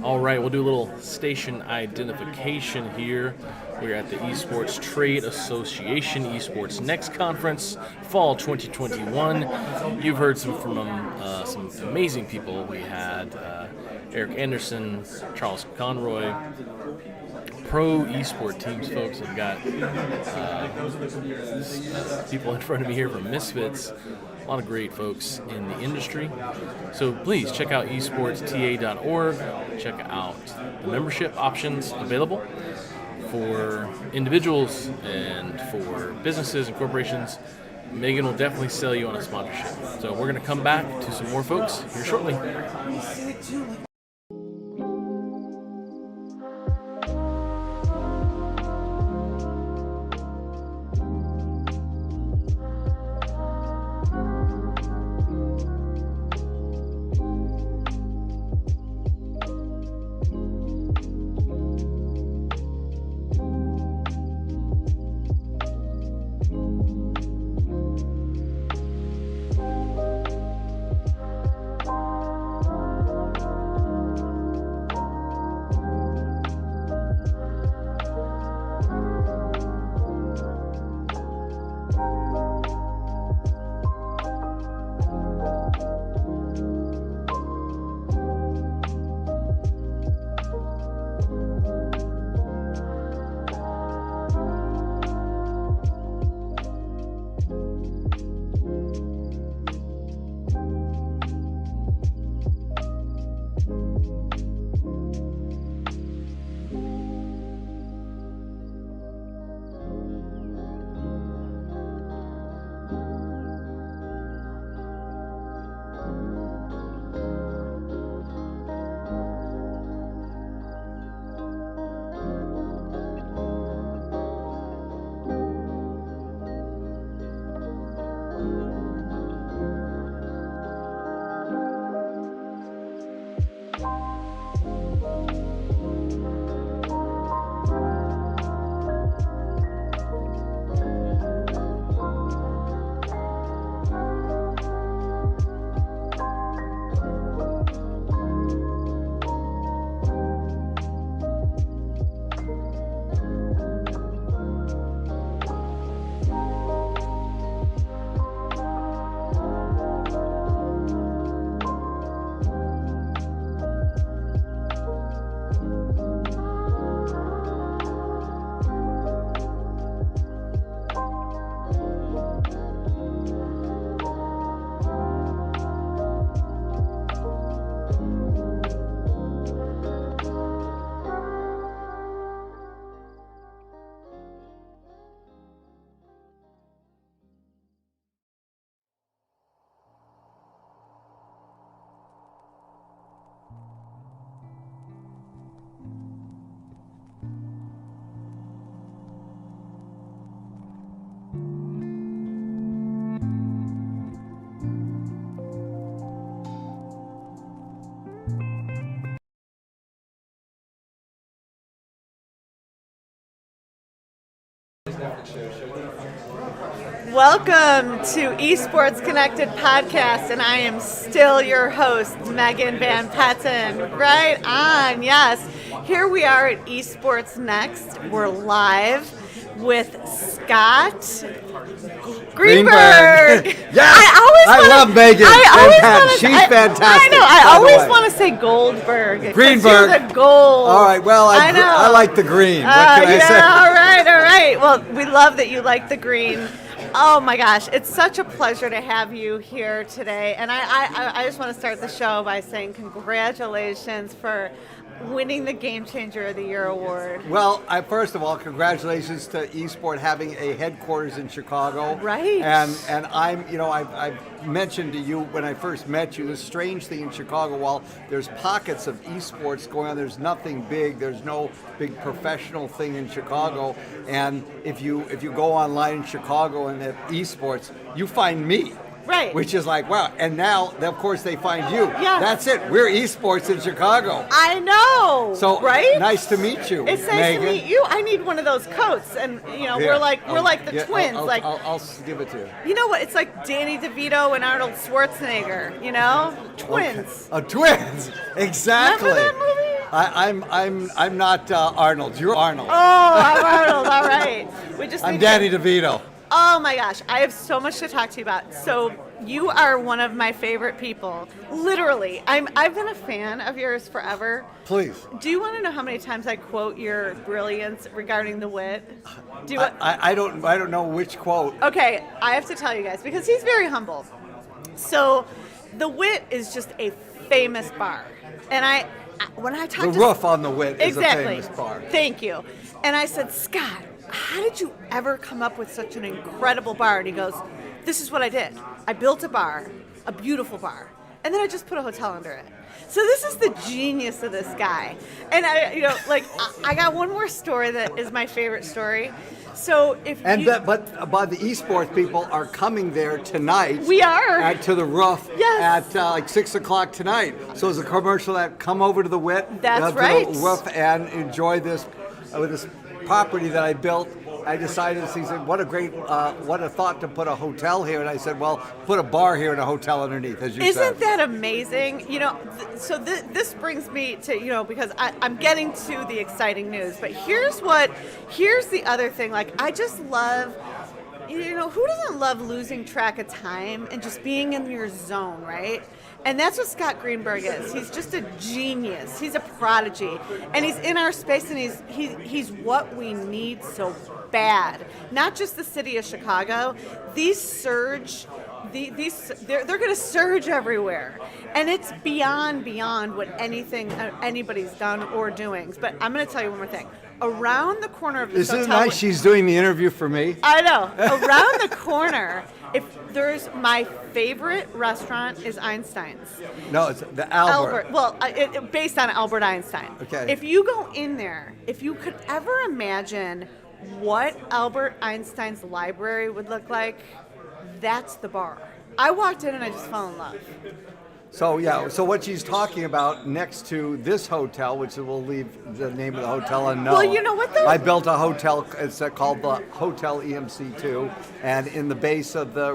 All right, we'll do a little station identification here. We're at the Esports Trade Association EsportsNext Conference, Fall 2021. You've heard from some amazing people. We had Eric Anderson, Charles Conroy, pro esport teams folks. I've got people in front of me here from Misfits. A lot of great folks in the industry. So please check out esportsta.org. Check out the membership options available for individuals and for businesses and corporations. Megan will definitely sell you on a sponsorship. So we're going to come back to some more folks here shortly. Welcome to Esports Connected Podcast, and I am still your host, Megan Van Petten. Right on, yes. Here we are at Esports Next. We're live with Scott Greenberg. Yes, I love Megan. She's fantastic. I know. I always want to say Goldberg. Greenberg. You're the gold. All right. Well, I like the green. What can I say? All right. Well, we love that you like the green. Oh my gosh, it's such a pleasure to have you here today. And I just want to start the show by saying congratulations for winning the Game Changer of the Year award. Well, first of all, congratulations to eSport having a headquarters in Chicago. Right. And I've mentioned to you when I first met you, the strange thing in Chicago, while there's pockets of esports going on, there's nothing big. There's no big professional thing in Chicago. And if you go online in Chicago and at esports, you find me. Right. Which is like, wow. And now, of course, they find you. Yeah. That's it. We're esports in Chicago. I know. So right? nice to meet you. It's nice Megan. to meet you. I need one of those coats, and we're like the twins. I'll give it to you. You know what? It's like Danny DeVito and Arnold Schwarzenegger. Twins. Okay. Twins. Exactly. Remember that movie? I'm not Arnold. You're Arnold. Oh, I'm Arnold. All right. We just. I'm need Danny to- DeVito. Oh my gosh, I have so much to talk to you about. So you are one of my favorite people. Literally, I've been a fan of yours forever. Please. Do you want to know how many times I quote your brilliance regarding the wit? I don't know which quote. Okay, I have to tell you guys because he's very humble. So, the Wit is just a famous bar, and when I talked The roof on the Wit is exactly. a famous bar. Thank you. And I said, Scott, how did you ever come up with such an incredible bar? And he goes, this is what I did. I built a bar, a beautiful bar, and then I just put a hotel under it. So this is the genius of this guy. And I got one more story that is my favorite story. So But the esports people are coming there tonight. We are. To the roof. Yes. At like 6 o'clock tonight. So it's a commercial that come over to the Wit. That's to right. the roof and enjoy this property that I built. I decided, he said, what a thought to put a hotel here. And I said, well, put a bar here and a hotel underneath, as you said. Isn't that amazing? This brings me to, because I'm getting to the exciting news. But here's the other thing. Like, I just love, who doesn't love losing track of time and just being in your zone, right? And that's what Scott Greenberg is. He's just a genius. He's a prodigy. And he's in our space, and he's what we need so bad. Not just the city of Chicago. They're going to surge everywhere. And it's beyond what anybody's done or doing. But I'm going to tell you one more thing. Around the corner of this hotel... Isn't it hotel... nice she's doing the interview for me? I know. Around the corner... If there's my favorite restaurant is Einstein's. No, it's the Albert. Well, based on Albert Einstein. Okay. If you go in there, if you could ever imagine what Albert Einstein's library would look like, that's the bar. I walked in and I just fell in love. So what she's talking about next to this hotel, which we'll leave the name of the hotel unknown. Well, you know what though? I built a hotel. It's called the Hotel EMC2, and in the base of the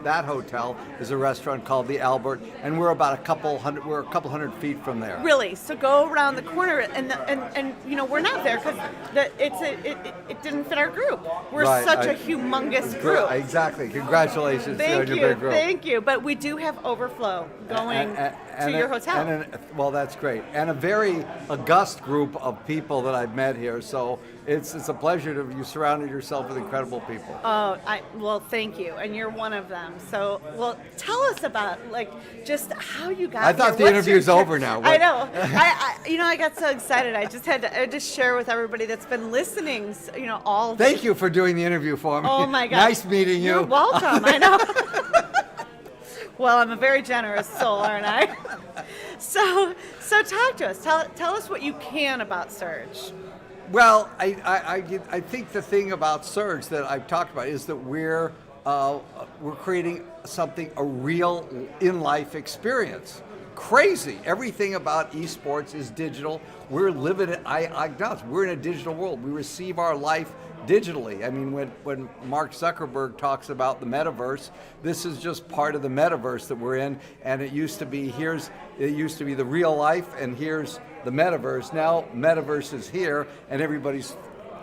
that hotel is a restaurant called the Albert, and we're about a couple hundred feet from there. Really? So go around the corner, and we're not there because it didn't fit our group. We're such a humongous group. Exactly. Congratulations on your big group. Thank you. But we do have overflow going to your hotel. Well, that's great. And a very august group of people that I've met here. So it's a pleasure to you surrounded yourself with incredible people. Well, thank you, and you're one of them. So, tell us about just how you got. I thought the interview's over now. I know. I got so excited. I just had to share with everybody that's been listening. All. Thank you for doing the interview for me. Oh my God. Nice meeting you. You're welcome. I know. Well, I'm a very generous soul, aren't I? So talk to us. Tell us what you can about Surge. Well, I think the thing about Surge that I've talked about is that we're creating a real in-life experience. Crazy. Everything about esports is digital. We're living it. I acknowledge we're in a digital world. We receive our life digitally. I mean, when Mark Zuckerberg talks about the metaverse, this is just part of the metaverse that we're in. And it used to be the real life, and here's the metaverse. Now metaverse is here, and everybody's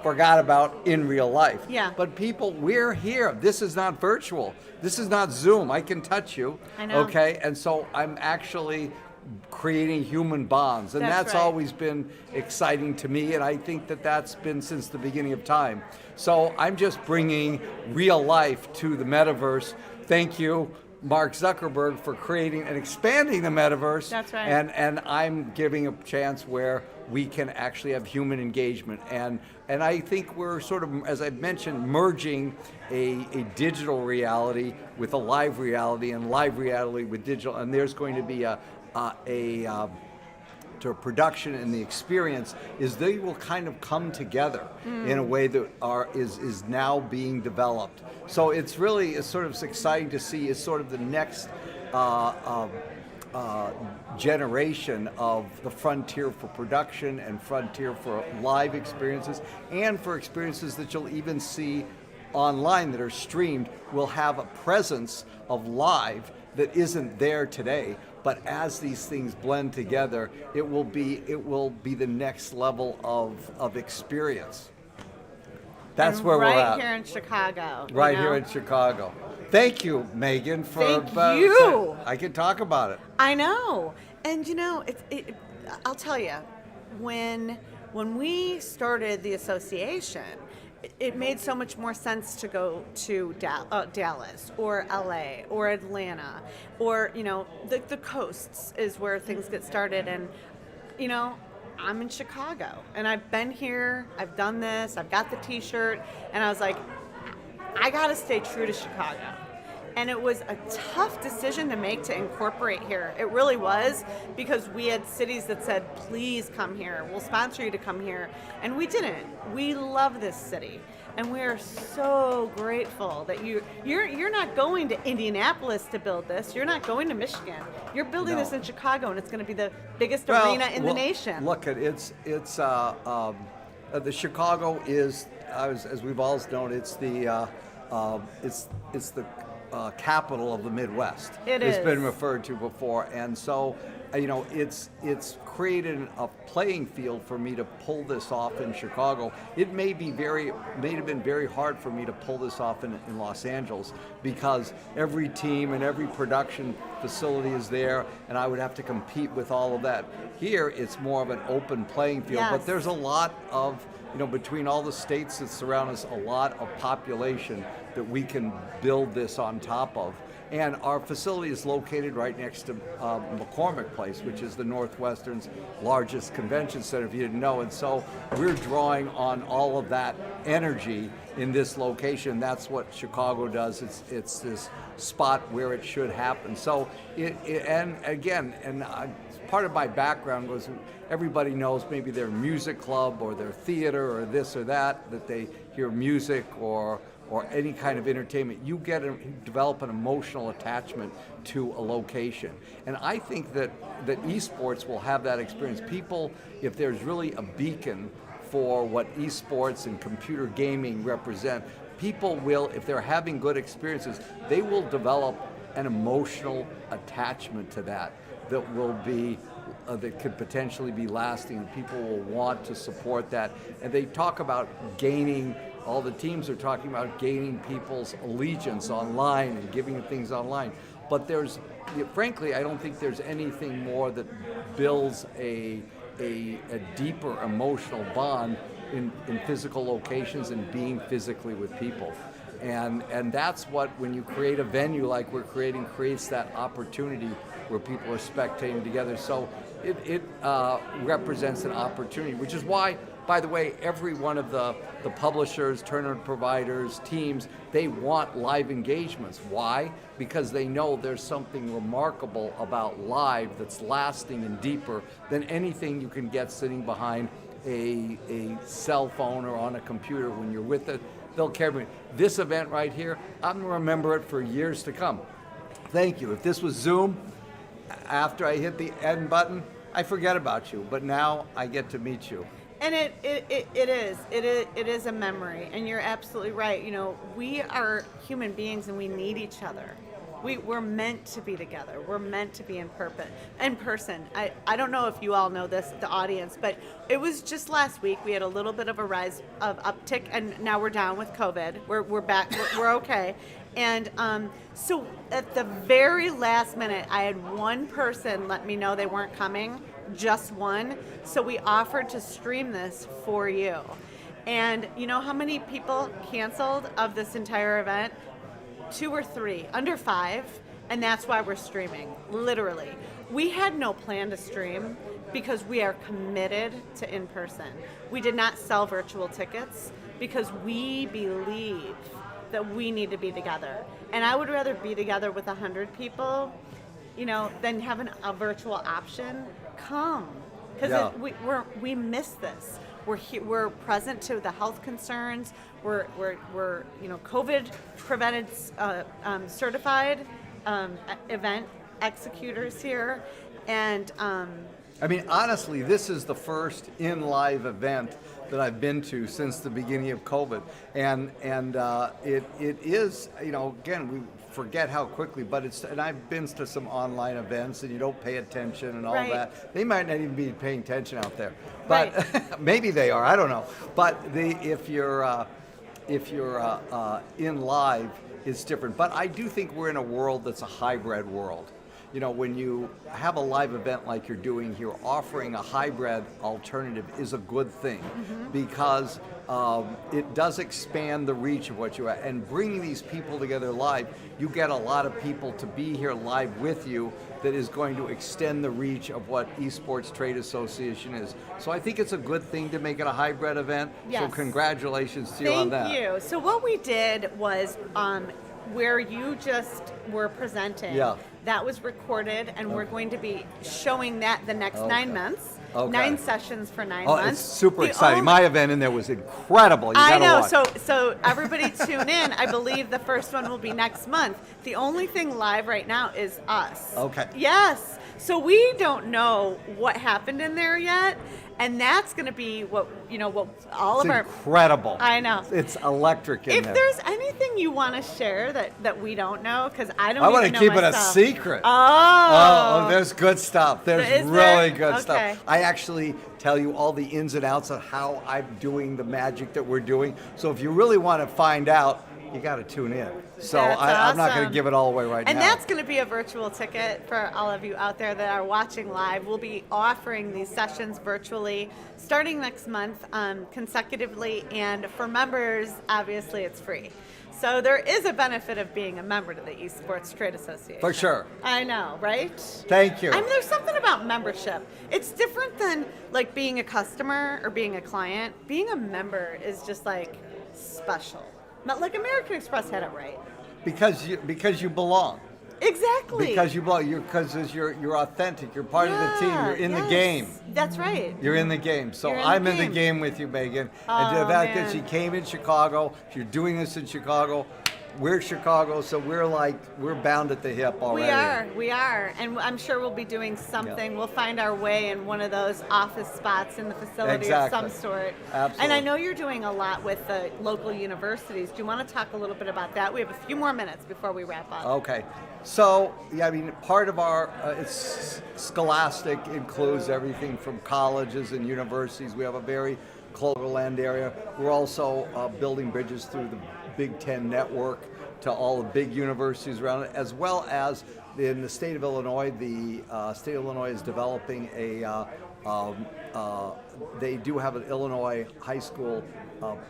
forgot about in real life. Yeah. But people, we're here. This is not virtual. This is not Zoom. I can touch you. I know. Okay, and so I'm actually creating human bonds, and that's right. always been exciting to me, and I think that's been since the beginning of time. So I'm just bringing real life to the metaverse. Thank you, Mark Zuckerberg, for creating and expanding the metaverse. That's right. And I'm giving a chance where we can actually have human engagement, and I think we're sort of, as I mentioned, merging a digital reality with a live reality, and live reality with digital, and there's going to be to production and the experience is they will kind of come together in a way that is now being developed. So it's sort of exciting to see is sort of the next generation of the frontier for production and frontier for live experiences and for experiences that you'll even see online that are streamed will have a presence of live that isn't there today. But as these things blend together, it will be the next level of experience. That's where we're at. Right here in Chicago. Right here in Chicago. Thank you, Megan, for Thank you. I can talk about it. I know. And I'll tell you, when we started the association, it made so much more sense to go to Dallas or LA or Atlanta or, the coasts is where things get started. And, I'm in Chicago and I've been here, I've done this, I've got the t-shirt, and I was like, I got to stay true to Chicago. And it was a tough decision to make to incorporate here. It really was, because we had cities that said, please come here. We'll sponsor you to come here. And we didn't. We love this city. And we are so grateful that you're not going to Indianapolis to build this. You're not going to Michigan. You're building this in Chicago, and it's going to be the biggest arena in the nation. Look, the Chicago is, as we've all known, it's the capital of the Midwest. It's been referred to before, and so it's created a playing field for me to pull this off in Chicago. It may have been very hard for me to pull this off in Los Angeles, because every team and every production facility is there, and I would have to compete with all of that. Here, it's more of an open playing field, but there's a lot of, between all the states that surround us, a lot of population that we can build this on top of. And our facility is located right next to McCormick Place, which is the Northwestern's largest convention center, if you didn't know. And so we're drawing on all of that energy in this location. That's what Chicago does. It's this spot where it should happen. So part of my background was, everybody knows maybe their music club or their theater or this or that they hear music or any kind of entertainment. You develop an emotional attachment to a location. And I think that esports will have that experience. People, if there's really a beacon for what esports and computer gaming represent, people will, if they're having good experiences, they will develop an emotional attachment to that will be that could potentially be lasting, and people will want to support that. And they talk about all the teams are talking about gaining people's allegiance online and giving things online. But frankly, I don't think there's anything more that builds a deeper emotional bond in physical locations and being physically with people. And that's what, when you create a venue like we're creating, creates that opportunity where people are spectating together. So it represents an opportunity, which is why, by the way, every one of the publishers, tournament providers, teams, they want live engagements. Why? Because they know there's something remarkable about live that's lasting and deeper than anything you can get sitting behind a cell phone or on a computer. When you're with it, they'll carry this event right here. I'm going to remember it for years to come. Thank you. If this was Zoom, after I hit the end button, I forget about you, but now I get to meet you. And it is a memory, and you're absolutely right. We are human beings, and we need each other. We're meant to be together. We're meant to be in person. I don't know if you all know this, the audience, but it was just last week we had a little bit of a rise of uptick, and now we're down with COVID. We're back. We're okay. And so at the very last minute, I had one person let me know they weren't coming, just one. So we offered to stream this for you. And you know how many people canceled of this entire event? 2 or 3, under 5, and that's why we're streaming, literally. We had no plan to stream because we are committed to in-person. We did not sell virtual tickets because we believe that we need to be together. And I would rather be together with 100 people, than having a virtual option. Come. because we miss this. We're present to the health concerns. We're COVID prevented certified event executors here, and I mean, honestly, this is the first in-live event that I've been to since the beginning of COVID, and it is, again, we forget how quickly, but and I've been to some online events, and you don't pay attention and all Right. that. They might not even be paying attention out there, but Right. maybe they are. I don't know. But if you're in live, it's different. But I do think we're in a world that's a hybrid world. When you have a live event like you're doing here, offering a hybrid alternative is a good thing because it does expand the reach of what you are. And bringing these people together live, you get a lot of people to be here live with you that is going to extend the reach of what Esports Trade Association is. So I think it's a good thing to make it a hybrid event. Yes. So congratulations to you on that. Thank you. So what we did was where you just were presenting. Yeah. That was recorded, and we're going to be showing that the next 9 months. Okay. 9 sessions for 9 Oh, months. it's super The exciting. only- My event in there was incredible. You I gotta know. watch. So everybody tune in. I believe the first one will be next month. The only thing live right now is us. Okay. Yes. So we don't know what happened in there yet, and that's going to be what all It's of our. incredible. I know. It's electric in If there. there's anything you want to share that we don't know, because I don't. I want even to know keep it a myself. secret. Oh. There's good stuff. There's Is really there? good Okay. stuff. I actually tell you all the ins and outs of how I'm doing the magic that we're doing. So if you really want to find out, you got to tune in. So That's I'm not going awesome. to give it all away right And now. that's going to be a virtual ticket for all of you out there that are watching live. We'll be offering these sessions virtually starting next month consecutively. And for members, obviously, it's free. So there is a benefit of being a member to the Esports Trade Association. For sure. I know, right? Thank you. I mean, there's something about membership. It's different than like being a customer or being a client. Being a member is just like special. Not like American Express had it right. Because you belong. Exactly. Because you belong. You're authentic. You're part of the team. You're in the yes. game. That's right. You're in the game. So You're in the I'm in the game. game with you, Megan. Oh, and the fact that man. she came in Chicago, you're doing this in Chicago. We're Chicago, so we're bound at the hip already. We are. And I'm sure we'll be doing something. Yeah. We'll find our way in one of those office spots in the facility of some sort. Absolutely. And I know you're doing a lot with the local universities. Do you want to talk a little bit about that? We have a few more minutes before we wrap up. Okay. So, I mean, part of our, it's scholastic, includes everything from colleges and universities. We have a very close land area. We're also building bridges through the Big Ten network to all the big universities around it, as well as in the state of Illinois. The state of Illinois is developing they do have an Illinois high school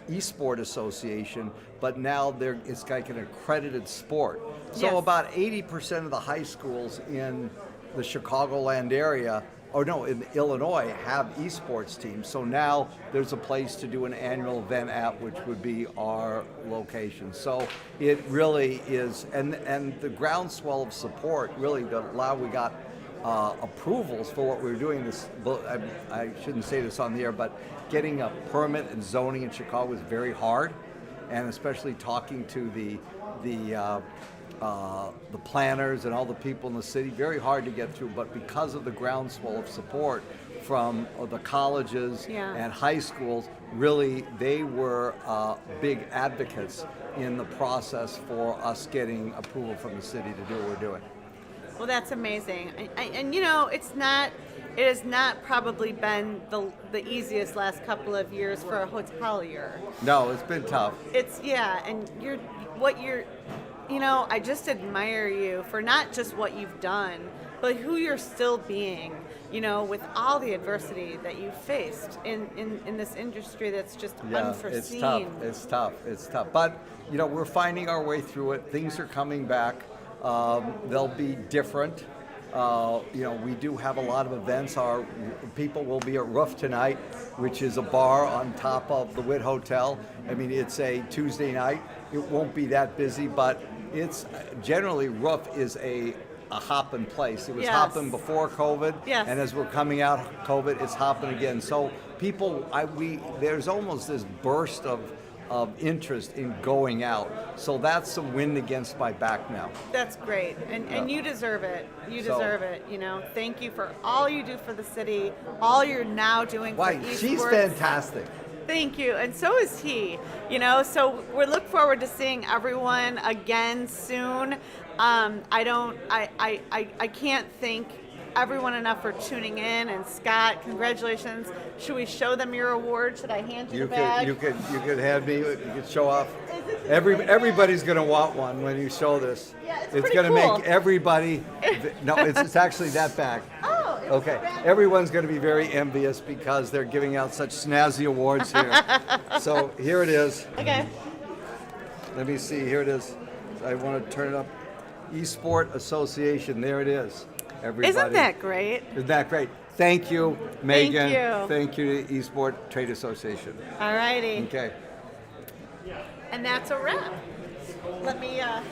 Esports Association, but now it's like an accredited sport. So Yes. about 80% of the high schools in the Chicagoland area, in Illinois, have esports teams. So now there's a place to do an annual event at, which would be our location. So it really is, and the groundswell of support really we got approvals for what we were doing. I shouldn't say this on the air, but getting a permit and zoning in Chicago is very hard, and especially talking to the planners and all the people in the city, very hard to get through. But because of the groundswell of support from the colleges and high schools, really they were big advocates in the process for us getting approval from the city to do what we're doing. Well, that's amazing. And it has not probably been the easiest last couple of years for a hotelier. No, it's been tough. And I just admire you for not just what you've done, but who you're still being, with all the adversity that you've faced in this industry that's just unforeseen. It's tough. But, we're finding our way through it. Things are coming back. They'll be different. We do have a lot of events. Our people will be at Roof tonight, which is a bar on top of the Witt Hotel. I mean, it's a Tuesday night. It won't be that busy, but it's generally Roof is a a hopping place. It was Yes. hopping before COVID, Yes. and as we're coming out of COVID, it's hopping again. So people, there's almost this burst of interest in going out. So that's a win against my back now. That's great, and you deserve it. You So- deserve it. You know, thank you for all you do for the city, all you're now doing for Why, esports. she's fantastic. Thank you, and so is he. You know, so we look forward to seeing everyone again soon. I can't thank everyone enough for tuning in. And Scott, congratulations. Should we show them your award? Should I hand you the bag? You could have me. You could show off. Everybody's going to want one when you show this. Yeah, it's It's pretty going to cool. make everybody. No, it's actually that bag. Oh, it's Okay, everyone's going to be very envious because they're giving out such snazzy awards here. So here it is. Okay. Let me see. Here it is. I want to turn it up. Esport Association. There it is. Everybody. Isn't that great? Isn't that great? Thank you, Megan. you. Thank you to Esport Trade Association. All righty. Okay. And that's a wrap. Let me have.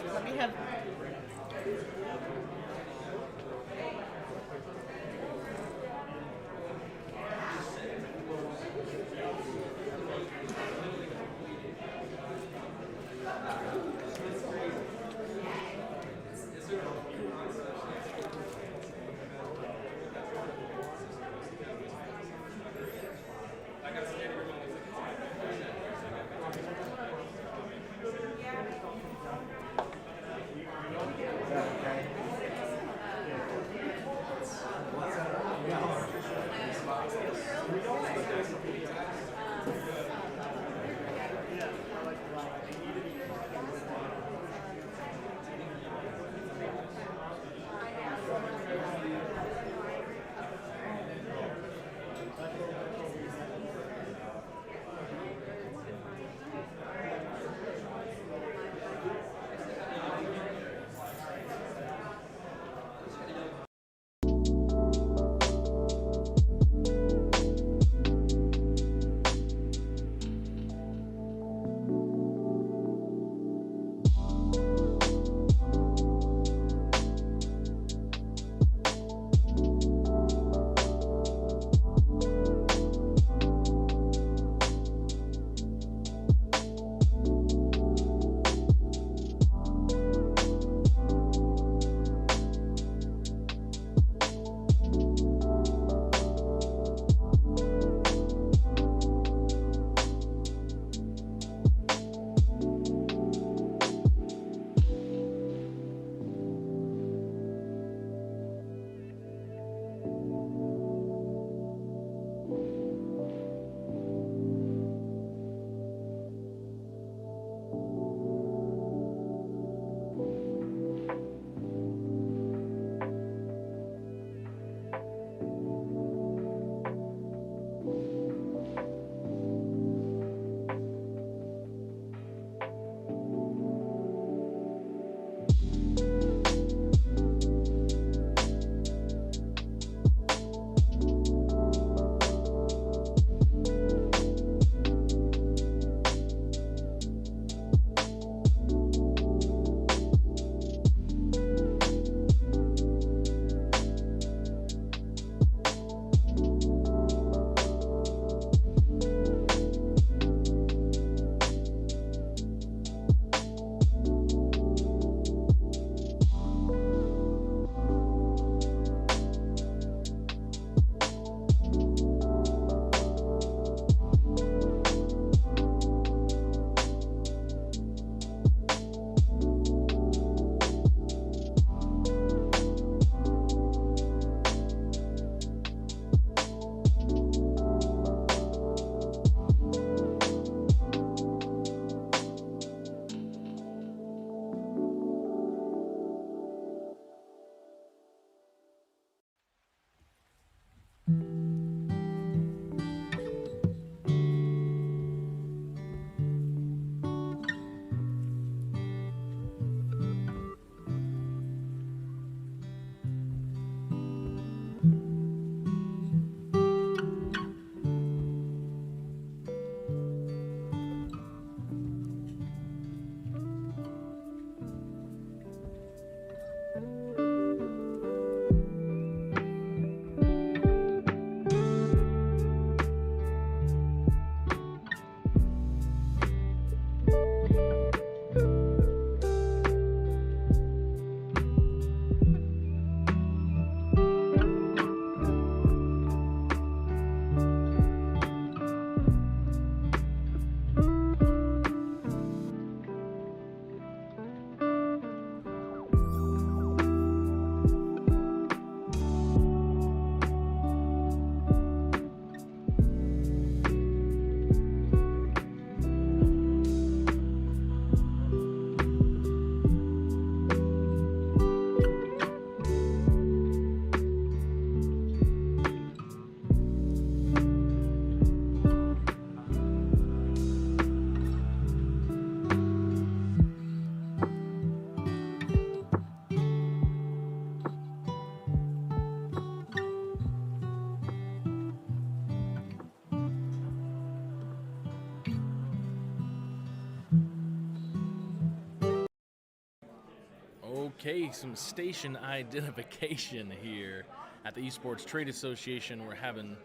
Okay, some station identification here at the Esports Trade Association. We're having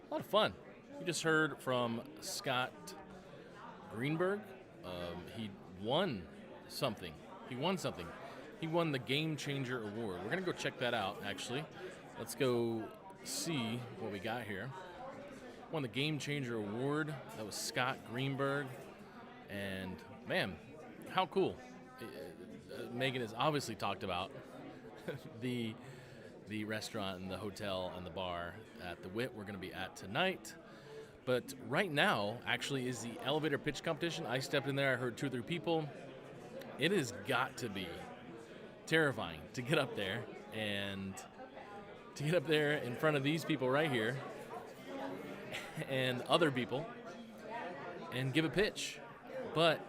a lot of fun. We just heard from Scott Greenberg. He won something. He won the Game Changer Award. We're going to go check that out, actually. Let's go see what we got here. Won the Game Changer Award. That was Scott Greenberg. And, man, how cool. Megan has obviously talked about the restaurant and the hotel and the bar at the WIT we're going to be at tonight. But right now, actually, is the elevator pitch competition. I stepped in there. I heard 2 or 3 people. It has got to be terrifying to get up there and to get up there in front of these people right here and other people and give a pitch. But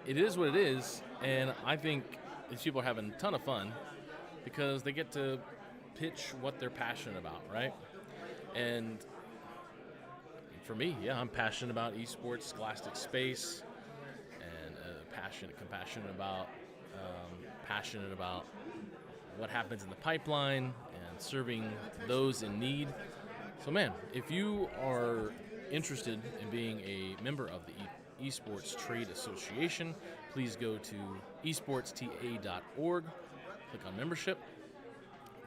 it is what it is, and I think these people are having a ton of fun because they get to pitch what they're passionate about, right? And for me, yeah, I'm passionate about esports, scholastic space, and passionate about what happens in the pipeline and serving those in need. So, man, if you are interested in being a member of the Esports Trade Association, please go to esportsta.org, click on membership.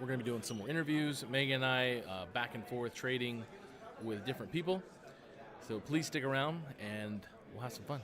We're going to be doing some more interviews, Megan and I, back and forth trading with different people. So please stick around and we'll have some fun.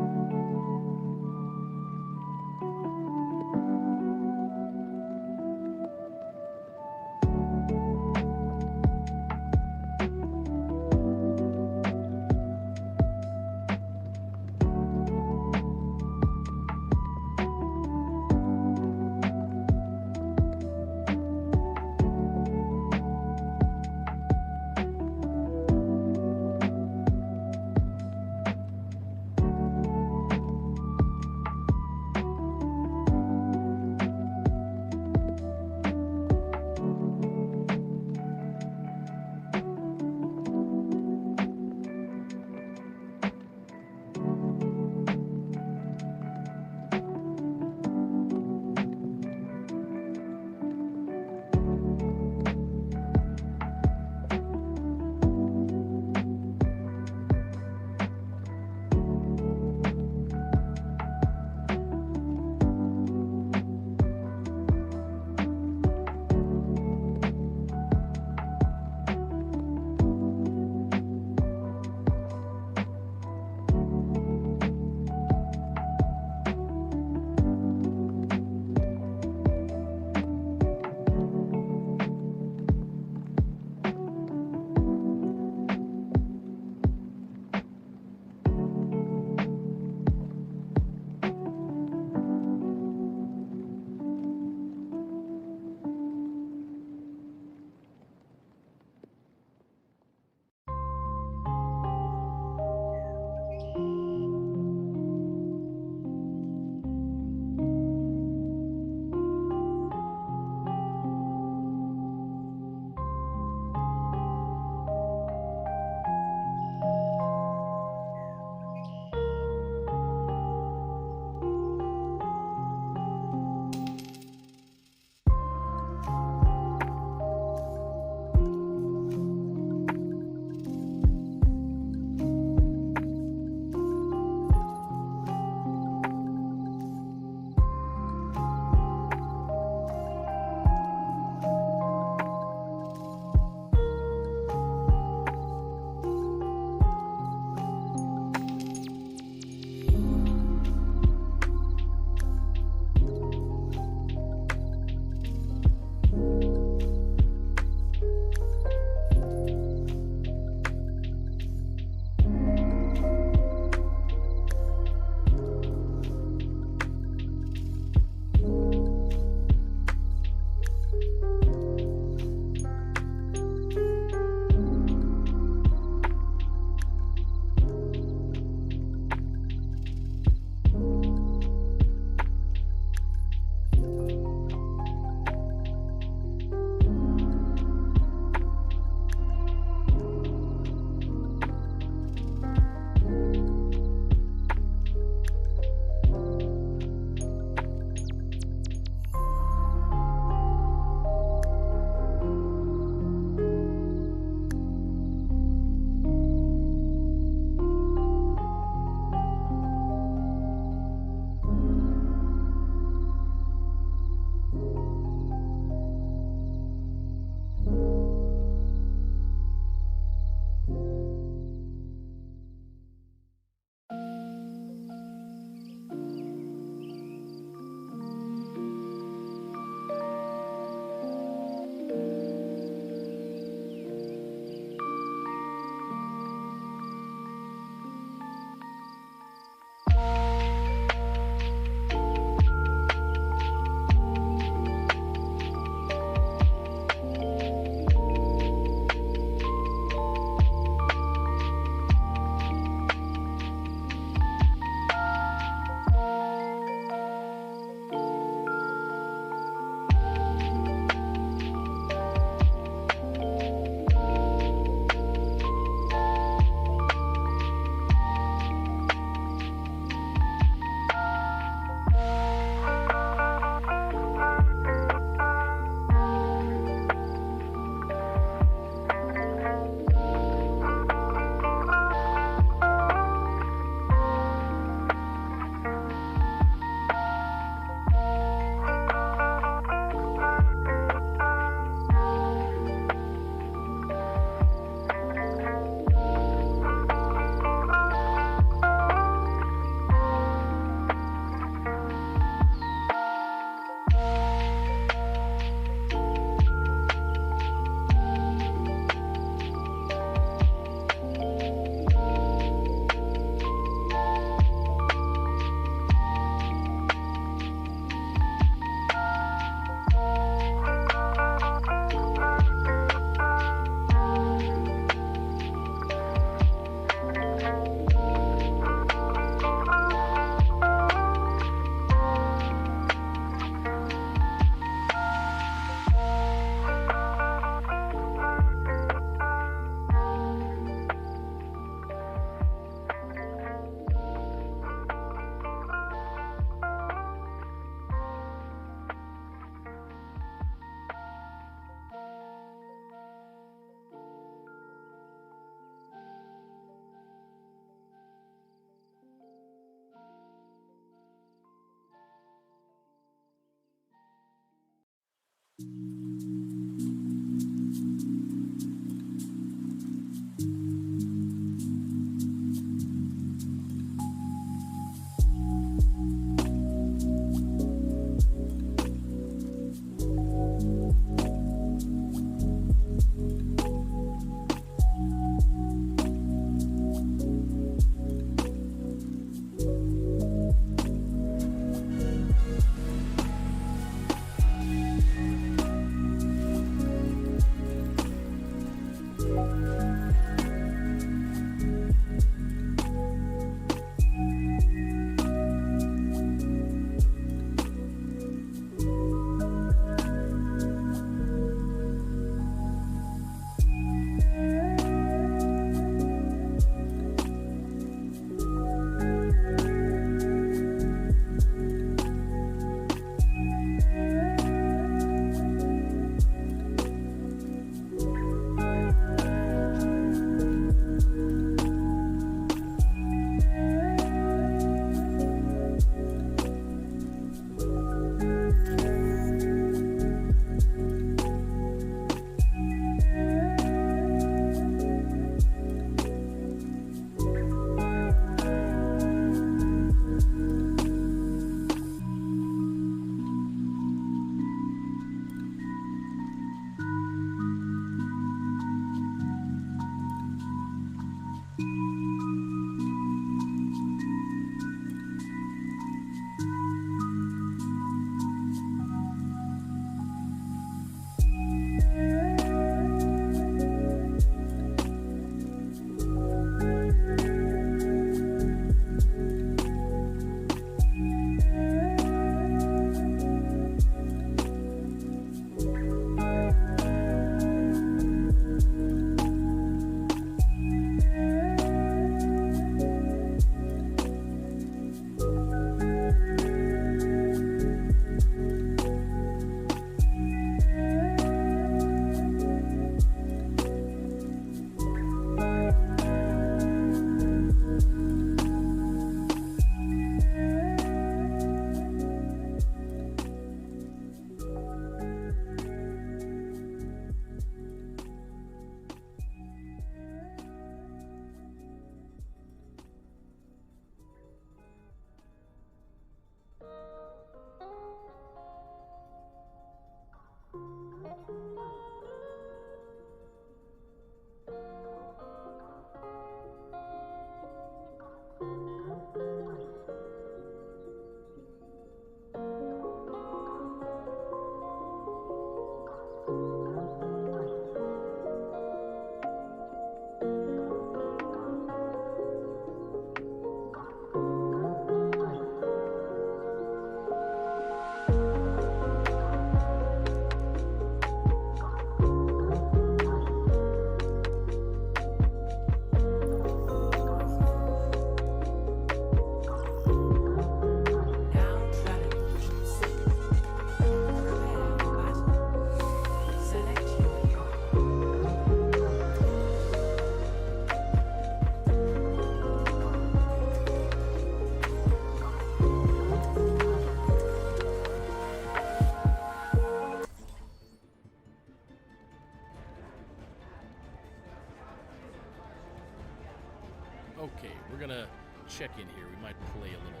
check in here. We might play a little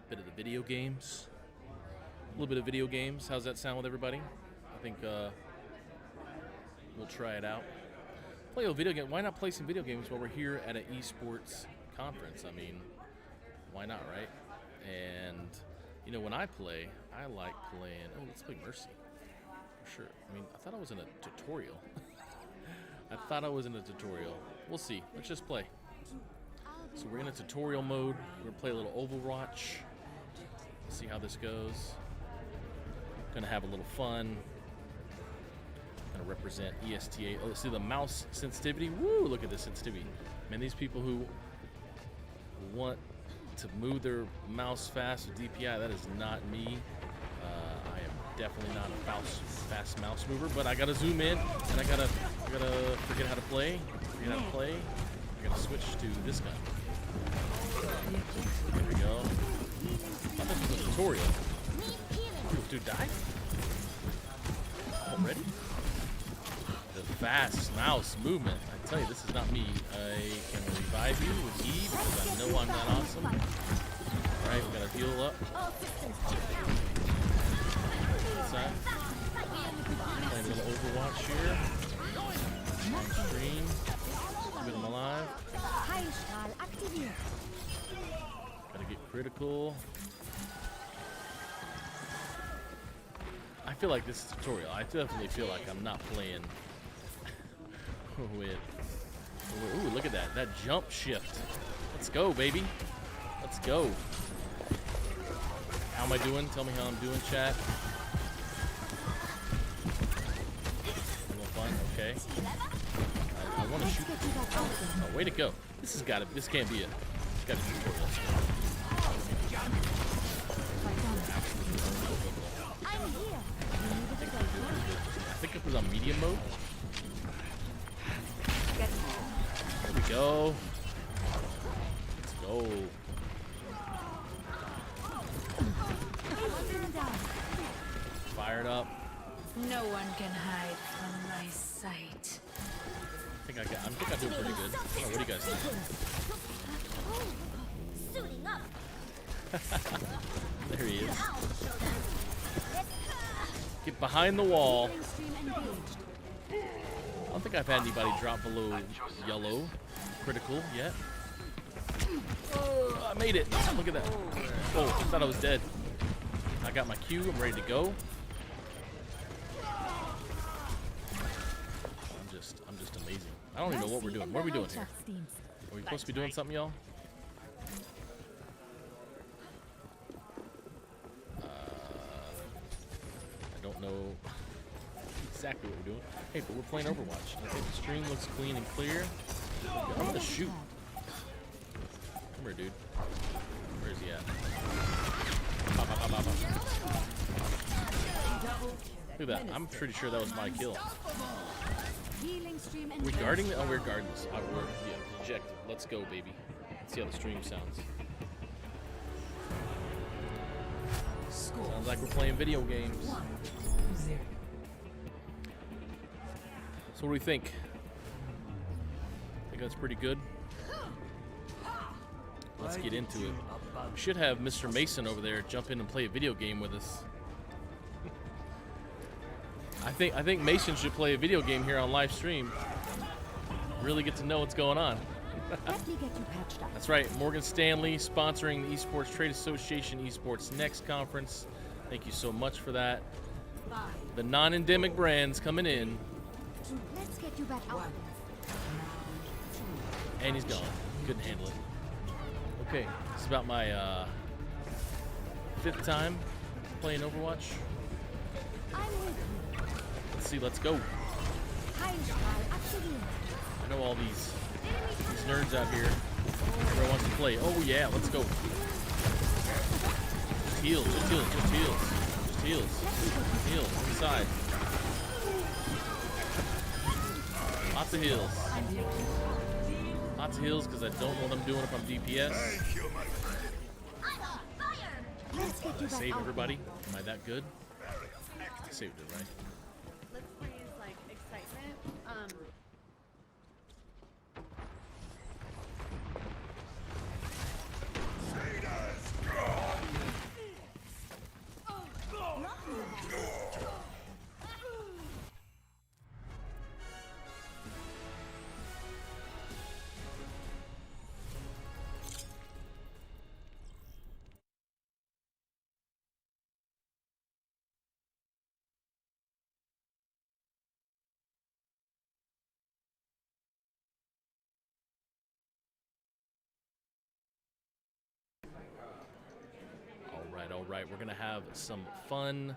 bit of the video games. A little bit of video games. How's that sound with everybody? I think we'll try it out. Play a video game. Why not play some video games while we're here at an esports conference? I mean, why not, right? And you know, when I play, I like playing. Oh, let's play Mercy for sure. I mean, I thought I was in a tutorial. We'll see. Let's just play. So we're in a tutorial mode. We're gonna play a little Overwatch. See how this goes. Gonna have a little fun. Gonna represent ESTA. Oh, see the mouse sensitivity. Woo! Look at the sensitivity. Man, these people who want to move their mouse fast with DPI, that is not me. I am definitely not a fast mouse mover, but I gotta zoom in and I gotta forget how to play. I gotta switch to this gun. There we go. I thought this was a tutorial. Dude, die? Already? The fast mouse movement. I tell you, this is not me. I can revive you with E because I know I'm not awesome. Alright, we gotta heal up. Inside. Playing a little Overwatch here. On stream. Keep them alive. Gotta get critical. I feel like this is a tutorial. I definitely feel like I'm not playing with... Ooh, look at that. That jump shift. Let's go, baby. Let's go. How am I doing? Tell me how I'm doing, chat. A little fun? Okay. I want to shoot. Oh, way to go. This can't be a... It's gotta be a tutorial. I think it was on medium mode. There we go. Let's go. Fired up. No one can hide from my sight. I think I'm doing pretty good. Oh, what do you guys think? Suiting up. There he is. Get behind the wall. I don't think I've had anybody drop below yellow critical yet. Oh, I made it. Look at that. Oh, I thought I was dead. I got my Q. I'm ready to go. I'm just amazing. I don't even know what we're doing. What are we doing here? Are we supposed to be doing something, y'all? I don't know exactly what we're doing. Hey, but we're playing Overwatch. I think the stream looks clean and clear. I'm gonna shoot. Come here, dude. Where is he at? Pop, pop, pop, pop, pop. Look at that. I'm pretty sure that was my kill. Are we guarding? Oh, we're guarding this. Yeah, objective. Let's go, baby. Let's see how the stream sounds. Sounds like we're playing video games. So what do we think? I think that's pretty good. Let's get into it. We should have Mr. Mason over there jump in and play a video game with us. I think Mason should play a video game here on live stream. Really get to know what's going on. That's right. Morgan Stanley sponsoring the Esports Trade Association EsportsNext Conference. Thank you so much for that. The non-endemic brands coming in. Let's get you back out. And he's gone. Couldn't handle it. Okay, this is about my 5th time playing Overwatch. Let's see, let's go. I know all these nerds out here. Everyone wants to play. Oh yeah, let's go. Just heals, just heals, just heals. Just heals. Heals, inside. Lots of heals. Lots of heals because I don't know what I'm doing if I'm DPS. Did I save everybody? Am I that good? I saved it, right? Let's freeze like excitement. right, we're going to have some fun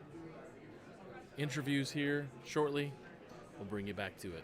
interviews here shortly. We'll bring you back to it.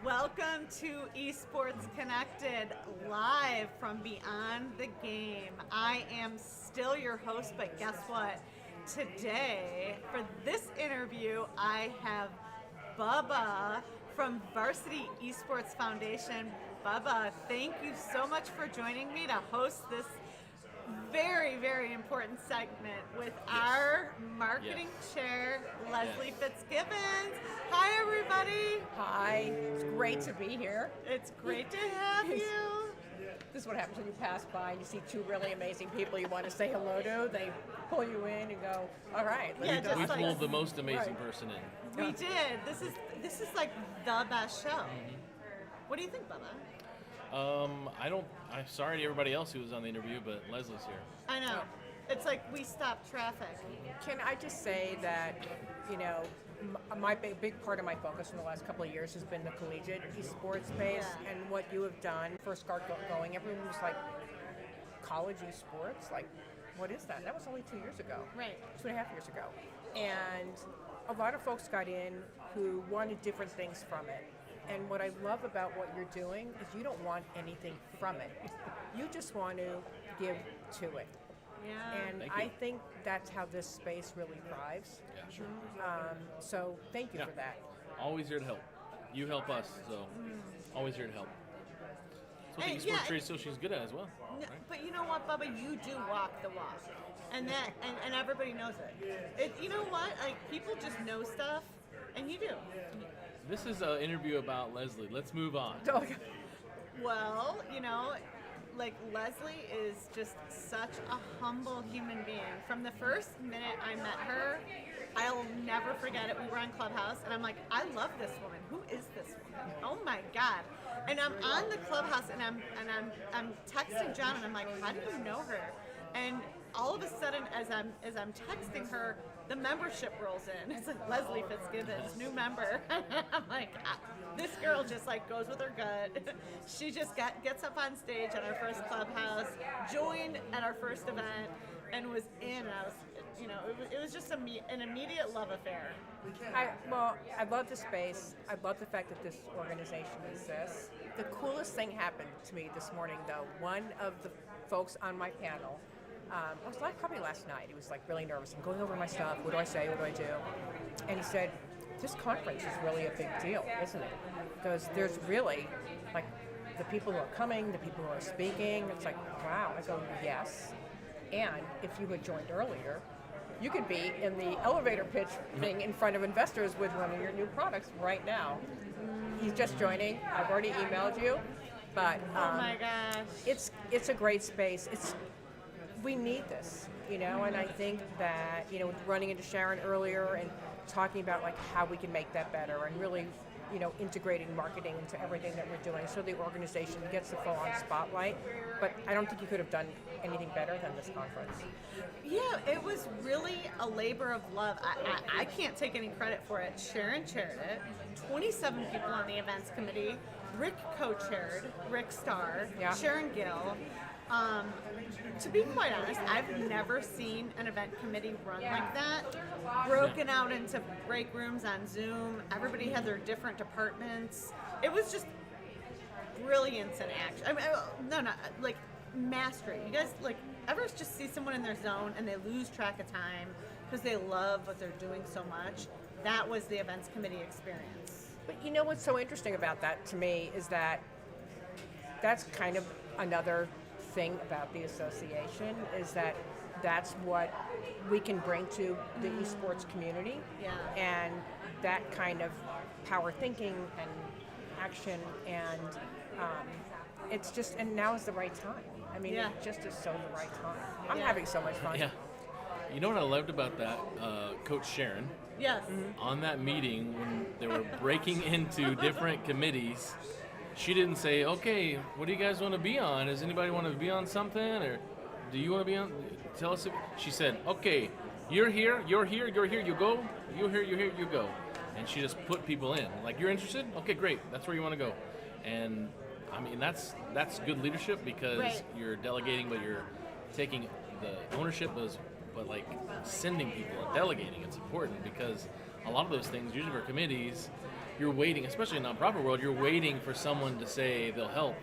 Welcome to Esports Connected, live from beyond the game. I am still your host, but guess what? Today, for this interview, I have Bubba from Varsity Esports Foundation. Bubba, thank you so much for joining me to host this very, very important segment with our marketing chair, Leslie Fitzgibbons. Hi, everybody. Hi, it's great to be here. It's great to have you. This is what happens when you pass by and you see two really amazing people you want to say hello to. They pull you in and go, all right, let's go. We pulled the most amazing person in. We did. This is like the best show. What do you think, Bubba? I'm sorry to everybody else who was on the interview, but Leslie's here. I know. It's like we stopped traffic. Can I just say that, you know, my big part of my focus in the last couple of years has been the collegiate esports space, and what you have done first got going. Everyone was like, college esports? Like, what is that? That was only 2 years ago. Right. 2.5 years ago. And a lot of folks got in who wanted different things from it. And what I love about what you're doing is you don't want anything from it. You just want to give to it. Yeah. And I think that's how this space really thrives. Yeah, sure. So thank you for that. Always here to help. You help us, so always here to help. So I think Hey, esports trade association is good at it as well. No, Right? but you know what, Bubba? You do walk the walk, and that, and everybody knows it. You know what? Like, people just know stuff, and you do. This is an interview about Leslie. Let's move on. Well, you know, like Leslie is just such a humble human being. From the first minute I met her, I'll never forget it. We were on Clubhouse, and I'm like, I love this woman. Who is this woman? Oh my God! And I'm on the Clubhouse, and I'm texting John, and I'm like, how do you know her? And all of a sudden, as I'm texting her, the membership rolls in. It's like Leslie Fitzgibbons, new member. I'm like, this girl just like goes with her gut. She just gets up on stage at our first Clubhouse, joined at our first event, and was in. And I was, it was just an immediate love affair. I love the space. I love the fact that this organization exists. The coolest thing happened to me this morning, though. One of the folks on my panel, it was like probably last night. He was like really nervous. I'm going over my stuff. What do I say? What do I do? And he said, this conference is really a big deal, isn't it? Because there's really, like, the people who are coming, the people who are speaking. It's like, wow. I go, yes. And if you had joined earlier, you could be in the elevator pitch thing in front of investors with one of your new products right now. He's just joining. I've already emailed you. But oh my gosh. It's a great space. We need this, and I think that, running into Sharon earlier and talking about like how we can make that better and really, integrating marketing into everything that we're doing so the organization gets the full-on spotlight. But I don't think you could have done anything better than this conference. Yeah, it was really a labor of love. I can't take any credit for it. Sharon chaired it. 27 people on the events committee. Rick co-chaired, Rick Starr, Sharon Gill. To be quite honest, I've never seen an event committee run like that, broken out into break rooms on Zoom. Everybody had their different departments. It was just brilliance in action. I mean, like mastery. You guys ever just see someone in their zone and they lose track of time because they love what they're doing so much? That was the events committee experience. But what's so interesting about that to me is that that's kind of another thing about the association is that that's what we can bring to the esports community. Yeah. And that kind of power thinking and action and it's just, and now is the right time. I mean, it just is so the right time. I'm having so much fun. Yeah. You know what I loved about that? Coach Sharon. Yes. On that meeting when they were breaking into different committees, she didn't say, okay, what do you guys want to be on? Does anybody want to be on something? Or do you want to be on? Tell us. She said, okay, you're here, you go. You're here, you go. And she just put people in. Like, you're interested? Okay, great. That's where you want to go. And, I mean, that's good leadership because you're delegating, but you're taking the ownership, but like sending people and delegating. It's important because a lot of those things, usually for committees, you're waiting, especially in the nonprofit world, you're waiting for someone to say they'll help.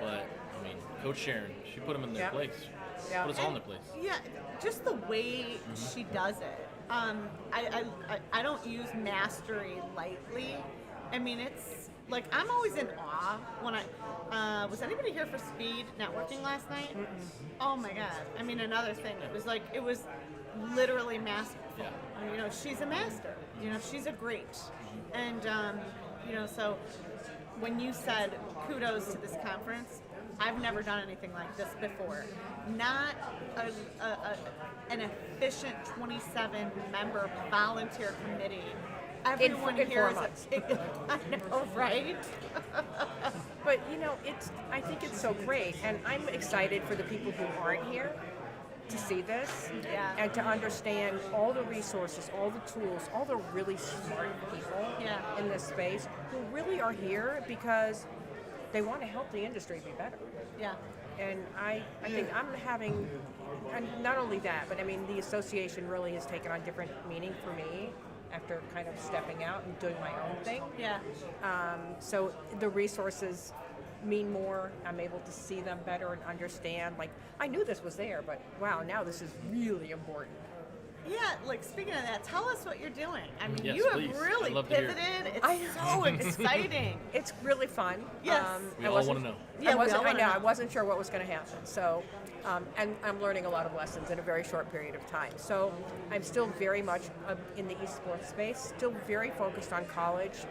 But, I mean, Coach Sharon, she put them in their place. Put us all in their place. Yeah, just the way she does it. I don't use mastery lightly. I mean, it's like I'm always in awe when was anybody here for speed networking last night? Oh my God! I mean, another thing. It was literally masterful. Yeah. She's a master. She's a great. And so when you said kudos to this conference, I've never done anything like this before. Not an efficient 27-member volunteer committee. Everyone in here 4 months. I know, right? But I think it's so great, and I'm excited for the people who aren't here to see this and to understand all the resources, all the tools, all the really smart people in this space who really are here because they want to help the industry be better. Yeah. And I think I'm having, and not only that, but I mean the association really has taken on different meaning for me after kind of stepping out and doing my own thing. Yeah. So the resources mean more. I'm able to see them better and understand. Like, I knew this was there, but wow, now this is really important. Yeah, like speaking of that, tell us what you're doing. I mean, Yes, you have please. really I'd love to hear it. pivoted. It's so exciting. It's really fun. Yes. We I all wasn't- want to know. Yeah, I we wasn't. all I wanna know. know. I wasn't sure what was going to happen. So, and I'm learning a lot of lessons in a very short period of time. So, I'm still very much in the esports space. Still very focused on college.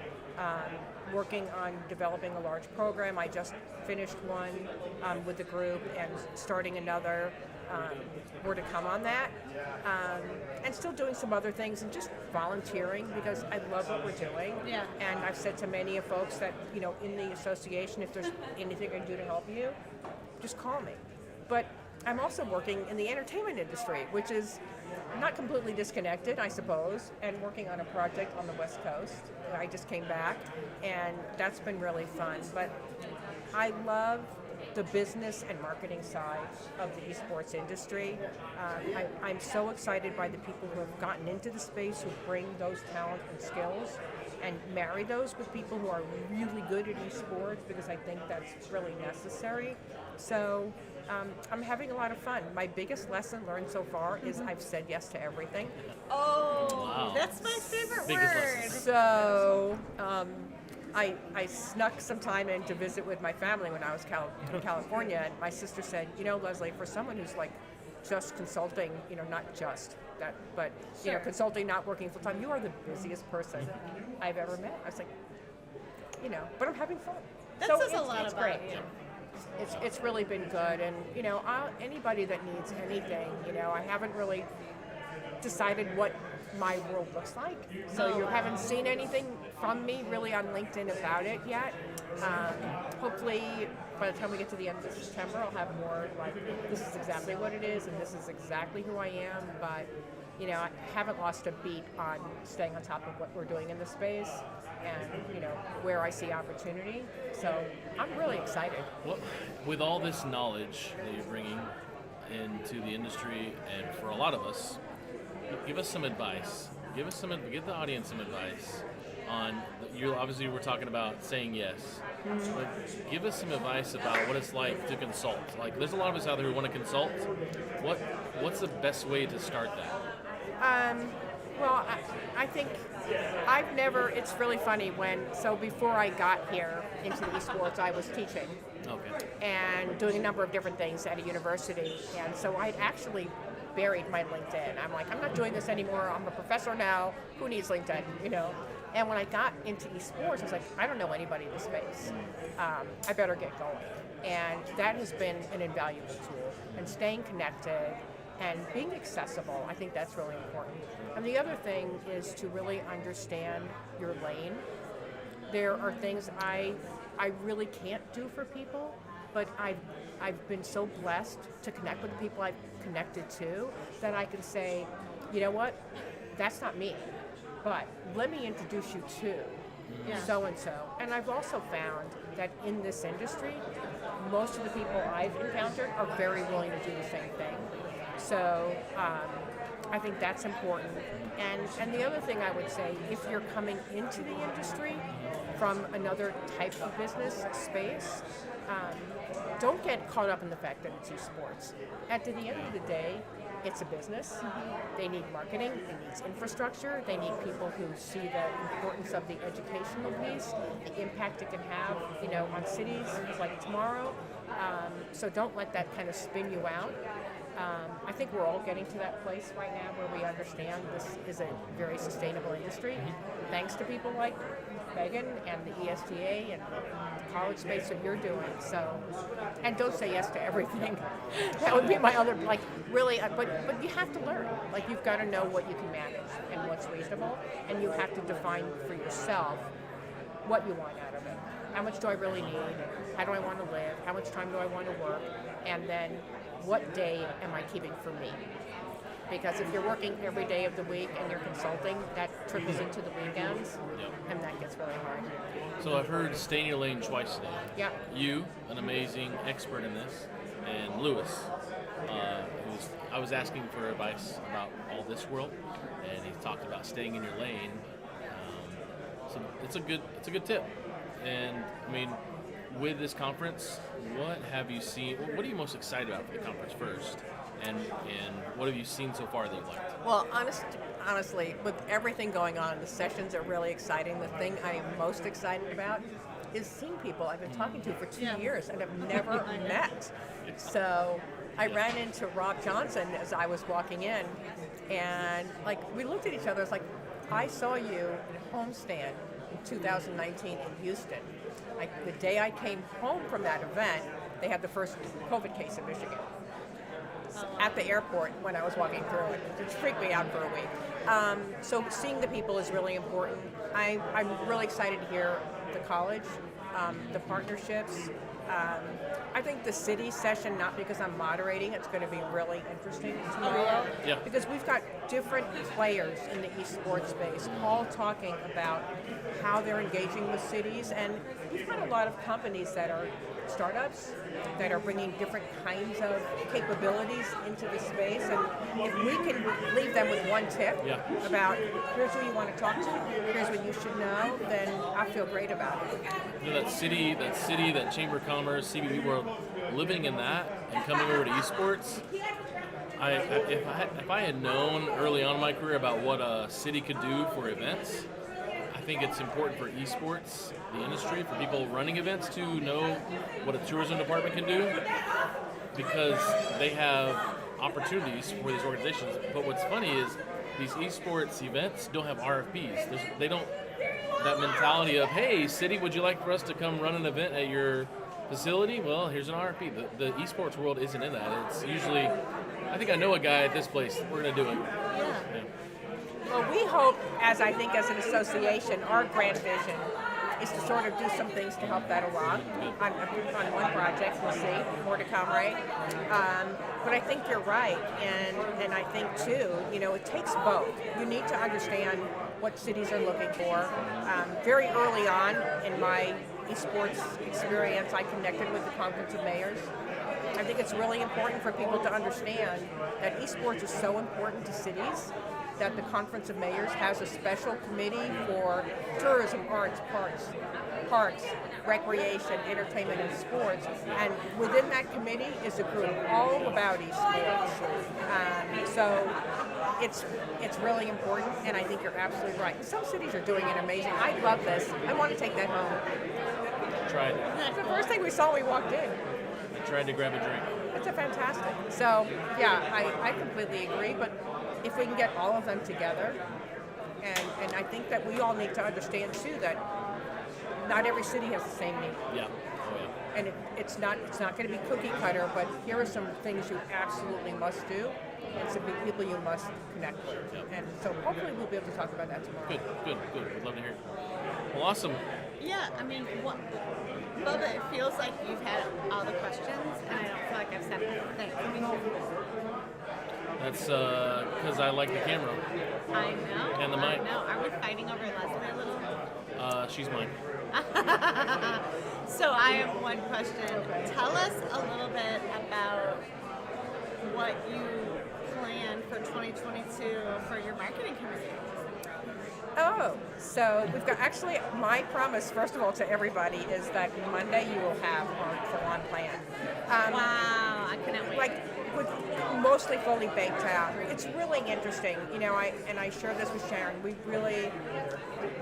Working on developing a large program. I just finished one with the group and starting another. More to come on that, and still doing some other things and just volunteering because I love what we're doing. Yeah. And I've said to many of folks that, you know, in the association, if there's anything I can do to help you, just call me. But I'm also working in the entertainment industry, which is not completely disconnected, I suppose, and working on a project on the West Coast. I just came back, and that's been really fun. But I love the business and marketing side of the esports industry. I'm so excited by the people who have gotten into the space, who bring those talent and skills and marry those with people who are really good at esports, because I think that's really necessary. So I'm having a lot of fun. My biggest lesson learned so far is I've said yes to everything. Oh, Wow. that's my favorite Biggest word. lesson. So I snuck some time in to visit with my family when I was in California, and my sister said, you know, Leslie, for someone who's like just consulting, you know, not just that, but you know, consulting, not working full time, you are the busiest person I've ever met. I was like, you know, but I'm having fun. That So says a it's- lot it's about great. you. It's really been good, and you know, anybody that needs anything, you know, I haven't really decided what my world looks like. So you haven't seen anything from me really on LinkedIn about it yet. Hopefully, by the time we get to the end of September, I'll have more like, this is exactly what it is, and this is exactly who I am. But you know, I haven't lost a beat on staying on top of what we're doing in the space, and you know, where I see opportunity. So I'm really excited. Well, with all this knowledge that you're bringing into the industry, and for a lot of us, give us some advice. Give the audience some advice on. You obviously were talking about saying yes, but give us some advice about what it's like to consult. Like, there's a lot of us out there who want to consult. What's the best way to start that? Well, I think it's really funny so before I got here into the esports, I was teaching Okay. and doing a number of different things at a university. And so I'd actually buried my LinkedIn. I'm like, I'm not doing this anymore. I'm a professor now. Who needs LinkedIn, you know? And when I got into esports, I was like, I don't know anybody in the space. I better get going. And that has been an invaluable tool. And staying connected and being accessible, I think that's really important. And the other thing is to really understand your lane. There are things I really can't do for people, but I've been so blessed to connect with the people I've connected to that I can say, you know what, that's not me, but let me introduce you to so-and-so. And I've also found that in this industry, most of the people I've encountered are very willing to do the same thing. So I think that's important. And the other thing I would say, if you're coming into the industry from another type of business space, don't get caught up in the fact that it's esports. At the end of the day, it's a business. They need marketing, it needs infrastructure, they need people who see the importance of the educational piece, the impact it can have, you know, on cities like tomorrow. So don't let that kind of spin you out. I think we're all getting to that place right now where we understand this is a very sustainable industry, thanks to people like Megan and the ESTA and the college space that you're doing. So, and don't say yes to everything. That would be my other, like, really, but you have to learn. Like, you've got to know what you can manage and what's reasonable, and you have to define for yourself what you want out of it. How much do I really need? How do I want to live? How much time do I want to work? And then what day am I keeping for me? Because if you're working every day of the week and you're consulting, that trickles into the weekends, and that gets really hard. So I've heard stay in your lane twice today. Yeah. You, an amazing expert in this, and Lewis, I was asking for advice about all this world, and he talked about staying in your lane. So it's a good tip. And I mean, with this conference, what have you seen? What are you most excited about for the conference first? and what have you seen so far that you liked? Well, honestly, with everything going on, the sessions are really exciting. The thing I am most excited about is seeing people I've been talking to for 2 years and have never met. So I ran into Rob Johnson as I was walking in, and like we looked at each other. It's like, I saw you in a homestand in 2019 in Houston. The day I came home from that event, they had the first COVID case in Michigan. At the airport when I was walking through it. It freaked me out for a week. So seeing the people is really important. I'm really excited to hear the college, the partnerships. I think the city session, not because I'm moderating, it's going to be really interesting tomorrow. Yeah. Because we've got different players in the esports space all talking about how they're engaging with cities. And we've got a lot of companies that are startups that are bringing different kinds of capabilities into the space. And if we can leave them with one tip about here's who you want to talk to, here's what you should know, then I feel great about it. You know, that city, that Chamber of Commerce, CBB world, living in that and coming over to esports. If I had known early on in my career about what a city could do for events, I think it's important for esports, the industry, for people running events to know what a tourism department can do, because they have opportunities for these organizations. But what's funny is these esports events don't have RFPs. They don't, that mentality of, hey, city, would you like for us to come run an event at your facility? Well, here's an RFP. The esports world isn't in that. It's usually, I think I know a guy at this place. We're going to do it. Yeah. Well, we hope, as an association, our grand vision is to sort of do some things to help that along on one project. We'll see. More to come, right? But I think you're right. And I think, too, it takes both. You need to understand what cities are looking for. Very early on in my esports experience, I connected with the Conference of Mayors. I think it's really important for people to understand that esports is so important to cities that the Conference of Mayors has a special committee for tourism, arts, parks, recreation, entertainment, and sports. And within that committee is a group all about esports. So it's really important, and I think you're absolutely right. Some cities are doing it amazing. I love this. I want to take that home. Tried. It's the first thing we saw when we walked in. Tried to grab a drink. It's a fantastic. So, yeah, I completely agree, but if we can get all of them together, and I think that we all need to understand, too, that not every city has the same need. Yeah. Oh, yeah. And it's not going to be cookie cutter, but here are some things you absolutely must do, and some people you must connect with. Yeah. And so hopefully we'll be able to talk about that tomorrow. Good. We'd love to hear it. Well, awesome. Yeah, I mean, Bubba, it feels like you've had all the questions, and I don't feel like I've said anything. That's because I like the camera. I know. And the mic. I know. Are we fighting over Leslie a little? She's mine. So I have one question. Tell us a little bit about what you plan for 2022 for your marketing committee. Oh, so we've got, actually, my promise, first of all, to everybody is that Monday you will have our full-on plan. Wow, I couldn't wait. With mostly fully baked out. It's really interesting, I share this with Sharon.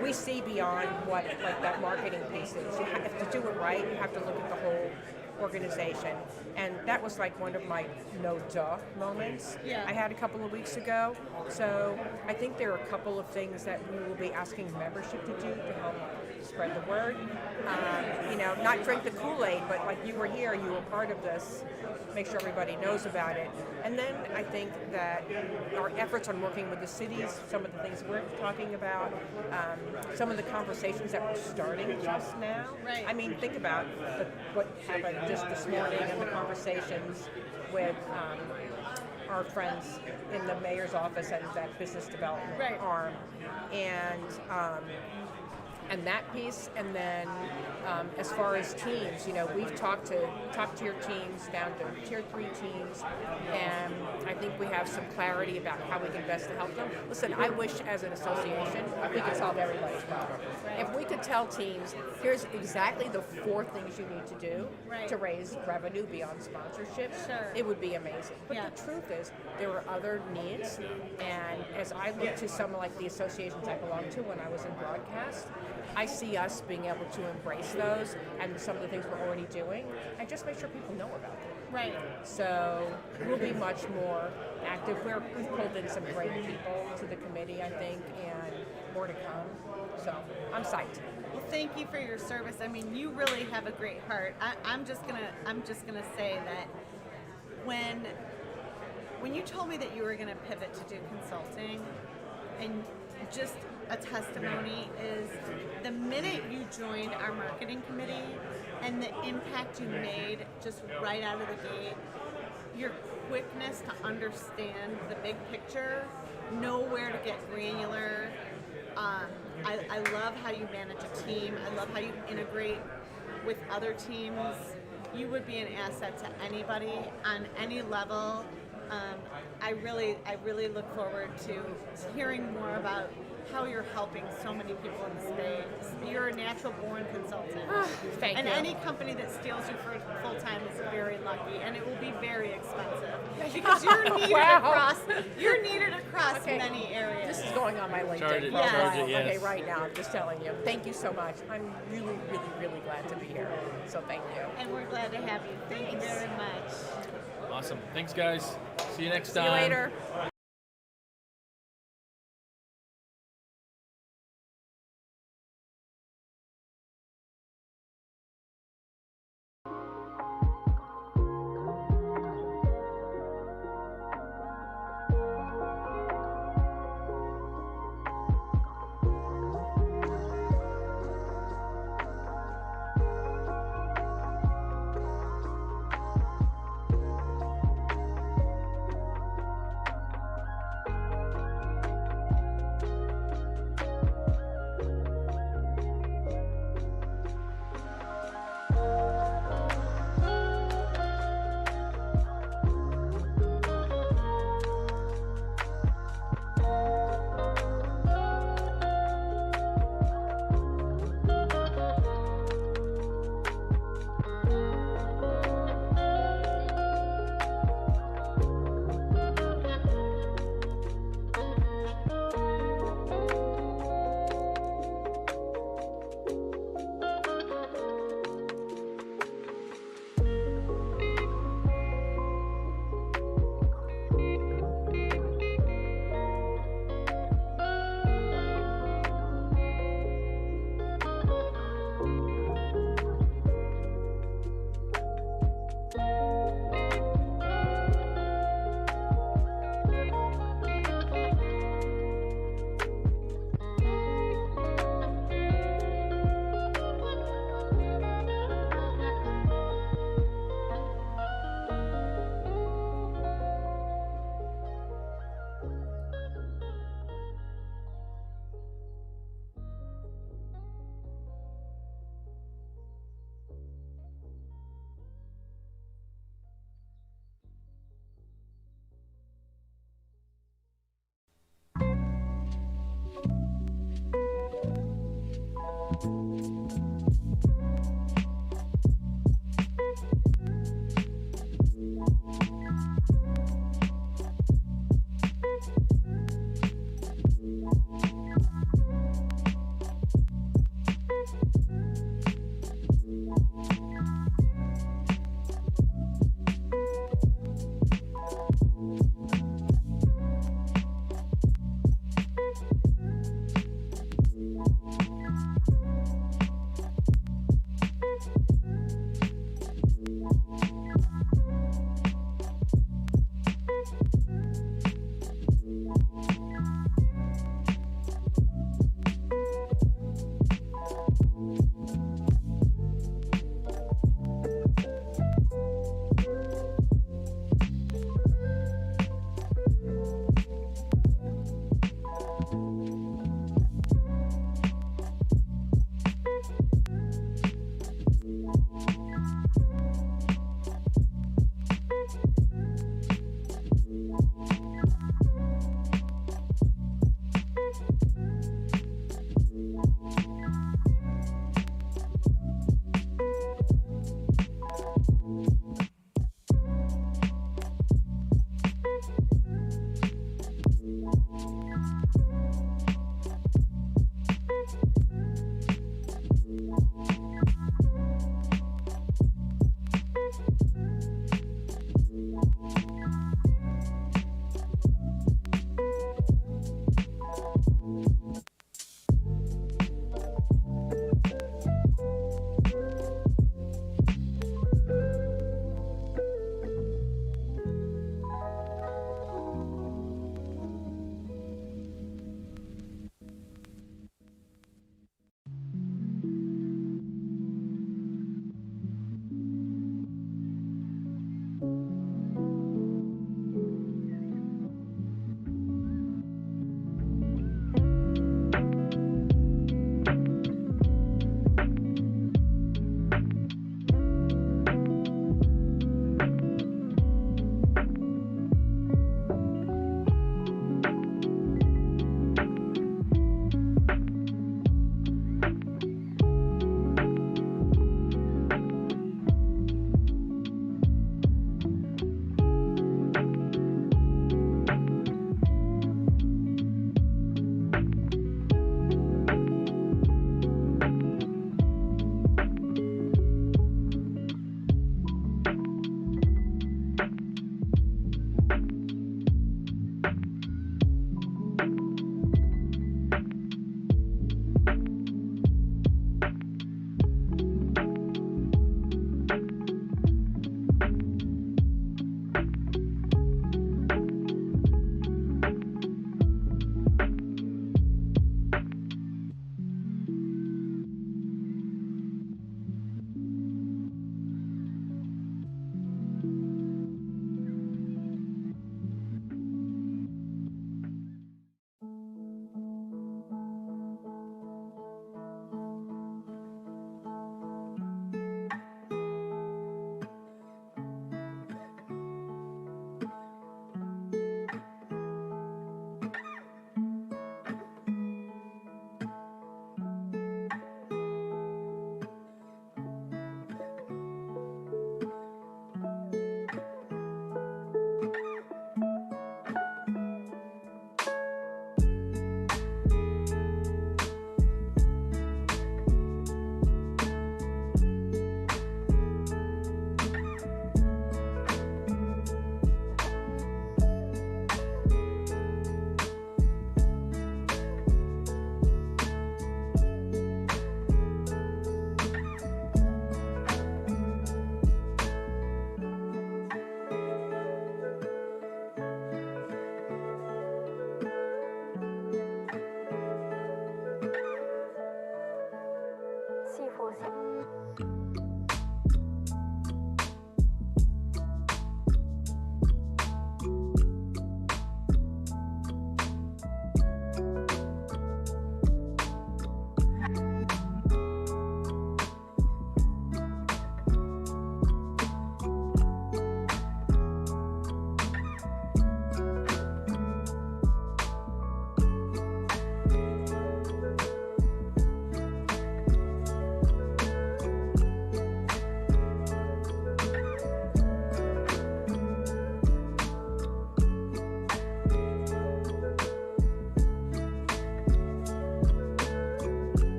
We see beyond what that marketing piece is. You have to do it right. You have to look at the whole organization, and that was one of my no-duh moments I had a couple of weeks ago. So I think there are a couple of things that we will be asking membership to do to help spread the word. Not drink the Kool-Aid, but you were here, you were part of this. Make sure everybody knows about it. And then I think that our efforts on working with the cities, some of the things we're talking about, some of the conversations that we're starting just now. Right. I mean, think about what happened just this morning and the conversations with our friends in the mayor's office and that business development arm, and that piece. And then as far as teams, we've talked to top-tier teams down to tier 3 teams, and I think we have some clarity about how we can best help them. Listen, I wish as an association we could solve everybody's problem. If we could could tell teams, here's exactly the 4 things you need to do to raise revenue beyond sponsorship, it would be amazing. But the truth is, there are other needs, and as I look to some like the associations I belong to when I was in broadcast, I see us being able to embrace those and some of the things we're already doing, and just make sure people know about them. Right. So we'll be much more active. We've pulled in some great people to the committee, I think, and more to come. So I'm psyched. Well, thank you for your service. I mean, you really have a great heart. I'm just gonna say that when you told me that you were gonna pivot to do consulting, and just a testimony is the minute you joined our marketing committee and the impact you made just right out of the gate, your quickness to understand the big picture, know where to get granular. I love how you manage a team. I love how you integrate with other teams. You would be an asset to anybody on any level. I really look forward to hearing more about how you're helping so many people in the space. You're a natural-born consultant. Thank and you. any company that steals you for full-time is very lucky, and it will be very expensive because you're needed you're needed across many areas. This is going on my LinkedIn Charge it, profile. charge it, yes. Okay, right now, I'm just telling you. Thank you so much. I'm really, really, really glad to be here. So thank you. And we're glad to have you. Thank you very much. Awesome. Thanks, guys. See you next See time. you later.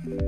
We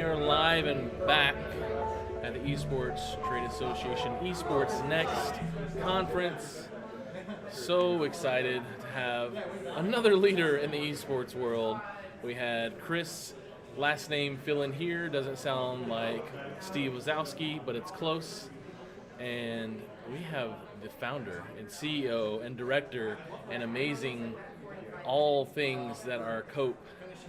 are live and back at the Esports Trade Association EsportsNext Conference. So excited to have another leader in the esports world. We had Chris, last name fill in here, doesn't sound like Steve Wazowski, but it's close. And we have the founder and CEO and director and amazing all things that are Cope,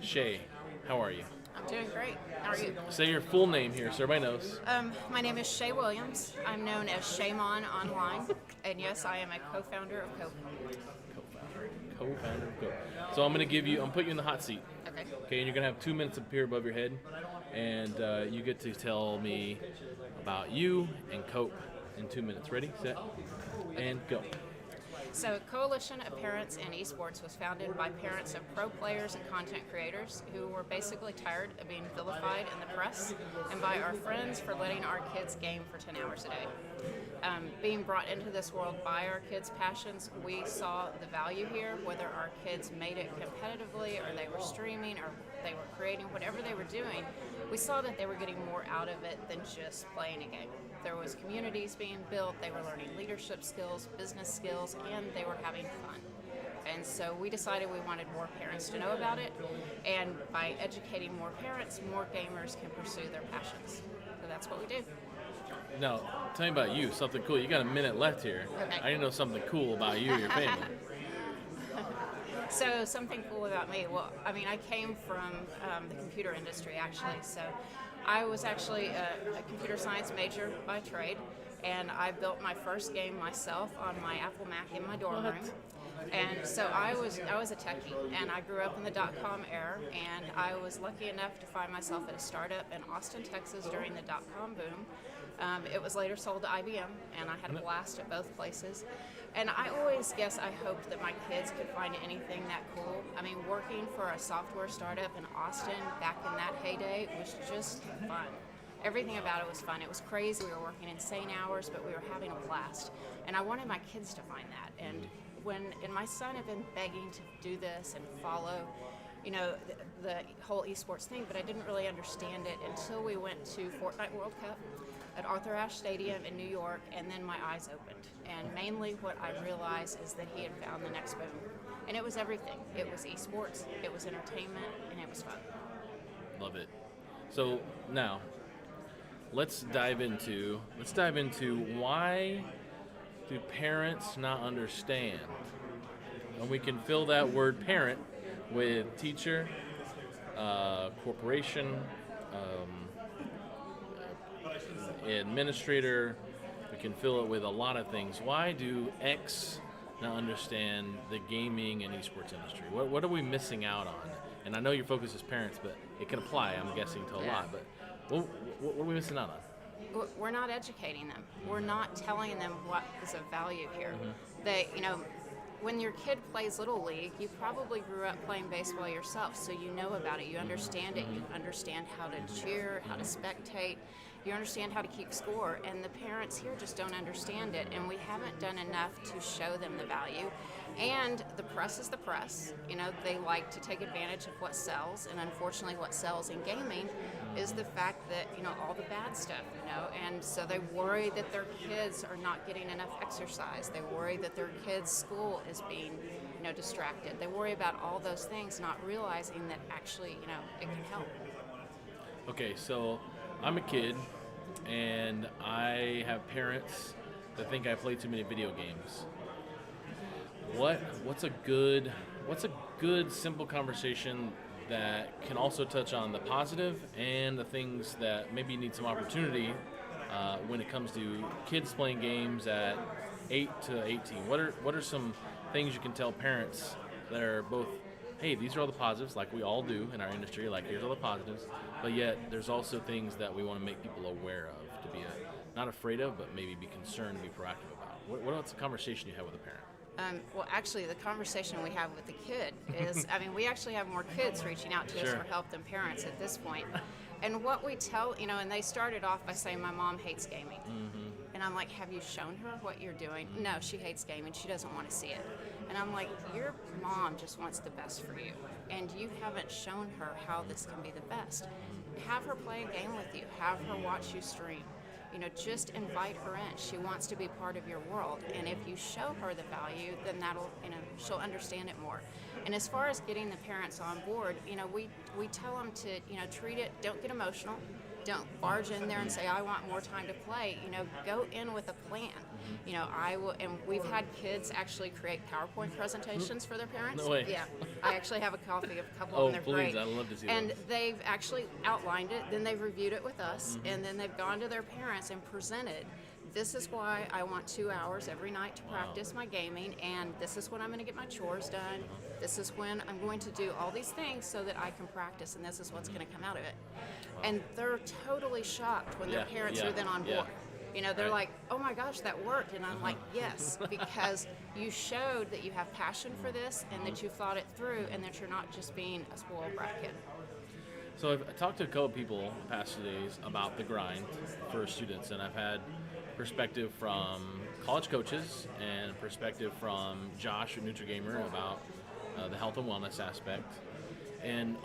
Shay. How are you? I'm doing great. How are you? Say your full name here so everybody knows. My name is Shay Williams. I'm known as Shaymon online. And yes, I am a co-founder of Cope. Co-founder of Cope. So I'm going to put you in the hot seat. Okay. Okay, and you're going to have 2 minutes up here above your head. And you get to tell me about you and Cope in 2 minutes. Ready, set, and go. So Coalition of Parents in Esports was founded by parents of pro players and content creators who were basically tired of being vilified in the press and by our friends for letting our kids game for 10 hours a day. Being brought into this world by our kids' passions, we saw the value here, whether our kids made it competitively or they were streaming or they were creating, whatever they were doing, we saw that they were getting more out of it than just playing a game. There was communities being built, they were learning leadership skills, business skills, and they were having fun. And so we decided we wanted more parents to know about it, and by educating more parents, more gamers can pursue their passions. So that's what we do. Now, tell me about you. Something cool. You got a minute left here. Okay. I need to know something cool about you or your family. So something cool about me. Well, I mean, I came from the computer industry actually. So I was actually a computer science major by trade, and I built my first game myself on my Apple Mac in my dorm room. And so I was a techie, and I grew up in the dot-com era, and I was lucky enough to find myself at a startup in Austin, Texas during the dot-com boom. It was later sold to IBM, and I had a blast at both places. And I always guess I hoped that my kids could find anything that cool. I mean, working for a software startup in Austin back in that heyday was just fun. Everything about it was fun. It was crazy. We were working insane hours, but we were having a blast. And I wanted my kids to find that. And my son had been begging to do this and follow, the whole esports thing, but I didn't really understand it until we went to Fortnite World Cup at Arthur Ashe Stadium in New York, and then my eyes opened. And mainly what I realized is that he had found the next boom. And it was everything. It was esports, it was entertainment, and it was fun. Love it. So now, let's dive into why do parents not understand? And we can fill that word parent with teacher, corporation, administrator. We can fill it with a lot of things. Why do X not understand the gaming and esports industry? What are we missing out on? And I know your focus is parents, but it can apply, I'm guessing, to a lot. But what are we missing out on? We're not educating them. We're not telling them what is of value here. They, when your kid plays Little League, you probably grew up playing baseball yourself, so you know about it, you understand it, you understand how to cheer, how to spectate, you understand how to keep score, and the parents here just don't understand it, and we haven't done enough to show them the value. And the press is the press. They like to take advantage of what sells, and unfortunately what sells in gaming is the fact that, all the bad stuff, and so they worry that their kids are not getting enough exercise. They worry that their kids' school is being, distracted. They worry about all those things, not realizing that actually, it can help. Okay, so I'm a kid, and I have parents that think I play too many video games. What's a good simple conversation that can also touch on the positive and the things that maybe need some opportunity when it comes to kids playing games at 8 to 18? What are some things you can tell parents that are both, hey, these are all the positives, like we all do in our industry, like here's all the positives, but yet there's also things that we want to make people aware of, to be not afraid of, but maybe be concerned, be proactive about. What's the conversation you have with a parent? Well, actually, the conversation we have with the kid is, we actually have more kids reaching out to us for help than parents at this point. And what we tell, and they started off by saying, my mom hates gaming. And I'm like, have you shown her what you're doing? No, she hates gaming. She doesn't want to see it. And I'm like, your mom just wants the best for you. And you haven't shown her how this can be the best. Have her play a game with you. Have her watch you stream. Just invite her in. She wants to be part of your world. And if you show her the value, then that'll, she'll understand it more. And as far as getting the parents on board, we tell them to, treat it, don't get emotional. Don't barge in there and say, I want more time to play. Go in with a plan. I will, and we've had kids actually create PowerPoint presentations for their parents. No way. Yeah. I actually have a copy of a couple of them. They're please, great. I'd love to see and those. They've actually outlined it, then they've reviewed it with us, and then they've gone to their parents and presented, this is why I want 2 hours every night to practice my gaming, and this is when I'm going to get my chores done. This is when I'm going to do all these things so that I can practice, and this is what's going to come out of it. And they're totally shocked when their parents are then on board. They're like, oh my gosh, that worked. And I'm like, yes, because you showed that you have passion for this and that you thought it through and that you're not just being a spoiled brat kid. So I've talked to a couple people the past 2 days about the grind for students, and I've had perspective from college coaches and perspective from Josh at NutriGamer about the health and wellness aspect. And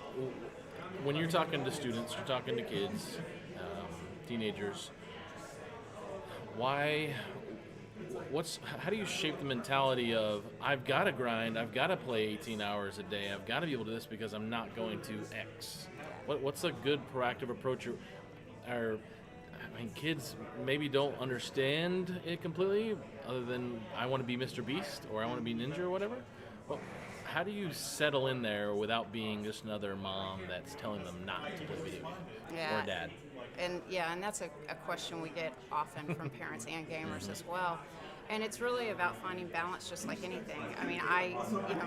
when you're talking to students, you're talking to kids, teenagers, why how do you shape the mentality of I've got to grind, I've got to play 18 hours a day, I've got to be able to do this because I'm not going to X? What's a good proactive approach? Kids maybe don't understand it completely, other than I want to be Mr. Beast or I want to be Ninja or whatever. Well, how do you settle in there without being just another mom that's telling them not to play video games, or dad? And that's a question we get often from parents and gamers as well. And it's really about finding balance, just like anything. I mean,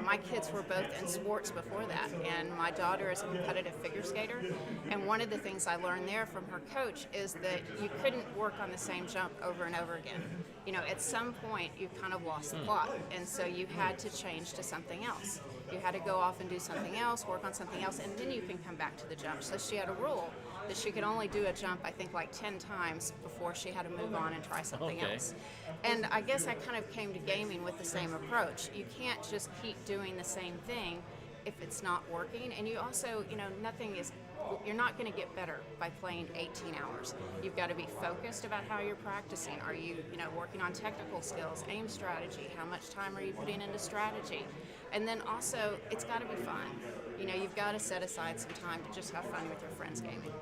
my kids were both in sports before that, and my daughter is a competitive figure skater. And one of the things I learned there from her coach is that you couldn't work on the same jump over and over again. At some point, you kind of lost the plot, and so you had to change to something else. You had to go off and do something else, work on something else, and then you can come back to the jump. So she had a rule that she could only do a jump, I think, like 10 times before she had to move on and try something else. And I guess I kind of came to gaming with the same approach. You can't just keep doing the same thing if it's not working. And you also, you're not going to get better by playing 18 hours. You've got to be focused about how you're practicing. Are you, working on technical skills, aim strategy? How much time are you putting into strategy? And then also, it's got to be fun. You've got to set aside some time to just have fun with your friends gaming.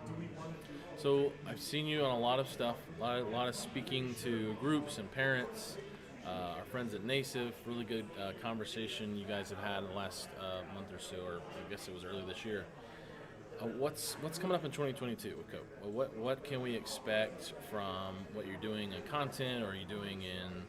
So I've seen you on a lot of stuff, a lot of speaking to groups and parents. Our friends at NASIF, really good conversation you guys have had in the last month or so, or I guess it was early this year. What's coming up in 2022 with Cope? What can we expect from what you're doing in content, or are you doing in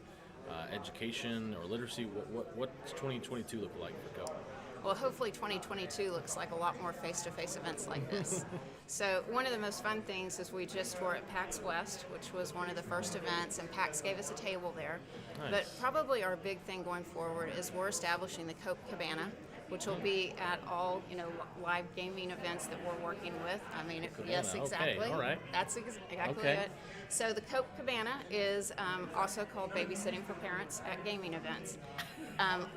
education or literacy? What's 2022 look like for Cope? Well, hopefully 2022 looks like a lot more face-to-face events like this. So one of the most fun things is we just were at PAX West, which was one of the first events, and PAX gave us a table there. Nice. But probably our big thing going forward is we're establishing the Cope Cabana, which will be at all, live gaming events that we're working with. I mean, yes, exactly. Okay. All right. That's exactly it. So the Cope Cabana is also called Babysitting for Parents at gaming events.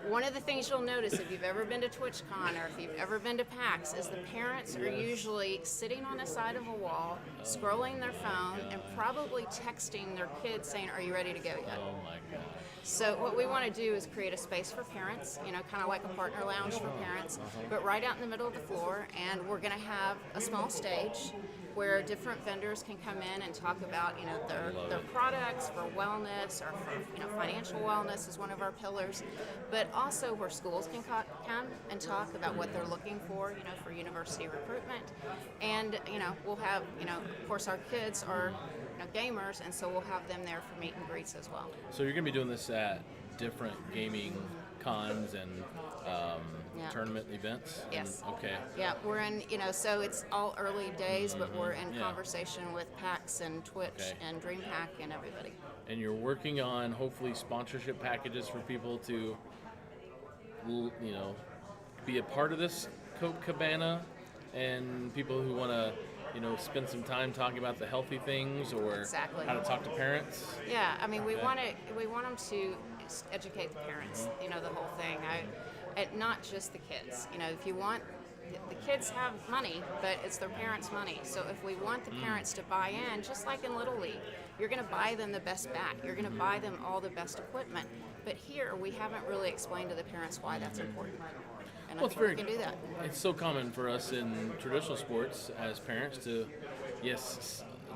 One of the things you'll notice if you've ever been to TwitchCon or if you've ever been to PAX is the parents are usually sitting on the side of a wall, scrolling their phone, and probably texting their kids saying, "Are you ready to go yet?" Oh my God. So what we want to do is create a space for parents, kind of like a partner lounge for parents, but right out in the middle of the floor, and we're going to have a small stage where different vendors can come in and talk about, their products for wellness or for, financial wellness is one of our pillars, but also where schools can come and talk about what they're looking for university recruitment. And, we'll have, of course, our kids are gamers, and so we'll have them there for meet and greets as well. So you're going to be doing this at different gaming cons and tournament events? Yes. Okay. Yeah, we're in, so it's all early days, but we're in conversation with PAX and Twitch and DreamHack and everybody. And you're working on hopefully sponsorship packages for people to, be a part of this Cope Cabana, and people who want to, spend some time talking about the healthy things or how to talk to parents. Yeah, I mean, we want them to educate the parents. The whole thing. Not just the kids. If you want, the kids have money, but it's their parents' money. So if we want the parents to buy in, just like in Little League, you're going to buy them the best bat. You're going to buy them all the best equipment. But here, we haven't really explained to the parents why that's important. And I think we can do that. It's so common for us in traditional sports as parents to,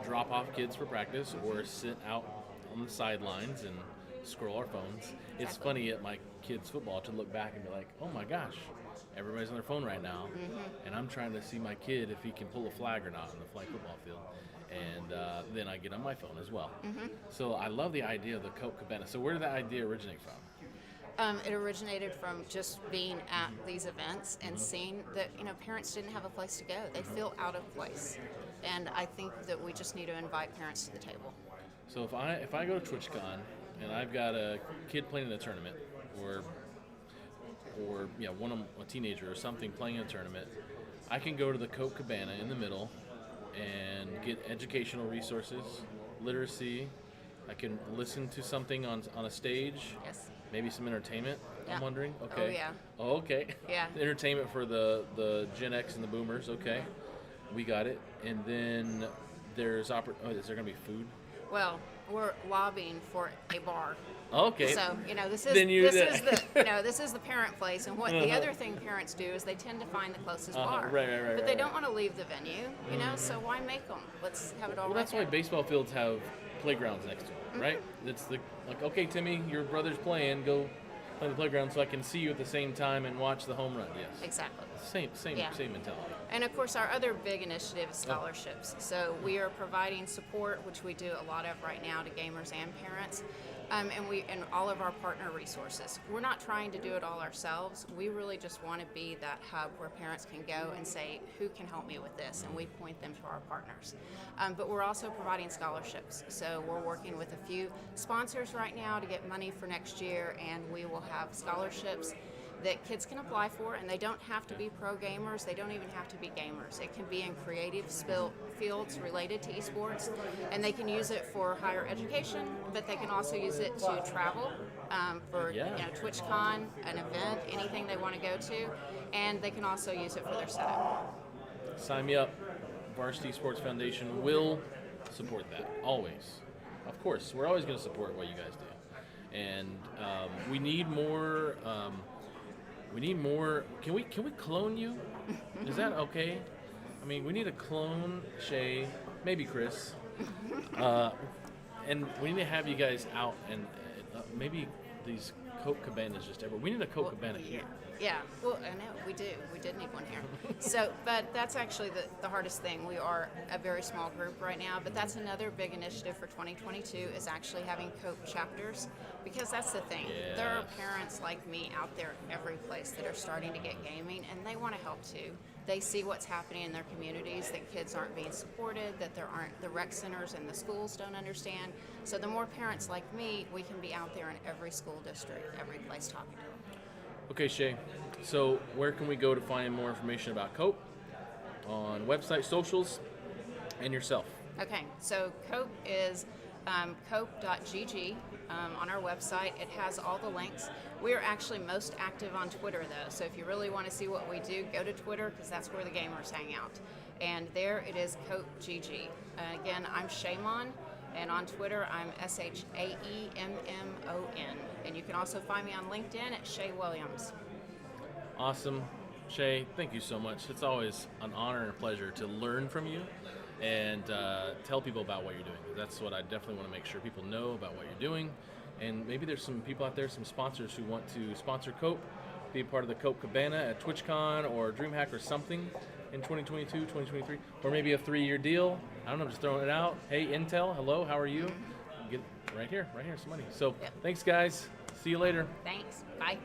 drop off kids for practice or sit out on the sidelines and scroll our phones. It's funny at my kids' football to look back and be like, oh my gosh, everybody's on their phone right now, and I'm trying to see my kid if he can pull a flag or not on the flag football field. And then I get on my phone as well. So I love the idea of the Cope Cabana. So where did that idea originate from? It originated from just being at these events and seeing that parents didn't have a place to go. They feel out of place, and I think that we just need to invite parents to the table. So if I go to TwitchCon and I've got a kid playing in a tournament, or a teenager or something playing in a tournament, I can go to the Cope Cabana in the middle and get educational resources, literacy. I can listen to something on a stage. Yes. Maybe some entertainment. Yeah. I'm wondering. Okay. Oh yeah. Oh, okay. Yeah. Entertainment for the Gen X and the Boomers. Okay. We got it. And then there's is there gonna be food? Well, we're lobbying for a bar. Okay. So this is Then this is the parent place, and what the other thing parents do is they tend to find the closest bar. Right, But they don't want to leave the venue, so why make them? Let's have it all. Well, right that's why there. baseball fields have playgrounds next to them, right? It's like, okay, Timmy, your brother's playing. Go play on the playground so I can see you at the same time and watch the home run. Yes. Exactly. Same mentality. And of course, our other big initiative is scholarships. So we are providing support, which we do a lot of right now, to gamers and parents, and all of our partner resources. We're not trying to do it all ourselves. We really just want to be that hub where parents can go and say, who can help me with this? And we point them to our partners. But we're also providing scholarships. So we're working with a few sponsors right now to get money for next year, and we will have scholarships that kids can apply for, and they don't have to be pro gamers. They don't even have to be gamers. It can be in creative fields related to esports, and they can use it for higher education, but they can also use it to travel for TwitchCon, an event, anything they want to go to, and they can also use it for their setup. Sign me up. Varsity Sports Foundation will support that, always. Of course, we're always going to support what you guys do. And we need more... Can we clone you? Is that okay? I mean, we need to clone Shay, maybe Chris, and we need to have you guys out and maybe these Coke Cabanas just everywhere. We need a Coke Cabana here. Yeah, well, I know, we do. We did need one here. So, but that's actually the hardest thing. We are a very small group right now, but that's another big initiative for 2022 is actually having Coke chapters, because that's the thing. Yes. There are parents like me out there every place that are starting to get gaming, and they want to help too. They see what's happening in their communities, that kids aren't being supported, that there aren't, the rec centers and the schools don't understand. So the more parents like me, we can be out there in every school district, every place talking to them. Okay, Shay. So where can we go to find more information about Cope? On website, socials, and yourself. Okay, so Cope is cope.gg on our website. It has all the links. We are actually most active on Twitter, though. So if you really want to see what we do, go to Twitter, because that's where the gamers hang out. And there it is, CopeGG. Again, I'm Shaymon. And on Twitter, I'm ShaeMmon. And you can also find me on LinkedIn at Shay Williams. Awesome. Shay, thank you so much. It's always an honor and a pleasure to learn from you and tell people about what you're doing. That's what I definitely want to make sure people know about what you're doing. And maybe there's some people out there, some sponsors who want to sponsor Cope, be a part of the Cope Cabana at TwitchCon or DreamHack or something in 2022, 2023, or maybe a 3-year deal. I don't know, just throwing it out. Hey, Intel, hello, how are you? Get right here, some money. So Thanks, guys. See you later. Thanks. Bye.